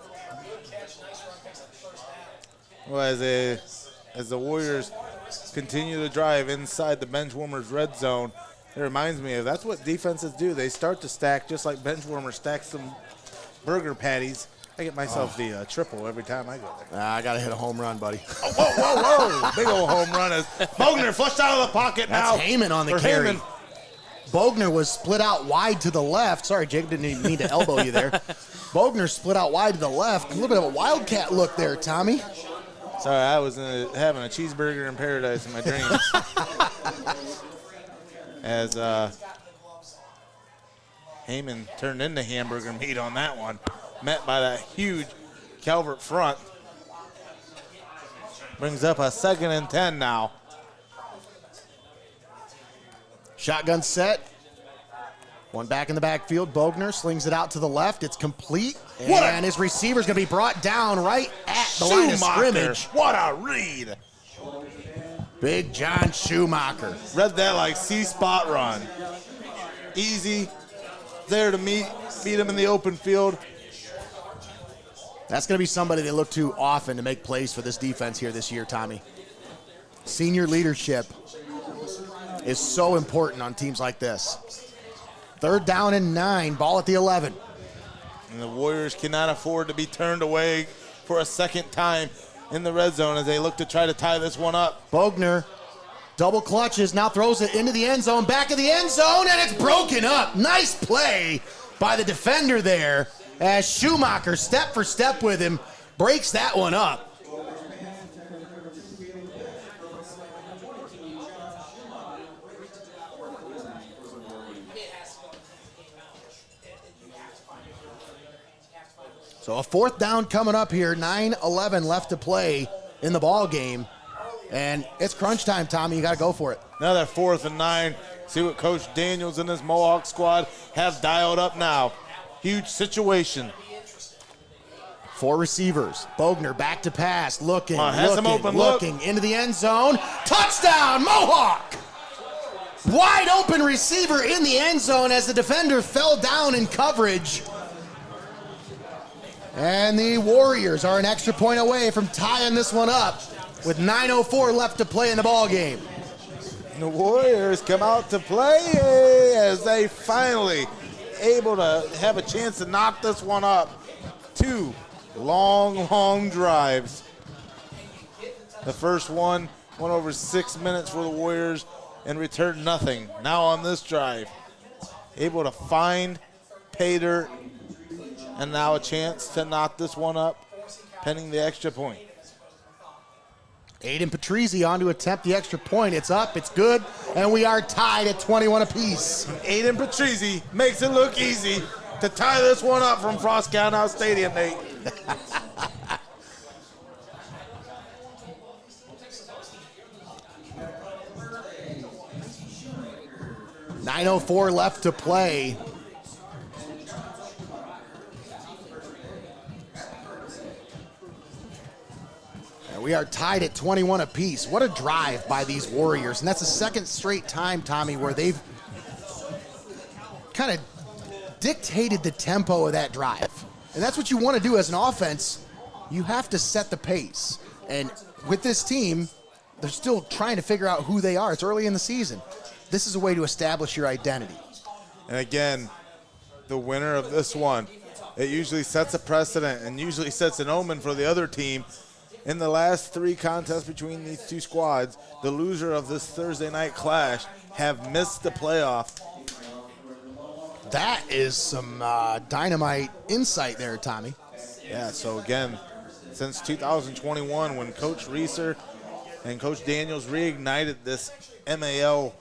Well, as the Warriors continue to drive inside the Benchwarmers red zone, it reminds me of that's what defenses do. They start to stack just like Benchwarmers stack some burger patties. I get myself the triple every time I go there. I got to hit a home run, buddy. Oh, whoa. Big old home run as Bogner flushed out of the pocket now. That's Heyman on the carry. Heyman. Bogner was split out wide to the left. Sorry, Jake, didn't even mean to elbow you there. Bogner split out wide to the left. A little bit of a wildcat look there, Tommy. Sorry, I was having a cheeseburger in paradise in my dreams. As Heyman turned into hamburger meat on that one. Met by that huge Calvert front. Brings up a 2nd and 10 now. Shotgun set. One back in the backfield. Bogner slings it out to the left. It's complete. And his receiver's going to be brought down right at the line of scrimmage. What a read. Big John Schumacher. Read that like C-spot run. Easy. There to beat him in the open field. That's going to be somebody they look to often to make plays for this defense here this year, Tommy. Senior leadership is so important on teams like this. 3rd down and 9, ball at the 11. And the Warriors cannot afford to be turned away for a second time in the red zone as they look to try to tie this one up. Bogner double clutches, now throws it into the end zone, back of the end zone, and it's broken up. Nice play by the defender there as Schumacher, step for step with him, breaks that one up. So a 4th down coming up here, 9:11 left to play in the ball game. And it's crunch time, Tommy. You got to go for it. Another 4th and 9. See what Coach Daniels and his Mohawk squad have dialed up now. Huge situation. 4 receivers. Bogner back to pass, looking looking into the end zone. Touchdown, Mohawk! Wide open receiver in the end zone as the defender fell down in coverage. And the Warriors are an extra point away from tying this one up with 9:04 left to play in the ball game. The Warriors come out to play as they finally able to have a chance to knock this one up. 2 long drives. The first one went over 6 minutes for the Warriors and returned nothing. Now on this drive, able to find pay dirt, and now a chance to knock this one up, pending the extra point. Aiden Patrizzi on to attempt the extra point. It's up, it's good, and we are tied at 21 apiece. Aiden Patrizzi makes it look easy to tie this one up from Frost-Kalnow Stadium, Nate. 9:04 left to play. And we are tied at 21 apiece. What a drive by these Warriors. And that's the second straight time, Tommy, where they've kind of dictated the tempo of that drive. And that's what you want to do as an offense. You have to set the pace. And with this team, they're still trying to figure out who they are. It's early in the season. This is a way to establish your identity. And again, the winner of this one, it usually sets a precedent and usually sets an omen for the other team. In the last 3 contests between these two squads, the loser of this Thursday night clash have missed the playoff. That is some dynamite insight there, Tommy. Yeah, so again, since 2021, when Coach Reeser and Coach Daniels reignited this MAL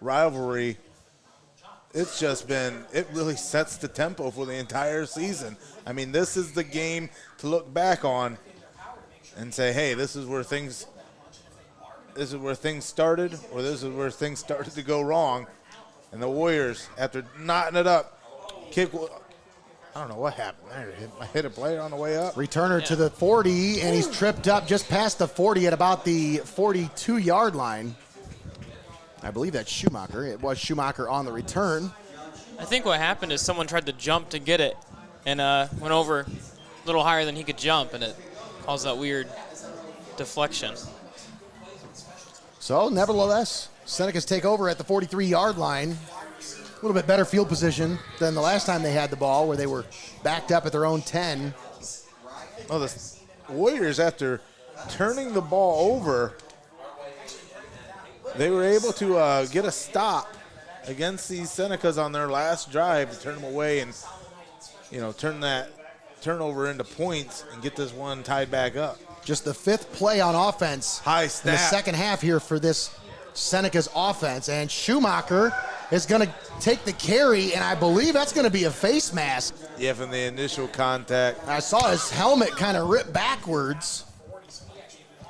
rivalry, it's just been, it really sets the tempo for the entire season. I mean, this is the game to look back on and say, hey, this is where things started, or this is where things started to go wrong. And the Warriors, after knotting it up, kick, I don't know what happened there. I hit a player on the way up. Returner to the 40, and he's tripped up just past the 40 at about the 42-yard line. I believe that's Schumacher. It was Schumacher on the return. I think what happened is someone tried to jump to get it and went over a little higher than he could jump, and it caused that weird deflection. So, nevertheless, Senecas take over at the 43-yard line. A little bit better field position than the last time they had the ball, where they were backed up at their own 10. Well, the Warriors, after turning the ball over, they were able to get a stop against these Senecas on their last drive to turn them away and, you know, turn that turnover into points and get this one tied back up. Just the 5th play on offense in the second half here for this Senecas offense. And Schumacher is going to take the carry, and I believe that's going to be a face mask. Yeah, from the initial contact. I saw his helmet kind of rip backwards.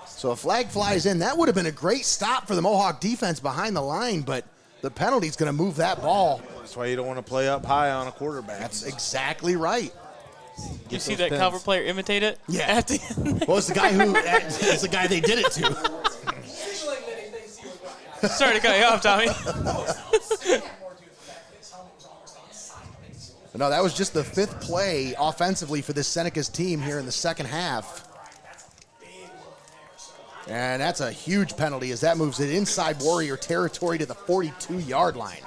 So a flag flies in. That would have been a great stop for the Mohawk defense behind the line, but the penalty's going to move that ball. That's why you don't want to play up high on a quarterback. That's exactly right. You see that Calvert player imitate it? Yeah. At the end? Well, it's the guy it's the guy they did it to. Sorry to cut you off, Tommy. No, that was just the 5th play offensively for this Senecas team here in the second half. And that's a huge penalty as that moves it inside Warrior territory to the 42-yard line.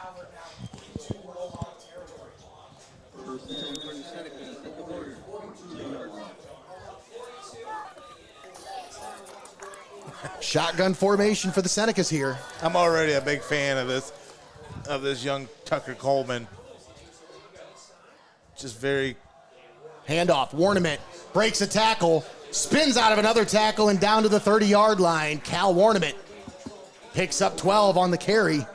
Shotgun formation for the Senecas here. I'm already a big fan of this young Tucker Coleman. Just very. Handoff, Warniment breaks a tackle, spins out of another tackle and down to the 30-yard line. Cal Warniment picks up 12 on the carry.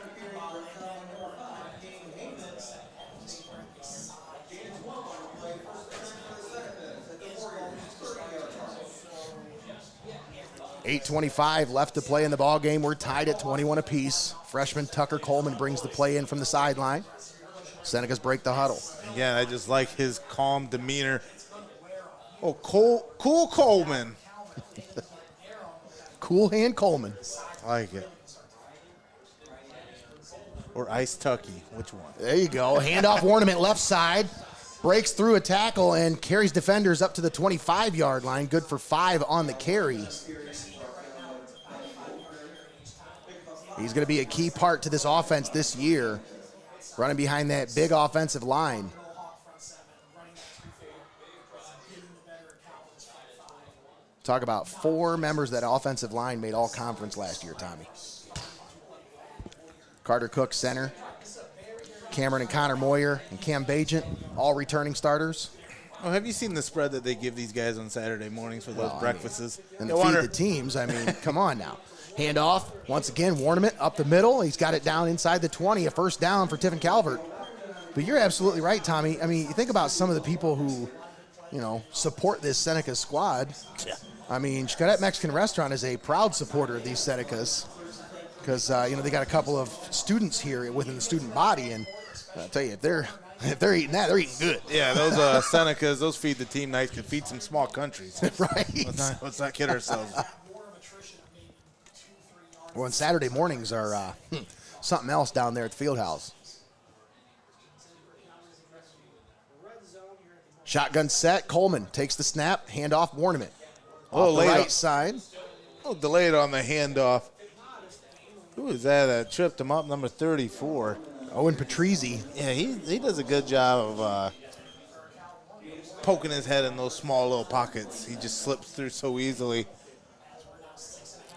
.8:25 left to play in the ball game. We're tied at 21 apiece. Freshman Tucker Coleman brings the play in from the sideline. Senecas break the huddle. Again, I just like his calm demeanor. Oh, cool Coleman. Cool hand Coleman. I like it. Or Ice Tucky, which one? There you go. Handoff Ornament left side. Breaks through a tackle and carries defenders up to the 25-yard line. Good for 5 on the carry. He's going to be a key part to this offense this year. running behind that big offensive line. Talk about 4 members of that offensive line made all conference last year, Tommy. Carter Cook, center. Cameron and Connor Moyer and Cam Bajent, all returning starters. Oh, have you seen the spread that they give these guys on Saturday mornings for those breakfasts? And feed the teams, I mean, come on now. Handoff, once again, Warnament up the middle. He's got it down inside the 20, a first down for Tiffin Calvert. But you're absolutely right, Tommy. I mean, you think about some of the people who, you know, support this Seneca squad. Yeah. I mean, CHIROPRACTIC Mexican Restaurant is a proud supporter of these Senecas because, you know, they got a couple of students here within the student body. And I'll tell you, if they're eating that, they're eating good. Yeah, those Senecas, those feed the team nights can feed some small countries. Right. Let's not kid ourselves. Well, and Saturday mornings are something else down there at the field house. Shotgun set. Coleman takes the snap. Handoff. Warnament. Off the right side. Oh, delayed on the handoff. Who is that tripped him up? Number 34. Owen Patrizzi. Yeah, he does a good job of poking his head in those small little pockets. He just slips through so easily.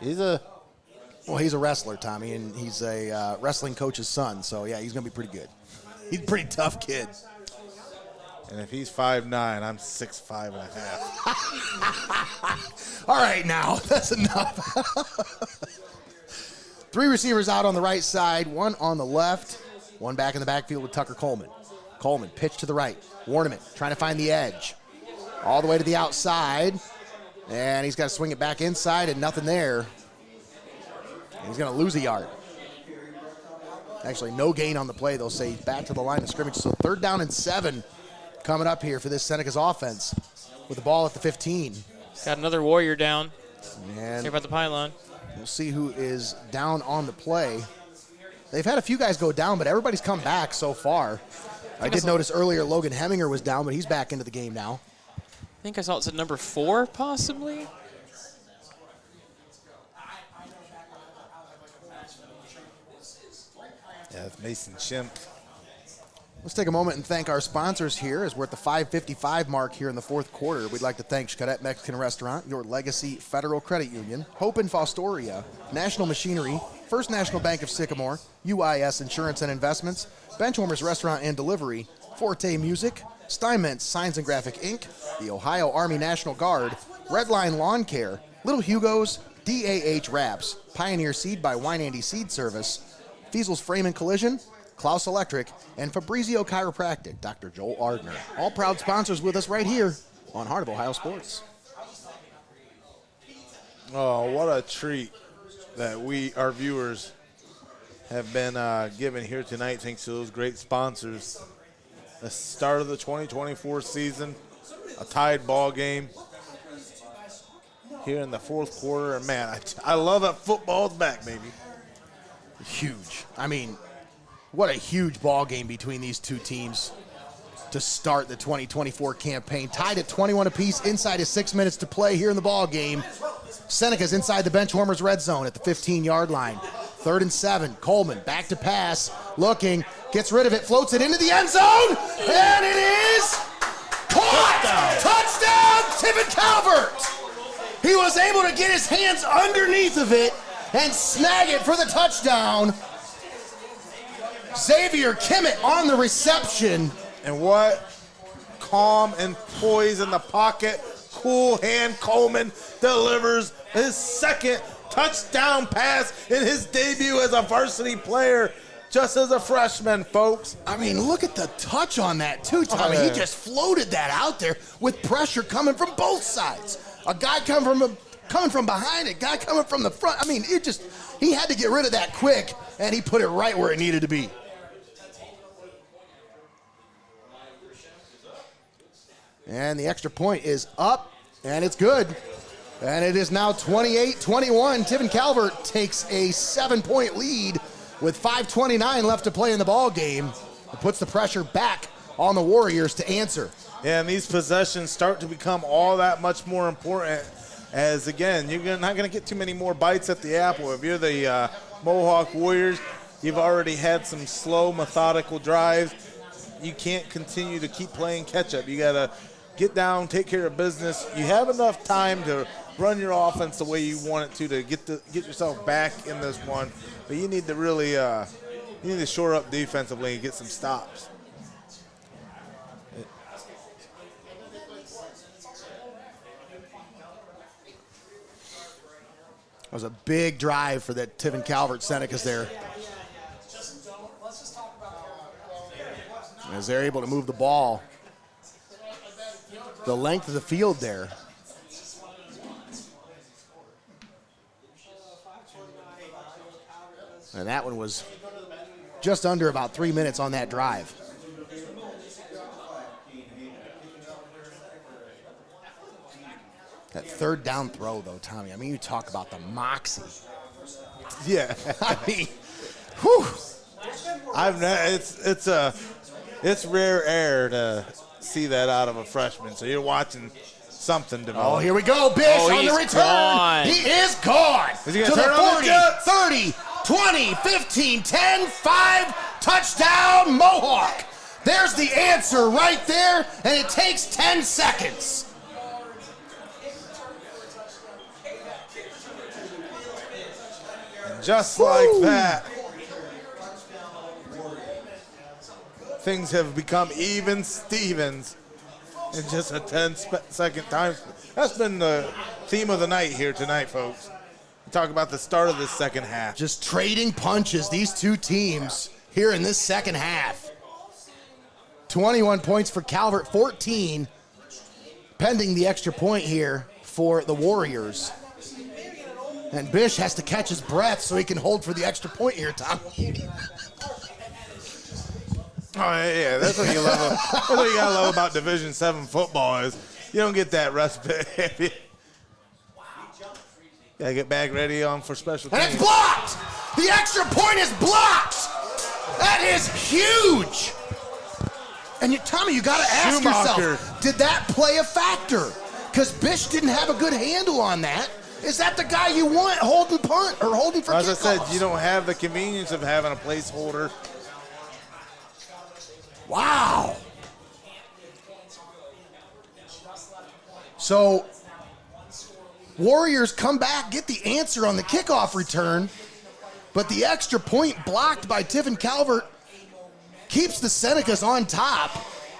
He's a wrestler, Tommy, and he's a wrestling coach's son. So, yeah, he's going to be pretty good. He's a pretty tough kid. And if he's 5'9", I'm 6'5.5". All right, now, that's enough. 3 receivers out on the right side, 1 on the left, 1 back in the backfield with Tucker Coleman. Coleman, pitch to the right. Warnament trying to find the edge. All the way to the outside, and he's got to swing it back inside, and nothing there. He's going to lose a yard. Actually, no gain on the play. They'll say back to the line of scrimmage. So 3rd down and 7 coming up here for this Seneca's offense with the ball at the 15. Got another Warrior down. And here about the pylon. We'll see who is down on the play. They've had a few guys go down, but everybody's come back so far. I did notice earlier Logan Heminger was down, but he's back into the game now. I think I saw it said number 4, possibly. Yeah, that's Mason Shimp. Let's take a moment and thank our sponsors here as we're at the 5:55 mark here in the 4th quarter. We'd like to thank XCARET Mexican Restaurant, Your Legacy Federal Credit Union, Hope and Fostoria, National Machinery, First National Bank of Sycamore, UIS Insurance and Investments, Benchwarmers Restaurant and Delivery, Forte Music, STEINMETZ Signs and Graphic Inc., the Ohio Army National Guard, Redline Lawn Care, Little Hugo's, DAH Wraps, Pioneer Seed by WEINANDY Seed Service, FEASEL'S Frame and Collision, CLOUSE Electric, and FABRIZIO Chiropractic, Dr. Joel Ardner. All proud sponsors with us right here on Heart of Ohio Sports. Oh, what a treat that our viewers, have been given here tonight thanks to those great sponsors. The start of the 2024 season, a tied ball game here in the 4th quarter. And, man, I love that football's back, baby. Huge. I mean, what a huge ball game between these two teams to start the 2024 campaign. Tied at 21 apiece inside of 6 minutes to play here in the ball game. Seneca's inside the Benchwarmers red zone at the 15-yard line. 3rd and 7. Coleman back to pass. Looking. Gets rid of it. Floats it into the end zone. And it is caught! Touchdown, Tiffin Calvert! He was able to get his hands underneath of it and snag it for the touchdown. Xavier Kimmett on the reception. And what calm and poise in the pocket. Cool hand. Coleman delivers his 2nd touchdown pass in his debut as a varsity player, just as a freshman, folks. I mean, look at the touch on that, too, Tommy. He just floated that out there with pressure coming from both sides. A guy coming from behind, a guy coming from the front. I mean, he had to get rid of that quick, and he put it right where it needed to be. And the extra point is up, and it's good. And it is now 28-21. Tiffin Calvert takes a 7-point lead with 5:29 left to play in the ball game. It puts the pressure back on the Warriors to answer. Yeah, and these possessions start to become all that much more important as, again, you're not going to get too many more bites at the apple. If you're the Mohawk Warriors, You've already had some slow, methodical drives. You can't continue to keep playing catch-up. You got to get down, take care of business. You have enough time to run your offense the way you want it to get yourself back in this one. But you need to really shore up defensively and get some stops. That was a big drive for that Tiffin Calvert Senecas there. As they're able to move the ball the length of the field there. And that one was just under about 3 minutes on that drive. That third down throw, though, Tommy, I mean, you talk about the moxie. Yeah. I mean, whew. It's rare air to see that out of a freshman. So you're watching something develop. Oh, here we go. Bish on the return. Gone. He is gone. Is he to gonna the turn on 40, the Jets? 30, 20, 15, 10, 5, touchdown, Mohawk. There's the answer right there, and it takes 10 seconds. Just like that, things have become even Stevens in just a 10-second time. That's been the theme of the night here tonight, folks. We talk about the start of this second half. Just trading punches, these two teams here in this second half. 21 points for Calvert, 14 pending the extra point here for the Warriors. And Bish has to catch his breath so he can hold for the extra point here, Tom. Oh, yeah, that's what you love. That's what you gotta love about Division VII football is you don't get that respite. Gotta get back ready on for special teams. And it's blocked! The extra point is blocked! That is huge! And Tommy, you gotta ask yourself, did that play a factor? Because Bish didn't have a good handle on that. Is that the guy you want holding punt or holding for kickoffs? As I said, you don't have the convenience of having a placeholder. Wow. So, Warriors come back, get the answer on the kickoff return, but the extra point blocked by Tiffin Calvert keeps the Senecas on top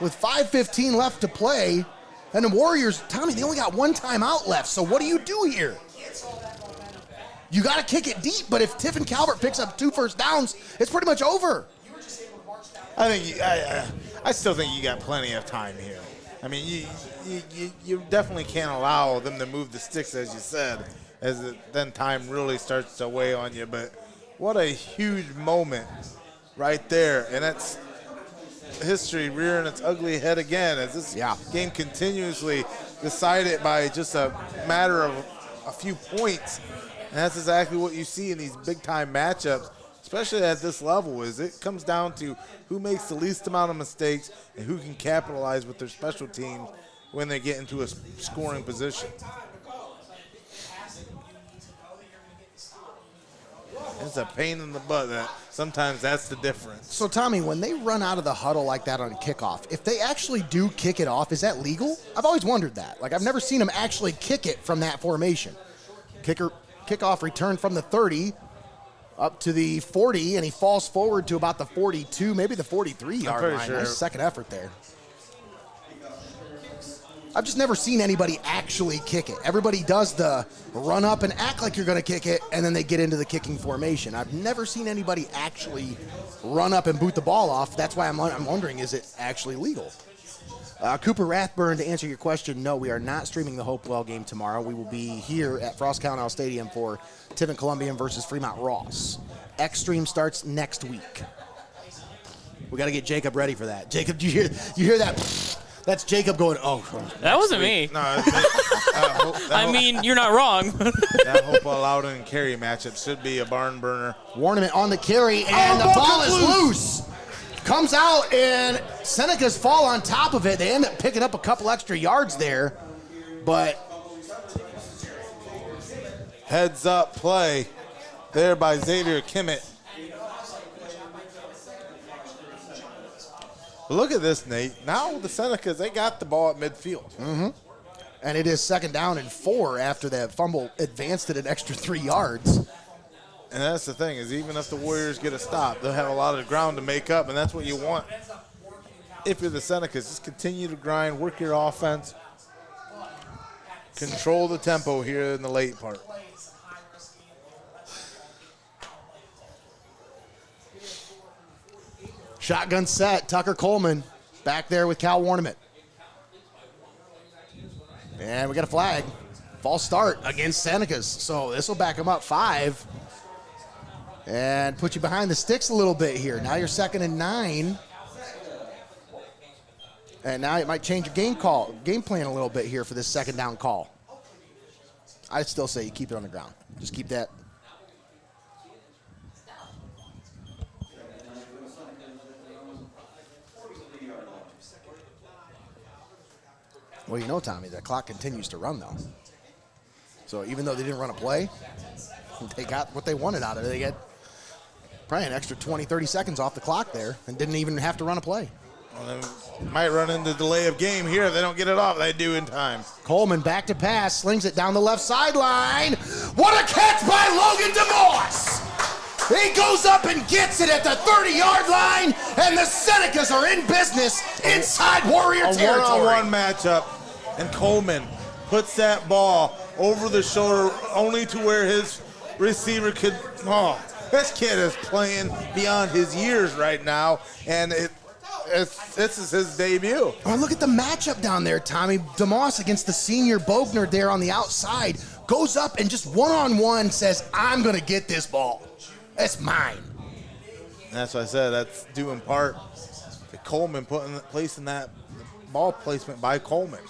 with 5:15 left to play. And the Warriors, Tommy, they only got one timeout left, so what do you do here? You got to kick it deep, but if Tiffin Calvert picks up 2 first downs, it's pretty much over. I still think you got plenty of time here. I mean, you definitely can't allow them to move the sticks, as you said, as then time really starts to weigh on you. But what a huge moment right there, and that's history rearing its ugly head again as this game continuously decided by just a matter of a few points. And that's exactly what you see in these big-time matchups, especially at this level, is it comes down to who makes the least amount of mistakes and who can capitalize with their special teams when they get into a scoring position. It's a pain in the butt. Sometimes that's the difference. So, Tommy, when they run out of the huddle like that on kickoff, if they actually do kick it off, is that legal? I've always wondered that. Like, I've never seen them actually kick it from that formation. Kickoff return from the 30 up to the 40, and he falls forward to about the 42, maybe the 43-yard line. Sure. Nice second effort there. I've just never seen anybody actually kick it. Everybody does the run up and act like you're going to kick it, and then they get into the kicking formation. I've never seen anybody actually run up and boot the ball off. That's why I'm wondering, is it actually legal? Cooper Rathburn, to answer your question, no, we are not streaming the Hopewell game tomorrow. We will be here at Frost-Kalnow Stadium for Tiffin Columbian versus Fremont Ross. X-Stream starts next week. We got to get Jacob ready for that. Jacob, do you hear that? That's Jacob going, oh. That wasn't me. No, I mean, you're not wrong. That Hopewell Loudon and carry matchup should be a barn burner. Warniment on the carry, and the ball is loose. Comes out, and Senecas fall on top of it. They end up picking up a couple extra yards there, but heads up play there by Xavier Kimmett. But look at this, Nate. Now the Senecas, they got the ball at midfield. Mm-hmm. And it is 2nd down and 4 after that fumble advanced it an extra 3 yards. And that's the thing, is even if the Warriors get a stop, they'll have a lot of ground to make up, and that's what you want. If you're the Senecas, just continue to grind, work your offense, control the tempo here in the late part. Shotgun set, Tucker Coleman back there with Cal Warniment. And we got a flag. False start against Senecas. So this will back them up 5. And put you behind the sticks a little bit here. Now you're 2nd and 9. And now it might change your game plan a little bit here for this 2nd down call. I'd still say you keep it on the ground. Just keep that. Well, you know, Tommy, the clock continues to run, though. So even though they didn't run a play, they got what they wanted out of it. They get probably an extra 20, 30 seconds off the clock there and didn't even have to run a play. Well, they might run into delay of game here if they don't get it off. They do in time. Coleman back to pass, slings it down the left sideline. What a catch by Logan DeMoss! He goes up and gets it at the 30-yard line, and the Senecas are in business inside Warrior territory. A one-on-one matchup, and Coleman puts that ball over the shoulder only to where his receiver could. Oh, this kid is playing beyond his years right now, and this is his debut. Oh, look at the matchup down there, Tommy. DeMoss against the senior Bogner there on the outside. Goes up and just one-on-one says, I'm going to get this ball. That's mine. That's what I said. That's due in part to Coleman placing that ball placement by Coleman.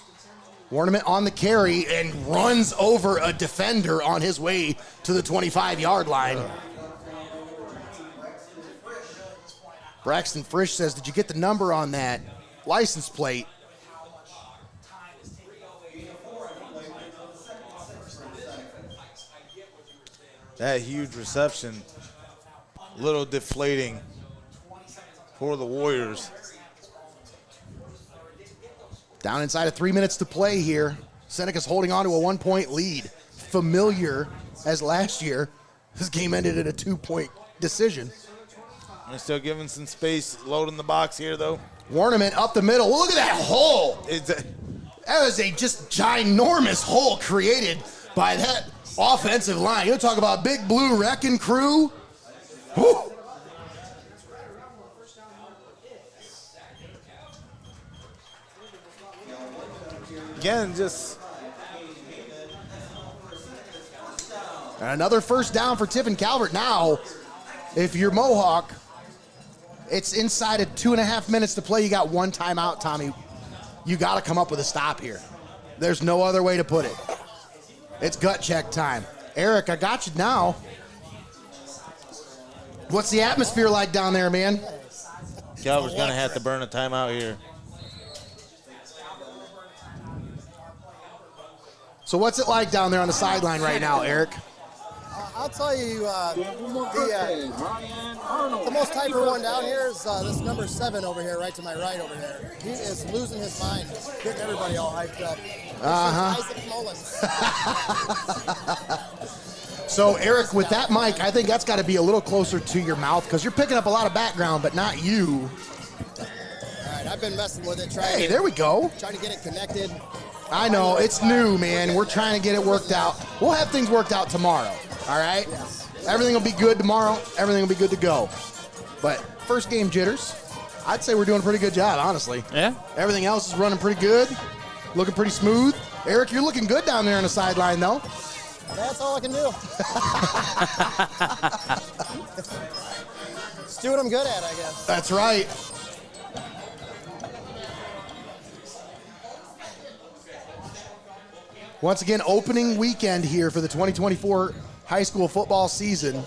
Warniment on the carry and runs over a defender on his way to the 25-yard line. Braxton Frisch says, did you get the number on that license plate? That huge reception, little deflating for the Warriors. Down inside of 3 minutes to play here. Seneca's holding on to a 1-point lead. Familiar as last year. This game ended in a 2-point decision. They're still giving some space, loading the box here, though. Warniment up the middle. Look at that hole. That was a just ginormous hole created by that offensive line. You talk about Big Blue Wrecking Crew. Whew. Again, just. And another first down for Tiffin Calvert. Now, if you're Mohawk, it's inside of 2.5 minutes to play. You got one timeout, Tommy. You got to come up with a stop here. There's no other way to put it. It's gut check time. Eric, I got you now. What's the atmosphere like down there, man? Calvert's going to have to burn a timeout here. So what's it like down there on the sideline right now, Eric? I'll tell you, the most hyper one down here is this number 7 over here, right to my right over here. He is losing his mind, getting everybody all hyped up. Isaac Mullins. So, Eric, with that mic, I think that's got to be a little closer to your mouth because you're picking up a lot of background, but not you. All right, I've been messing with it. Hey, there we go. Trying to get it connected. I know, it's new, man. We're trying to get it worked out. We'll have things worked out tomorrow, all right? Yes. Everything will be good tomorrow. Everything will be good to go. But first game jitters, I'd say we're doing a pretty good job, honestly. Yeah. Everything else is running pretty good, looking pretty smooth. Eric, you're looking good down there on the sideline, though. That's all I can do. Just do what I'm good at, I guess. That's right. Once again, opening weekend here for the 2024 high school football season.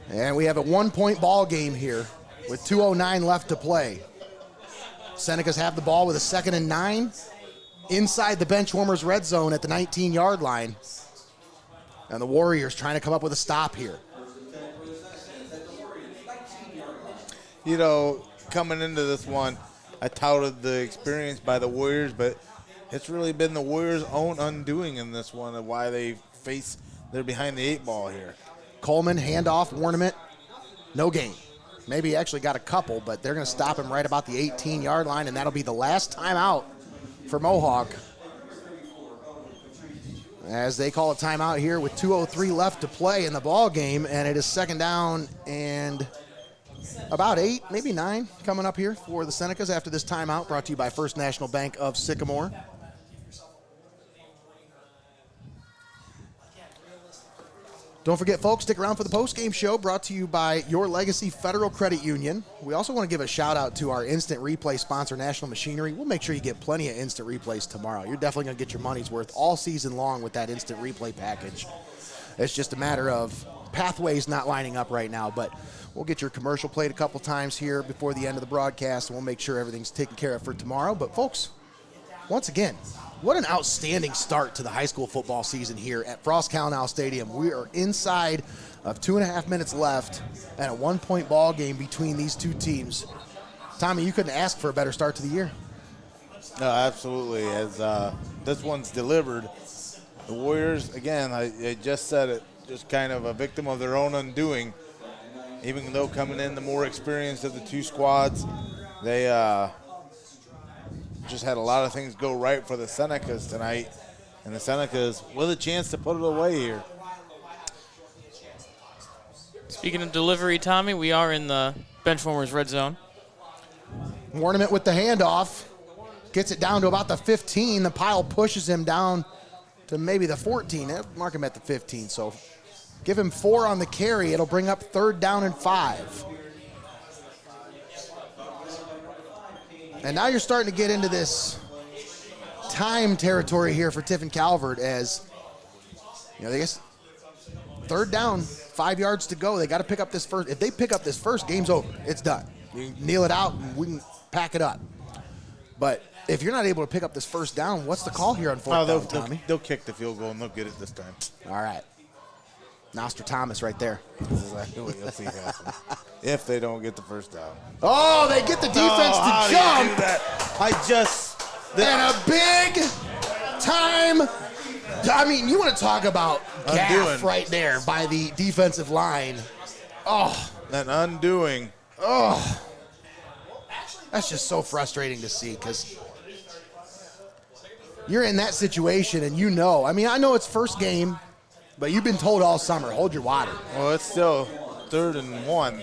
And we have a 1-point ball game here with 2:09 left to play. Senecas have the ball with a 2nd and 9 inside the Benchwarmers red zone at the 19-yard line. And the Warriors trying to come up with a stop here. you know, coming into this one, I touted the experience by the Warriors, but it's really been the Warriors' own undoing in this one of why they're behind the 8 ball here. Coleman, handoff, Warnament, no gain. Maybe he actually got a couple, but they're going to stop him right about the 18-yard line, and that'll be the last timeout for Mohawk. As they call a timeout here with 2:03 left to play in the ball game, and it is second down and about 8, maybe 9 coming up here for the Senecas after this timeout, brought to you by First National Bank of Sycamore. Don't forget, folks, stick around for the post-game show brought to you by Your Legacy Federal Credit Union. We also want to give a shout-out to our instant replay sponsor, National Machinery. We'll make sure you get plenty of instant replays tomorrow. You're definitely going to get your money's worth all season long with that instant replay package. It's just a matter of pathways not lining up right now, but we'll get your commercial played a couple times here before the end of the broadcast, and we'll make sure everything's taken care of for tomorrow. But, folks, once again, what an outstanding start to the high school football season here at Frost-Kalnow Stadium. We are inside of 2.5 minutes left and a 1-point ball game between these two teams. Tommy, you couldn't ask for a better start to the year. No, absolutely. As this one's delivered, the Warriors, again, I just said it, just kind of a victim of their own undoing. Even though coming in the more experienced of the two squads, they just had a lot of things go right for the Senecas tonight, and the Senecas with a chance to put it away here. Speaking of delivery, Tommy, we are in the Benchwarmers red zone. Warnament with the handoff. Gets it down to about the 15. The pile pushes him down to maybe the 14. Mark him at the 15. So give him 4 on the carry. It'll bring up 3rd down and 5. And now you're starting to get into this time territory here for Tiffin Calvert as, you know, they guess 3rd down, 5 yards to go. They got to pick up this first. If they pick up this first, game's over. It's done. You kneel it out and we can pack it up. But if you're not able to pick up this first down, what's the call here on 4th down, Tommy? They'll kick the field goal and they'll get it this time. All right. Nostradamus right there. If they don't get the first down. Oh, they get the defense to jump. And a big time. I mean, you want to talk about gaff right there by the defensive line. Oh. An undoing. Oh. That's just so frustrating to see because you're in that situation and you know. I mean, I know it's first game, but you've been told all summer, hold your water. Well, it's still 3rd and 1.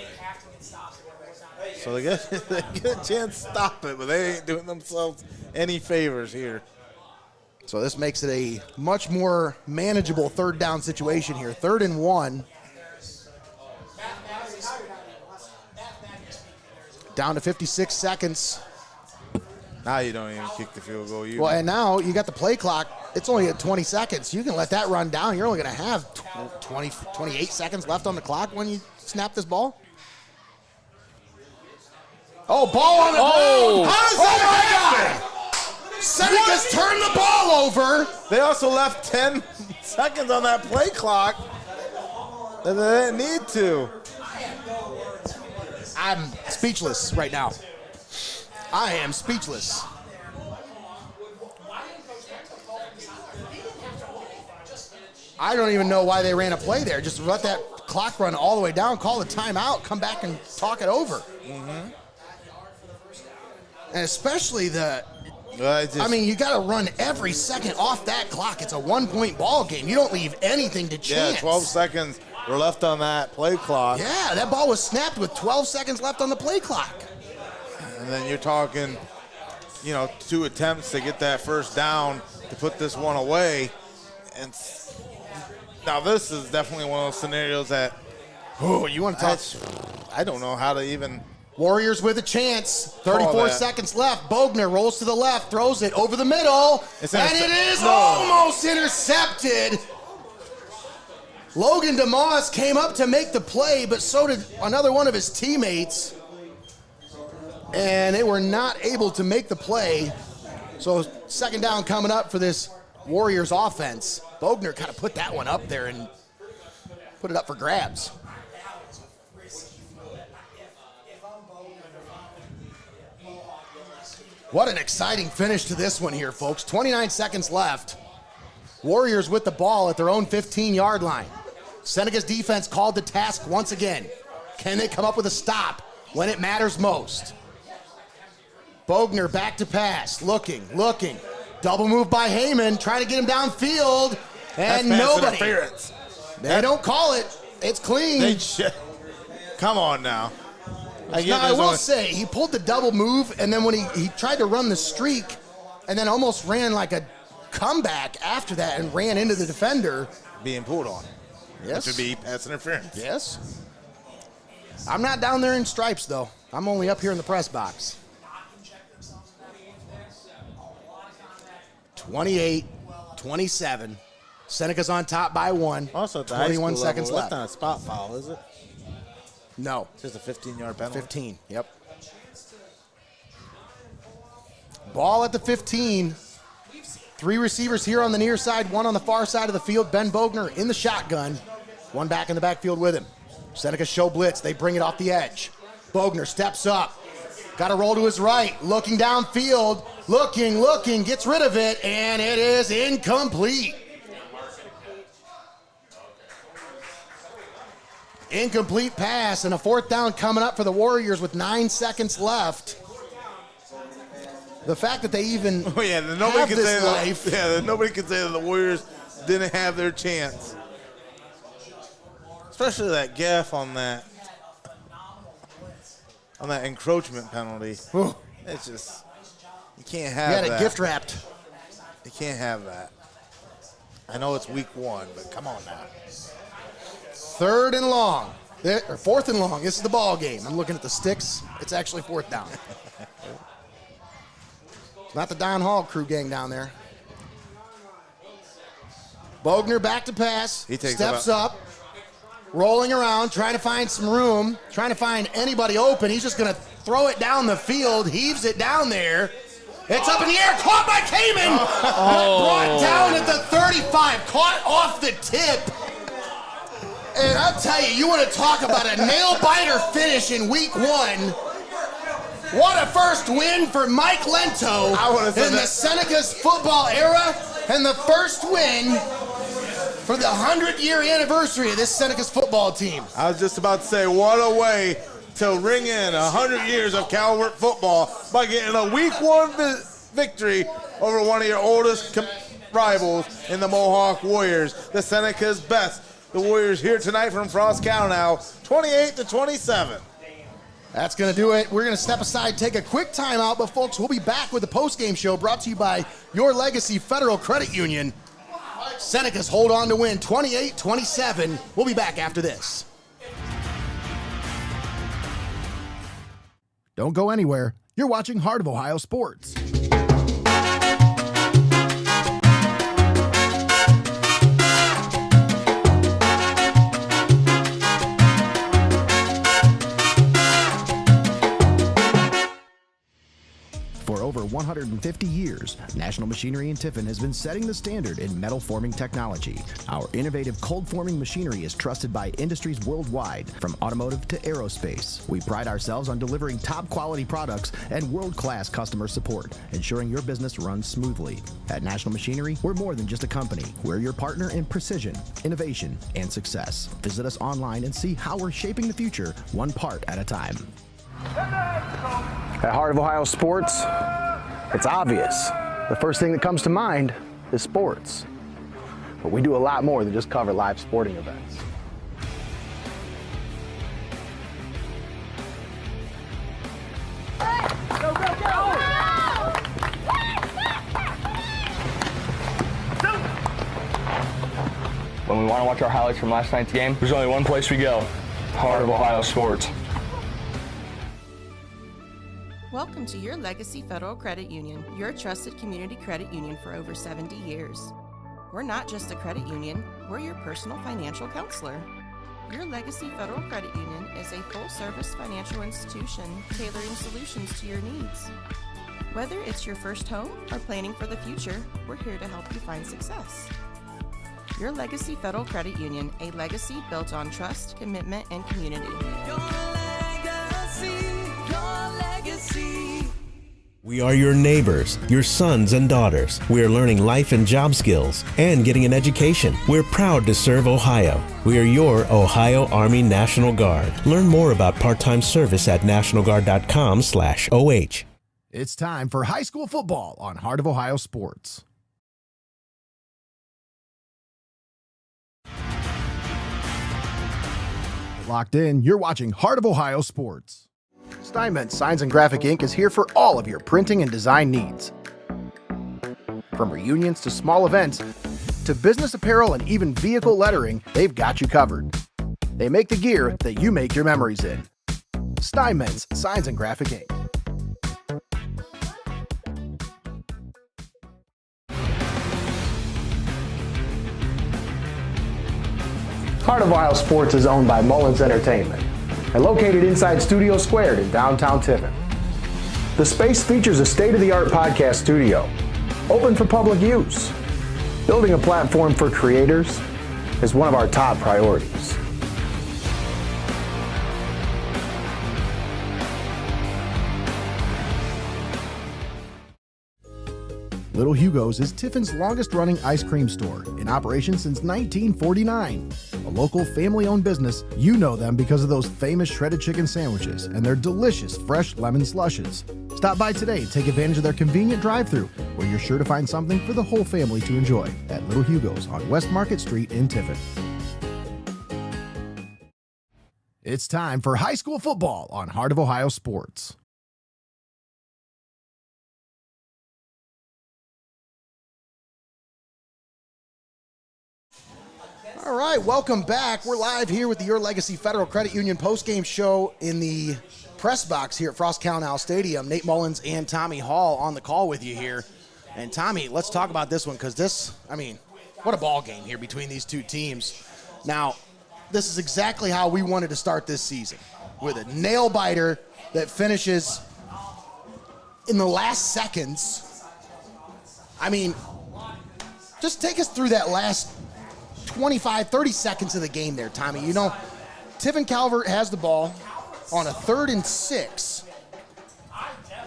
So they get a chance to stop it, but they ain't doing themselves any favors here. So this makes it a much more manageable 3rd down situation here. 3rd and 1. Down to 56 seconds. Now you don't even kick the field goal. Well, and now you got the play clock. It's only at 20 seconds. You can let that run down. You're only going to have 28 seconds left on the clock when you snap this ball. Oh, ball on the ground. How does that happen? Senecas turned the ball over. They also left 10 seconds on that play clock. They didn't need to. I'm speechless right now. I am speechless. I don't even know why they ran a play there. Just let that clock run all the way down, call the timeout, come back and talk it over. Mm-hmm. And especially I mean, you got to run every second off that clock. It's a 1-point ball game. You don't leave anything to chance. Yeah, 12 seconds were left on that play clock. Yeah, that ball was snapped with 12 seconds left on the play clock. And then you're talking, 2 attempts to get that first down to put this one away. And now this is definitely one of those scenarios that, you want to talk? I don't know how to even. Warriors with a chance. 34 seconds left. Bogner rolls to the left, throws it over the middle, and it is almost intercepted. Logan DeMoss came up to make the play, but so did another one of his teammates. And they were not able to make the play. So 2nd down coming up for this Warriors offense. Bogner kind of put that one up there and put it up for grabs. What an exciting finish to this one here, folks. 29 seconds left. Warriors with the ball at their own 15-yard line. Senecas defense called to task once again. Can they come up with a stop when it matters most? Bogner back to pass, looking. Double move by Heyman, trying to get him downfield, and nobody. Interference. They don't call it. It's clean. Come on now. I will say, he pulled the double move, and then when he tried to run the streak, and then almost ran like a comeback after that and ran into the defender. Being pulled on. Yes. Which would be pass interference. Yes. I'm not down there in stripes, though. I'm only up here in the press box. 28-27. Senecas on top by 1. Also, at the 21 high school seconds level, left. that's not a spot foul, is it? No. It's just a 15-yard penalty. 15, yep. Ball at the 15. 3 receivers here on the near side, 1 on the far side of the field. Ben Bogner in the shotgun. 1 back in the backfield with him. Seneca show blitz. They bring it off the edge. Bogner steps up. Got to roll to his right. Looking downfield. Looking. Gets rid of it, and it is incomplete. Incomplete pass, and a 4th down coming up for the Warriors with 9 seconds left. The fact that they even have this life. Nobody can say that the Warriors didn't have their chance. Especially that gaff on that encroachment penalty. Ooh. It's just, you can't have that. You had it gift wrapped. You can't have that. I know it's week 1, but come on now. 3rd and long, or 4th and long. This is the ball game. I'm looking at the sticks. It's actually 4th down. It's not the Don Hall crew gang down there. Bogner back to pass. He takes steps up, rolling around, trying to find some room, trying to find anybody open. He's just going to throw it down the field, heaves it down there. It's up in the air, caught by Kamen. Brought down at the 35, caught off the tip. And I'll tell you, you want to talk about a nail-biter finish in week 1. What a first win for Mike Lento in the Senecas football era, and the first win for the 100-year anniversary of this Senecas football team. I was just about to say, what a way to ring in 100 years of Calvert football by getting a week 1 victory over one of your oldest rivals in the Mohawk Warriors, the Senecas best. The Warriors here tonight from Frost-Kalnow, 28-27. That's going to do it. We're going to step aside, take a quick timeout, but folks, we'll be back with the postgame show brought to you by Your Legacy Federal Credit Union. Senecas hold on to win 28-27. We'll be back after this. Don't go anywhere. You're watching Heart of Ohio Sports. For over 150 years, National Machinery in Tiffin has been setting the standard in metal forming technology. Our innovative cold forming machinery is trusted by industries worldwide, from automotive to aerospace. We pride ourselves on delivering top quality products and world-class customer support, ensuring your business runs smoothly. At National Machinery, we're more than just a company. We're your partner in precision, innovation, and success. Visit us online and see how we're shaping the future, one part at a time. At Heart of Ohio Sports, it's obvious. The first thing that comes to mind is sports. But we do a lot more than just cover live sporting events. Go, go, go! When we want to watch our highlights from last night's game, there's only one place we go: Heart of Ohio Sports. Welcome to Your Legacy Federal Credit Union, your trusted community credit union for over 70 years. We're not just a credit union, we're your personal financial counselor. Your Legacy Federal Credit Union is a full-service financial institution tailoring solutions to your needs. Whether it's your first home or planning for the future, we're here to help you find success. Your Legacy Federal Credit Union, a legacy built on trust, commitment, and community. Your legacy, your legacy. We are your neighbors, your sons and daughters. We are learning life and job skills and getting an education. We're proud to serve Ohio. We are your Ohio Army National Guard. Learn more about part-time service at nationalguard.com/OH. It's time for high school football on Heart of Ohio Sports. Locked in, you're watching Heart of Ohio Sports. STEINMETZ Signs and Graphic Ink is here for all of your printing and design needs. From reunions to small events, to business apparel and even vehicle lettering, they've got you covered. They make the gear that you make your memories in. STEINMETZ Signs and Graphic Ink. Heart of Ohio Sports is owned by Mullins Entertainment and located inside Studio Squared in downtown Tiffin. The space features a state-of-the-art podcast studio, open for public use. Building a platform for creators is one of our top priorities. Little Hugo's is Tiffin's longest-running ice cream store, in operation since 1949. A local family-owned business, you know them because of those famous shredded chicken sandwiches and their delicious fresh lemon slushes. Stop by today and take advantage of their convenient drive-thru, where you're sure to find something for the whole family to enjoy at Little Hugo's on West Market Street in Tiffin. It's time for high school football on Heart of Ohio Sports. All right, welcome back. We're live here with the Your Legacy Federal Credit Union postgame show in the press box here at Frost-Kalnow Stadium. Nate Mullins and Tommy Hall on the call with you here. And Tommy, let's talk about this one because this, I mean, what a ball game here between these two teams. Now, this is exactly how we wanted to start this season, with a nail-biter that finishes in the last seconds. I mean, just take us through that last 25, 30 seconds of the game there, Tommy. You know, Tiffin Calvert has the ball on a 3rd and 6.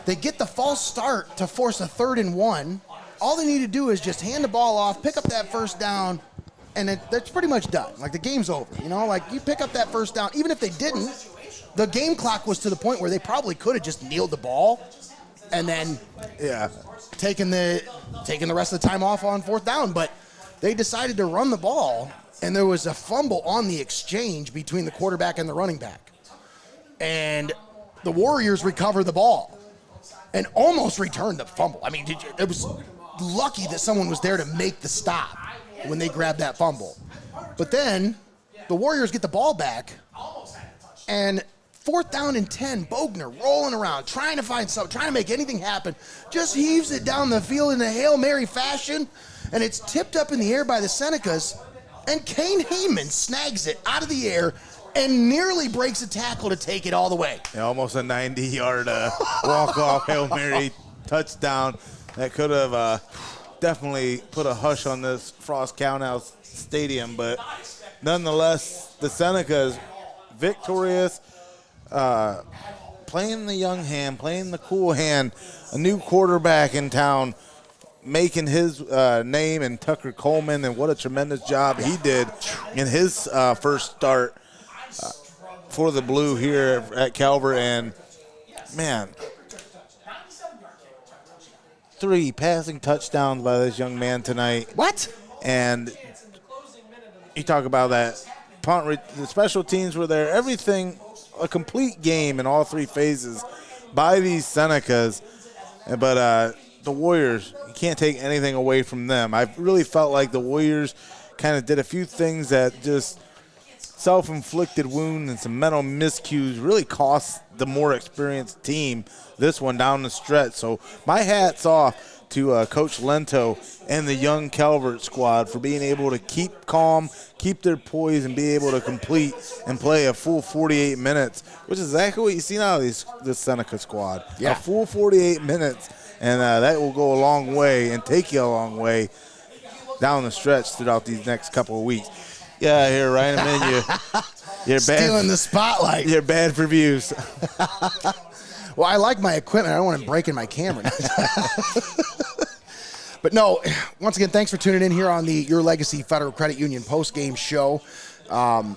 They get the false start to force a 3rd and 1. All they need to do is just hand the ball off, pick up that first down, and that's pretty much done. Like, the game's over. You know, like, you pick up that first down. Even if they didn't, the game clock was to the point where they probably could have just kneeled the ball and then taken the rest of the time off on 4th down. But they decided to run the ball, and there was a fumble on the exchange between the quarterback and the running back. And the Warriors recovered the ball and almost returned the fumble. I mean, it was lucky that someone was there to make the stop when they grabbed that fumble. But then the Warriors get the ball back, and 4th down and 10, Bogner rolling around, trying to find something, trying to make anything happen, just heaves it down the field in a Hail Mary fashion, and it's tipped up in the air by the Senecas, and Kane Heyman snags it out of the air and nearly breaks a tackle to take it all the way. Yeah, almost a 90-yard walk-off Hail Mary touchdown that could have definitely put a hush on this Frost-Kalnow Stadium, but nonetheless, the Senecas victorious, playing the young hand, playing the cool hand, a new quarterback in town, making his name, and Tucker Coleman, and what a tremendous job he did in his first start for the Blue here at Calvert. And, man, 3 passing touchdowns by this young man tonight. What? And you talk about that punt, the special teams were there, everything, a complete game in all 3 phases by these Senecas. But the Warriors, you can't take anything away from them. I really felt like the Warriors kind of did a few things that just self-inflicted wounds and some mental miscues really cost the more experienced team this one down the stretch. So my hat's off to Coach Lento and the young Calvert squad for being able to keep calm, keep their poise, and be able to complete and play a full 48 minutes, which is exactly what you see now of this Seneca squad. Yeah. A full 48 minutes. And that will go a long way and take you a long way down the stretch throughout these next couple of weeks. Yeah, here, Ryan, I'm in you. You're stealing the spotlight. You're bad for views. Well, I like my equipment. I don't want him breaking my camera. But no, once again, thanks for tuning in here on the Your Legacy Federal Credit Union post-game show. I'm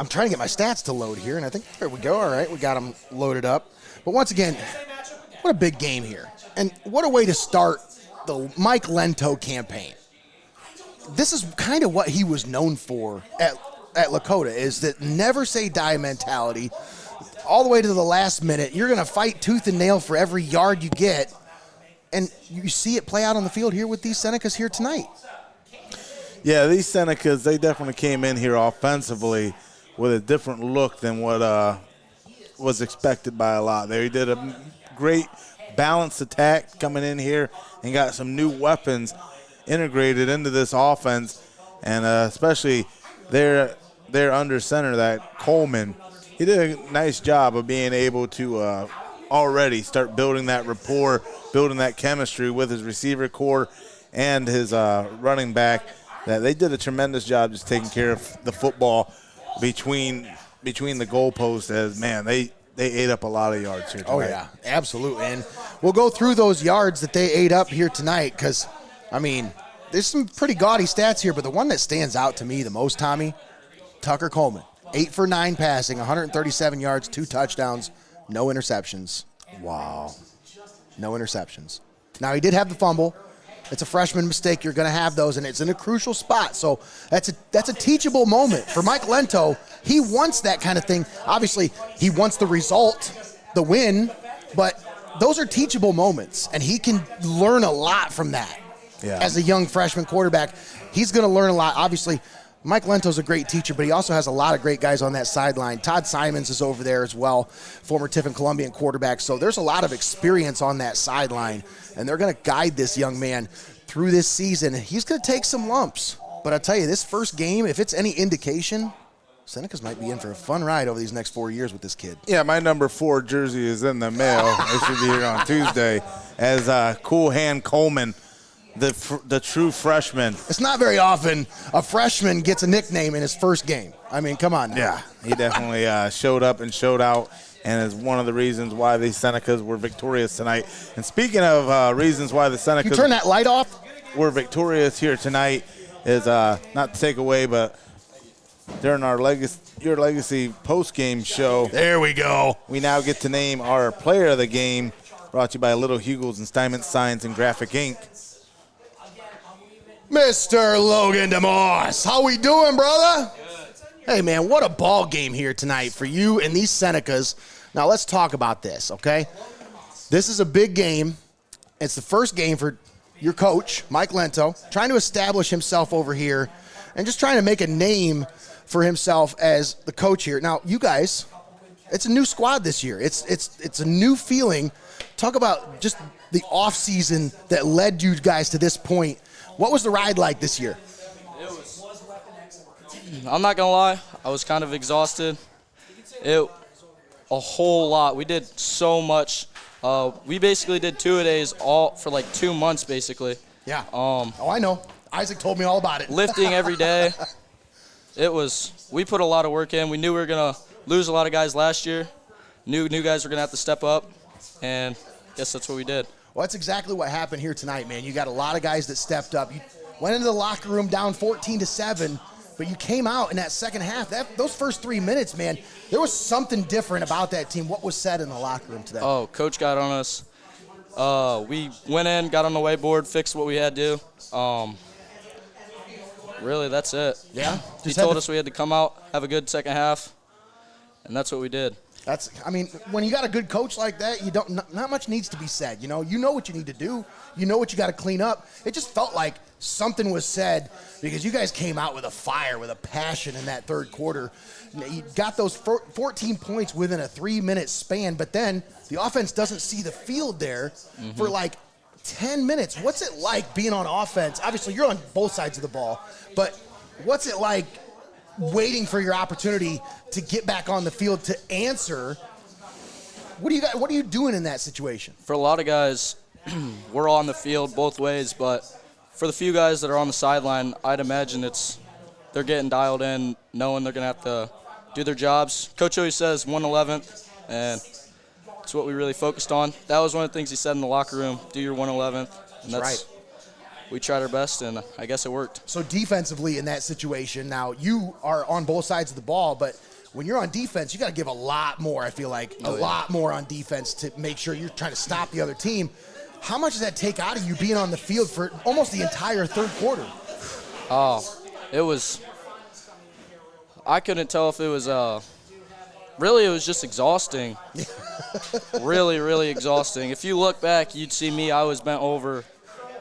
trying to get my stats to load here, and I think there we go. All right, we got them loaded up. But once again, what a big game here. And what a way to start the Mike Lento campaign. This is kind of what he was known for at Lakota, is that never say die mentality. All the way to the last minute, you're going to fight tooth and nail for every yard you get. And you see it play out on the field here with these Senecas here tonight. Yeah, these Senecas, they definitely came in here offensively with a different look than what was expected by a lot. They did a great balanced attack coming in here and got some new weapons integrated into this offense, and especially their under center, that Coleman. He did a nice job of being able to already start building that rapport, building that chemistry with his receiver core and his running back. That they did a tremendous job just taking care of the football between the goalposts. As man, they ate up a lot of yards here tonight. Oh yeah, absolutely. And we'll go through those yards that they ate up here tonight, because I mean, there's some pretty gaudy stats here, but the one that stands out to me the most, Tommy, Tucker Coleman, 8 for 9 passing, 137 yards, 2 touchdowns, no interceptions. Wow, no interceptions. Now he did have the fumble. It's a freshman mistake. You're going to have those, and it's in a crucial spot. So that's a teachable moment for Mike Lento. He wants that kind of thing. Obviously, he wants the result, the win, but those are teachable moments, and he can learn a lot from that. Yeah. As a young freshman quarterback, he's going to learn a lot. Obviously, Mike Lento's a great teacher, but he also has a lot of great guys on that sideline. Todd Simons is over there as well, former Tiffin Columbian quarterback. So there's a lot of experience on that sideline, and they're going to guide this young man through this season. He's going to take some lumps. But I tell you, this first game, if it's any indication, Senecas might be in for a fun ride over these next 4 years with this kid. Yeah, my number 4 jersey is in the mail. It should be here on Tuesday as Cool Hand Coleman, the true freshman. It's not very often a freshman gets a nickname in his first game. I mean, come on now. Yeah, he definitely showed up and showed out, and is one of the reasons why the Senecas were victorious tonight. And speaking of reasons why the Senecas... Can you turn that light off? ...were victorious here tonight is, not to take away, but during our Your Legacy post-game show... There we go. We now get to name our player of the game, brought to you by Little Hugos and STEINMETZ Signs and Graphic Ink. Mr. Logan DeMoss, how we doing, brother? Good. Hey, man, what a ball game here tonight for you and these Senecas. Now, let's talk about this, okay? This is a big game. It's the first game for your coach, Mike Lento, trying to establish himself over here and just trying to make a name for himself as the coach here. Now, you guys, it's a new squad this year. It's a new feeling. Talk about just the offseason that led you guys to this point. What was the ride like this year? I'm not going to lie. I was kind of exhausted. A whole lot. We did so much. We basically did 2-a-days all for like 2 months, basically. Yeah. I know. Isaac told me all about it. Lifting every day. We put a lot of work in. We knew we were going to lose a lot of guys last year. New guys were going to have to step up, and I guess that's what we did. Well, that's exactly what happened here tonight, man. You got a lot of guys that stepped up. You went into the locker room down 14-7, but you came out in that second half. Those first 3 minutes, man, there was something different about that team. What was said in the locker room today? Oh, Coach got on us. We went in, got on the whiteboard, fixed what we had to do. Really, that's it. Yeah? He told us we had to come out, have a good second half, and that's what we did. When you got a good coach like that, not much needs to be said. You know what you need to do. You know what you got to clean up. It just felt like something was said because you guys came out with a fire, with a passion in that third quarter. You got those 14 points within a 3-minute span, but then the offense doesn't see the field there for like 10 minutes. What's it like being on offense? Obviously, you're on both sides of the ball, but what's it like waiting for your opportunity to get back on the field to answer? What are you doing in that situation? For a lot of guys, we're on the field both ways, but for the few guys that are on the sideline, I'd imagine they're getting dialed in, knowing they're going to have to do their jobs. Coach always says 1/11th, and It's what we really focused on. That was one of the things he said in the locker room, do your 111th. And that's right. We tried our best, and I guess it worked. So defensively in that situation, now you are on both sides of the ball, but when you're on defense, you got to give a lot more, I feel like, a lot more on defense to make sure you're trying to stop the other team. How much does that take out of you being on the field for almost the entire third quarter? Oh, it was – I couldn't tell if it was really, it was just exhausting. Really, really exhausting. If you look back, you'd see me. I was bent over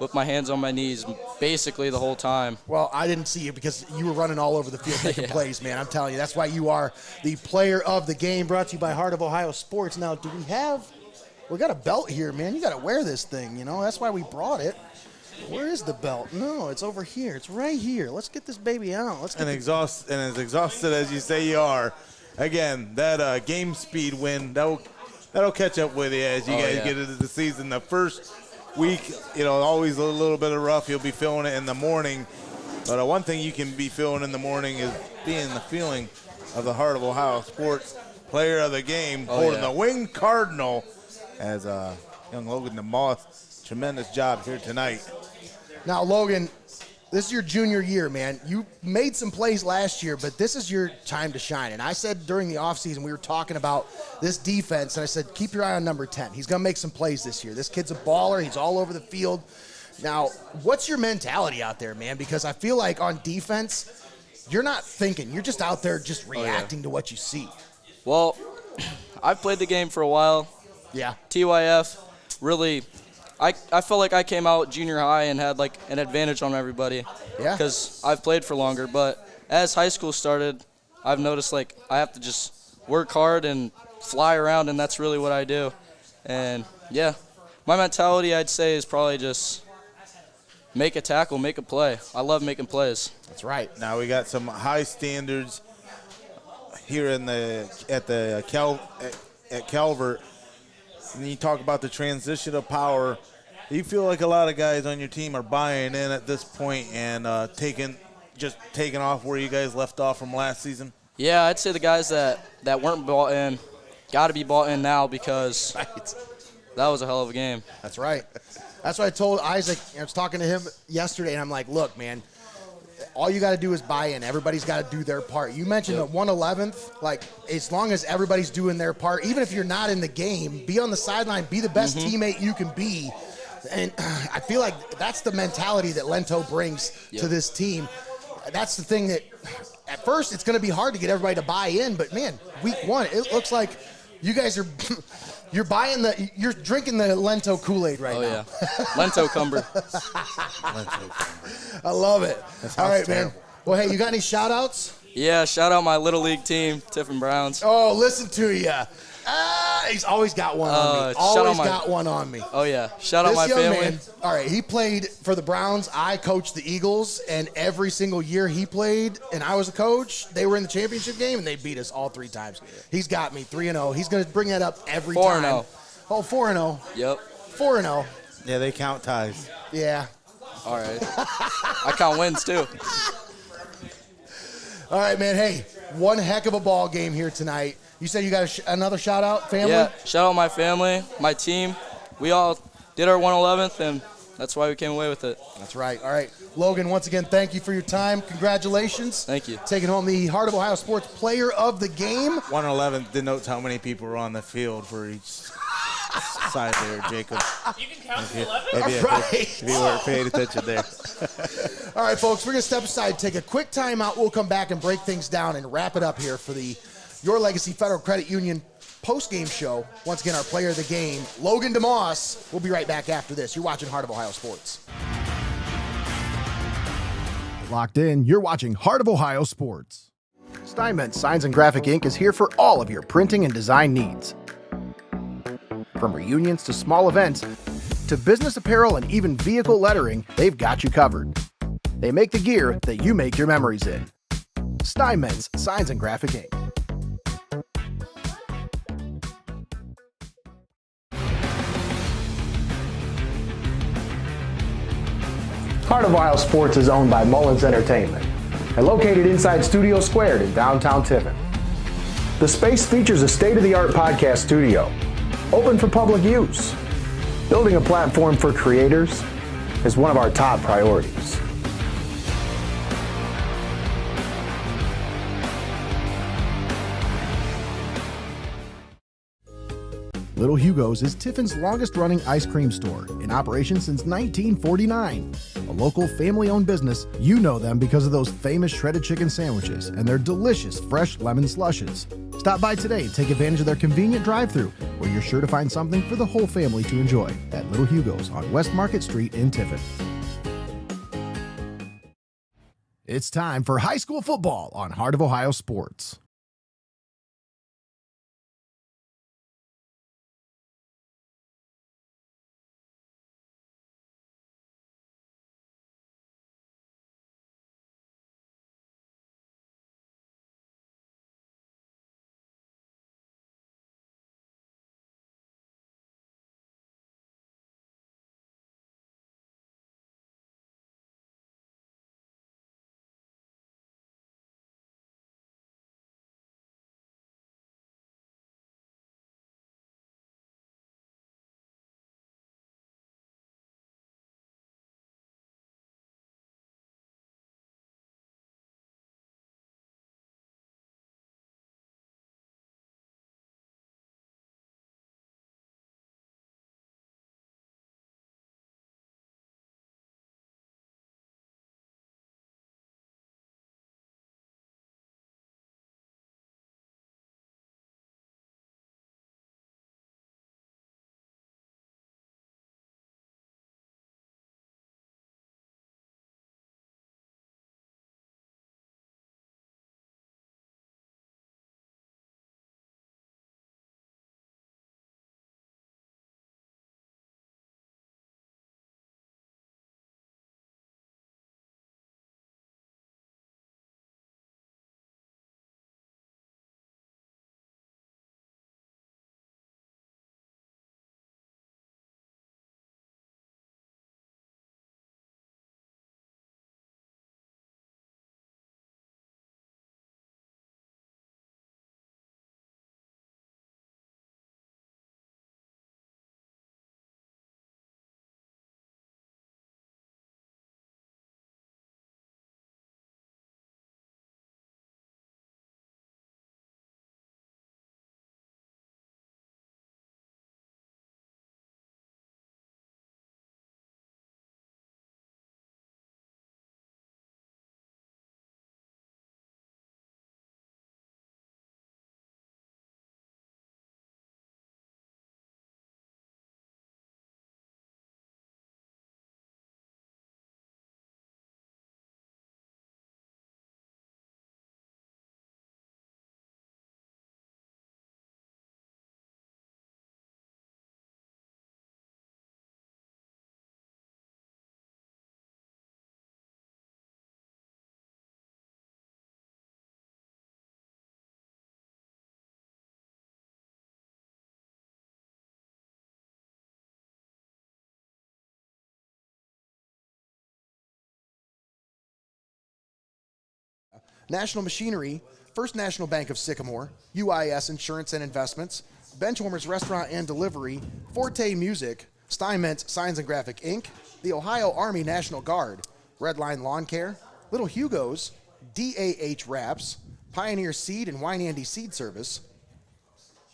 with my hands on my knees basically the whole time. Well, I didn't see you because you were running all over the field making plays, man. I'm telling you, that's why you are the player of the game, brought to you by Heart of Ohio Sports. Now, we got a belt here, man. You got to wear this thing, you know. That's why we brought it. Where is the belt? No, it's over here. It's right here. Let's get this baby out. And as exhausted as you say you are, again, that game speed win, that'll catch up with you as you guys get into the season. The first week, always a little bit of rough. You'll be feeling it in the morning. But one thing you can be feeling in the morning is being the feeling of the Heart of Ohio Sports player of the game, holding the wing cardinal as young Logan DeMoss. Tremendous job here tonight. Now, Logan, this is your junior year, man. You made some plays last year, but this is your time to shine. And I said during the offseason, we were talking about this defense, and I said, keep your eye on number 10. He's going to make some plays this year. This kid's a baller. He's all over the field. Now, what's your mentality out there, man? Because I feel like on defense, you're not thinking. You're just out there just reacting to what you see. Well, I've played the game for a while. Yeah. TYF, really, I felt like I came out junior high and had like an advantage on everybody. Yeah. Because I've played for longer. But as high school started, I've noticed like I have to just work hard and fly around, and that's really what I do. And yeah, my mentality, I'd say, is probably just make a tackle, make a play. I love making plays. That's right. Now we got some high standards here at Calvert. And you talk about the transition of power. Do you feel like a lot of guys on your team are buying in at this point and taking off where you guys left off from last season? Yeah, I'd say the guys that weren't bought in got to be bought in now because that was a hell of a game. That's right. That's what I told Isaac. I was talking to him yesterday, and I'm like, look, man, all you got to do is buy in. Everybody's got to do their part. You mentioned the 111th. Like, as long as everybody's doing their part, even if you're not in the game, be on the sideline, be the best teammate you can be. And I feel like that's the mentality that Lento brings to this team. That's the thing that, at first, it's going to be hard to get everybody to buy in. But, man, week one, it looks like you guys are – you're drinking the Lento Kool-Aid right now. Oh, yeah. Lento Cumber. I love it. All right, man. Well, hey, you got any shout-outs? Yeah, shout out my Little League team, Tiffin Browns. Oh, listen to you. He's always got one on me. Always got one on me. Oh, yeah. Shout out my family. Man, all right, he played for the Browns. I coached the Eagles, and every single year he played, and I was a coach, they were in the championship game, and they beat us all 3 times. He's got me 3-0. He's going to bring that up every time. 4-0. Oh, 4-0. Yep. 4-0. Yeah, they count ties. Yeah. All right. I count wins, too. All right, man. Hey, one heck of a ball game here tonight. You said you got another shout-out, family? Yeah, shout out my family, my team. We all did our 111th, and that's why we came away with it. That's right. All right. Logan, once again, thank you for your time. Congratulations. Thank you. Taking home the Heart of Ohio Sports Player of the Game. 111 denotes how many people were on the field for each side there, Jacob. You can count to 11? If you weren't paying attention there. All right, folks, we're going to step aside, take a quick timeout. We'll come back and break things down and wrap it up here for the Your Legacy Federal Credit Union post-game show. Once again, our player of the game, Logan DeMoss. We'll be right back after this. You're watching Heart of Ohio Sports. Locked in, you're watching Heart of Ohio Sports. STEINMETZ Signs and Graphic Ink is here for all of your printing and design needs. From reunions to small events, to business apparel and even vehicle lettering, they've got you covered. They make the gear that you make your memories in. STEINMETZ Signs and Graphic Ink. Heart of Ohio Sports is owned by Mullins Entertainment and located inside Studio Squared in downtown Tiffin. The space features a state-of-the-art podcast studio, open for public use. Building a platform for creators is one of our top priorities. Little Hugo's is Tiffin's longest-running ice cream store, in operation since 1949. A local family-owned business, you know them because of those famous shredded chicken sandwiches and their delicious fresh lemon slushes. Stop by today and take advantage of their convenient drive-thru, where you're sure to find something for the whole family to enjoy at Little Hugo's on West Market Street in Tiffin. It's time for high school football on Heart of Ohio Sports. National Machinery, First National Bank of Sycamore, UIS Insurance and Investments, Benchwarmers Restaurant and Delivery, Forte Music, STEINMETZ Signs and Graphic Inc., the Ohio Army National Guard, REDLINE Lawn Care, Little Hugo's, DAH Wraps, Pioneer Seed and WEINANDY Seed Service,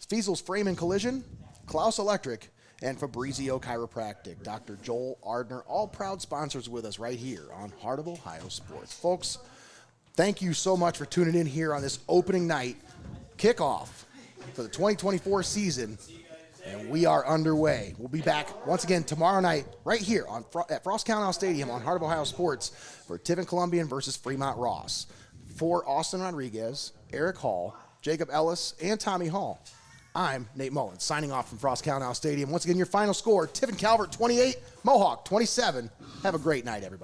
FEASEL'S Frame and Collision, CLOUSE Electric, and FABRIZIO Chiropractic. Dr. Joel Ardner, all proud sponsors with us right here on Heart of Ohio Sports. Folks, thank you so much for tuning in here on this opening night kickoff for the 2024 season, and we are underway. We'll be back once again tomorrow night right here at Frost-Kalnow Stadium on Heart of Ohio Sports for Tiffin Columbian versus Fremont Ross. For Austin Rodriguez, Eric Hall, Jacob Ellis, and Tommy Hall, I'm Nate Mullins, signing off from Frost-Kalnow Stadium. Once again, your final score, Tiffin Calvert 28, Mohawk 27. Have a great night, everybody.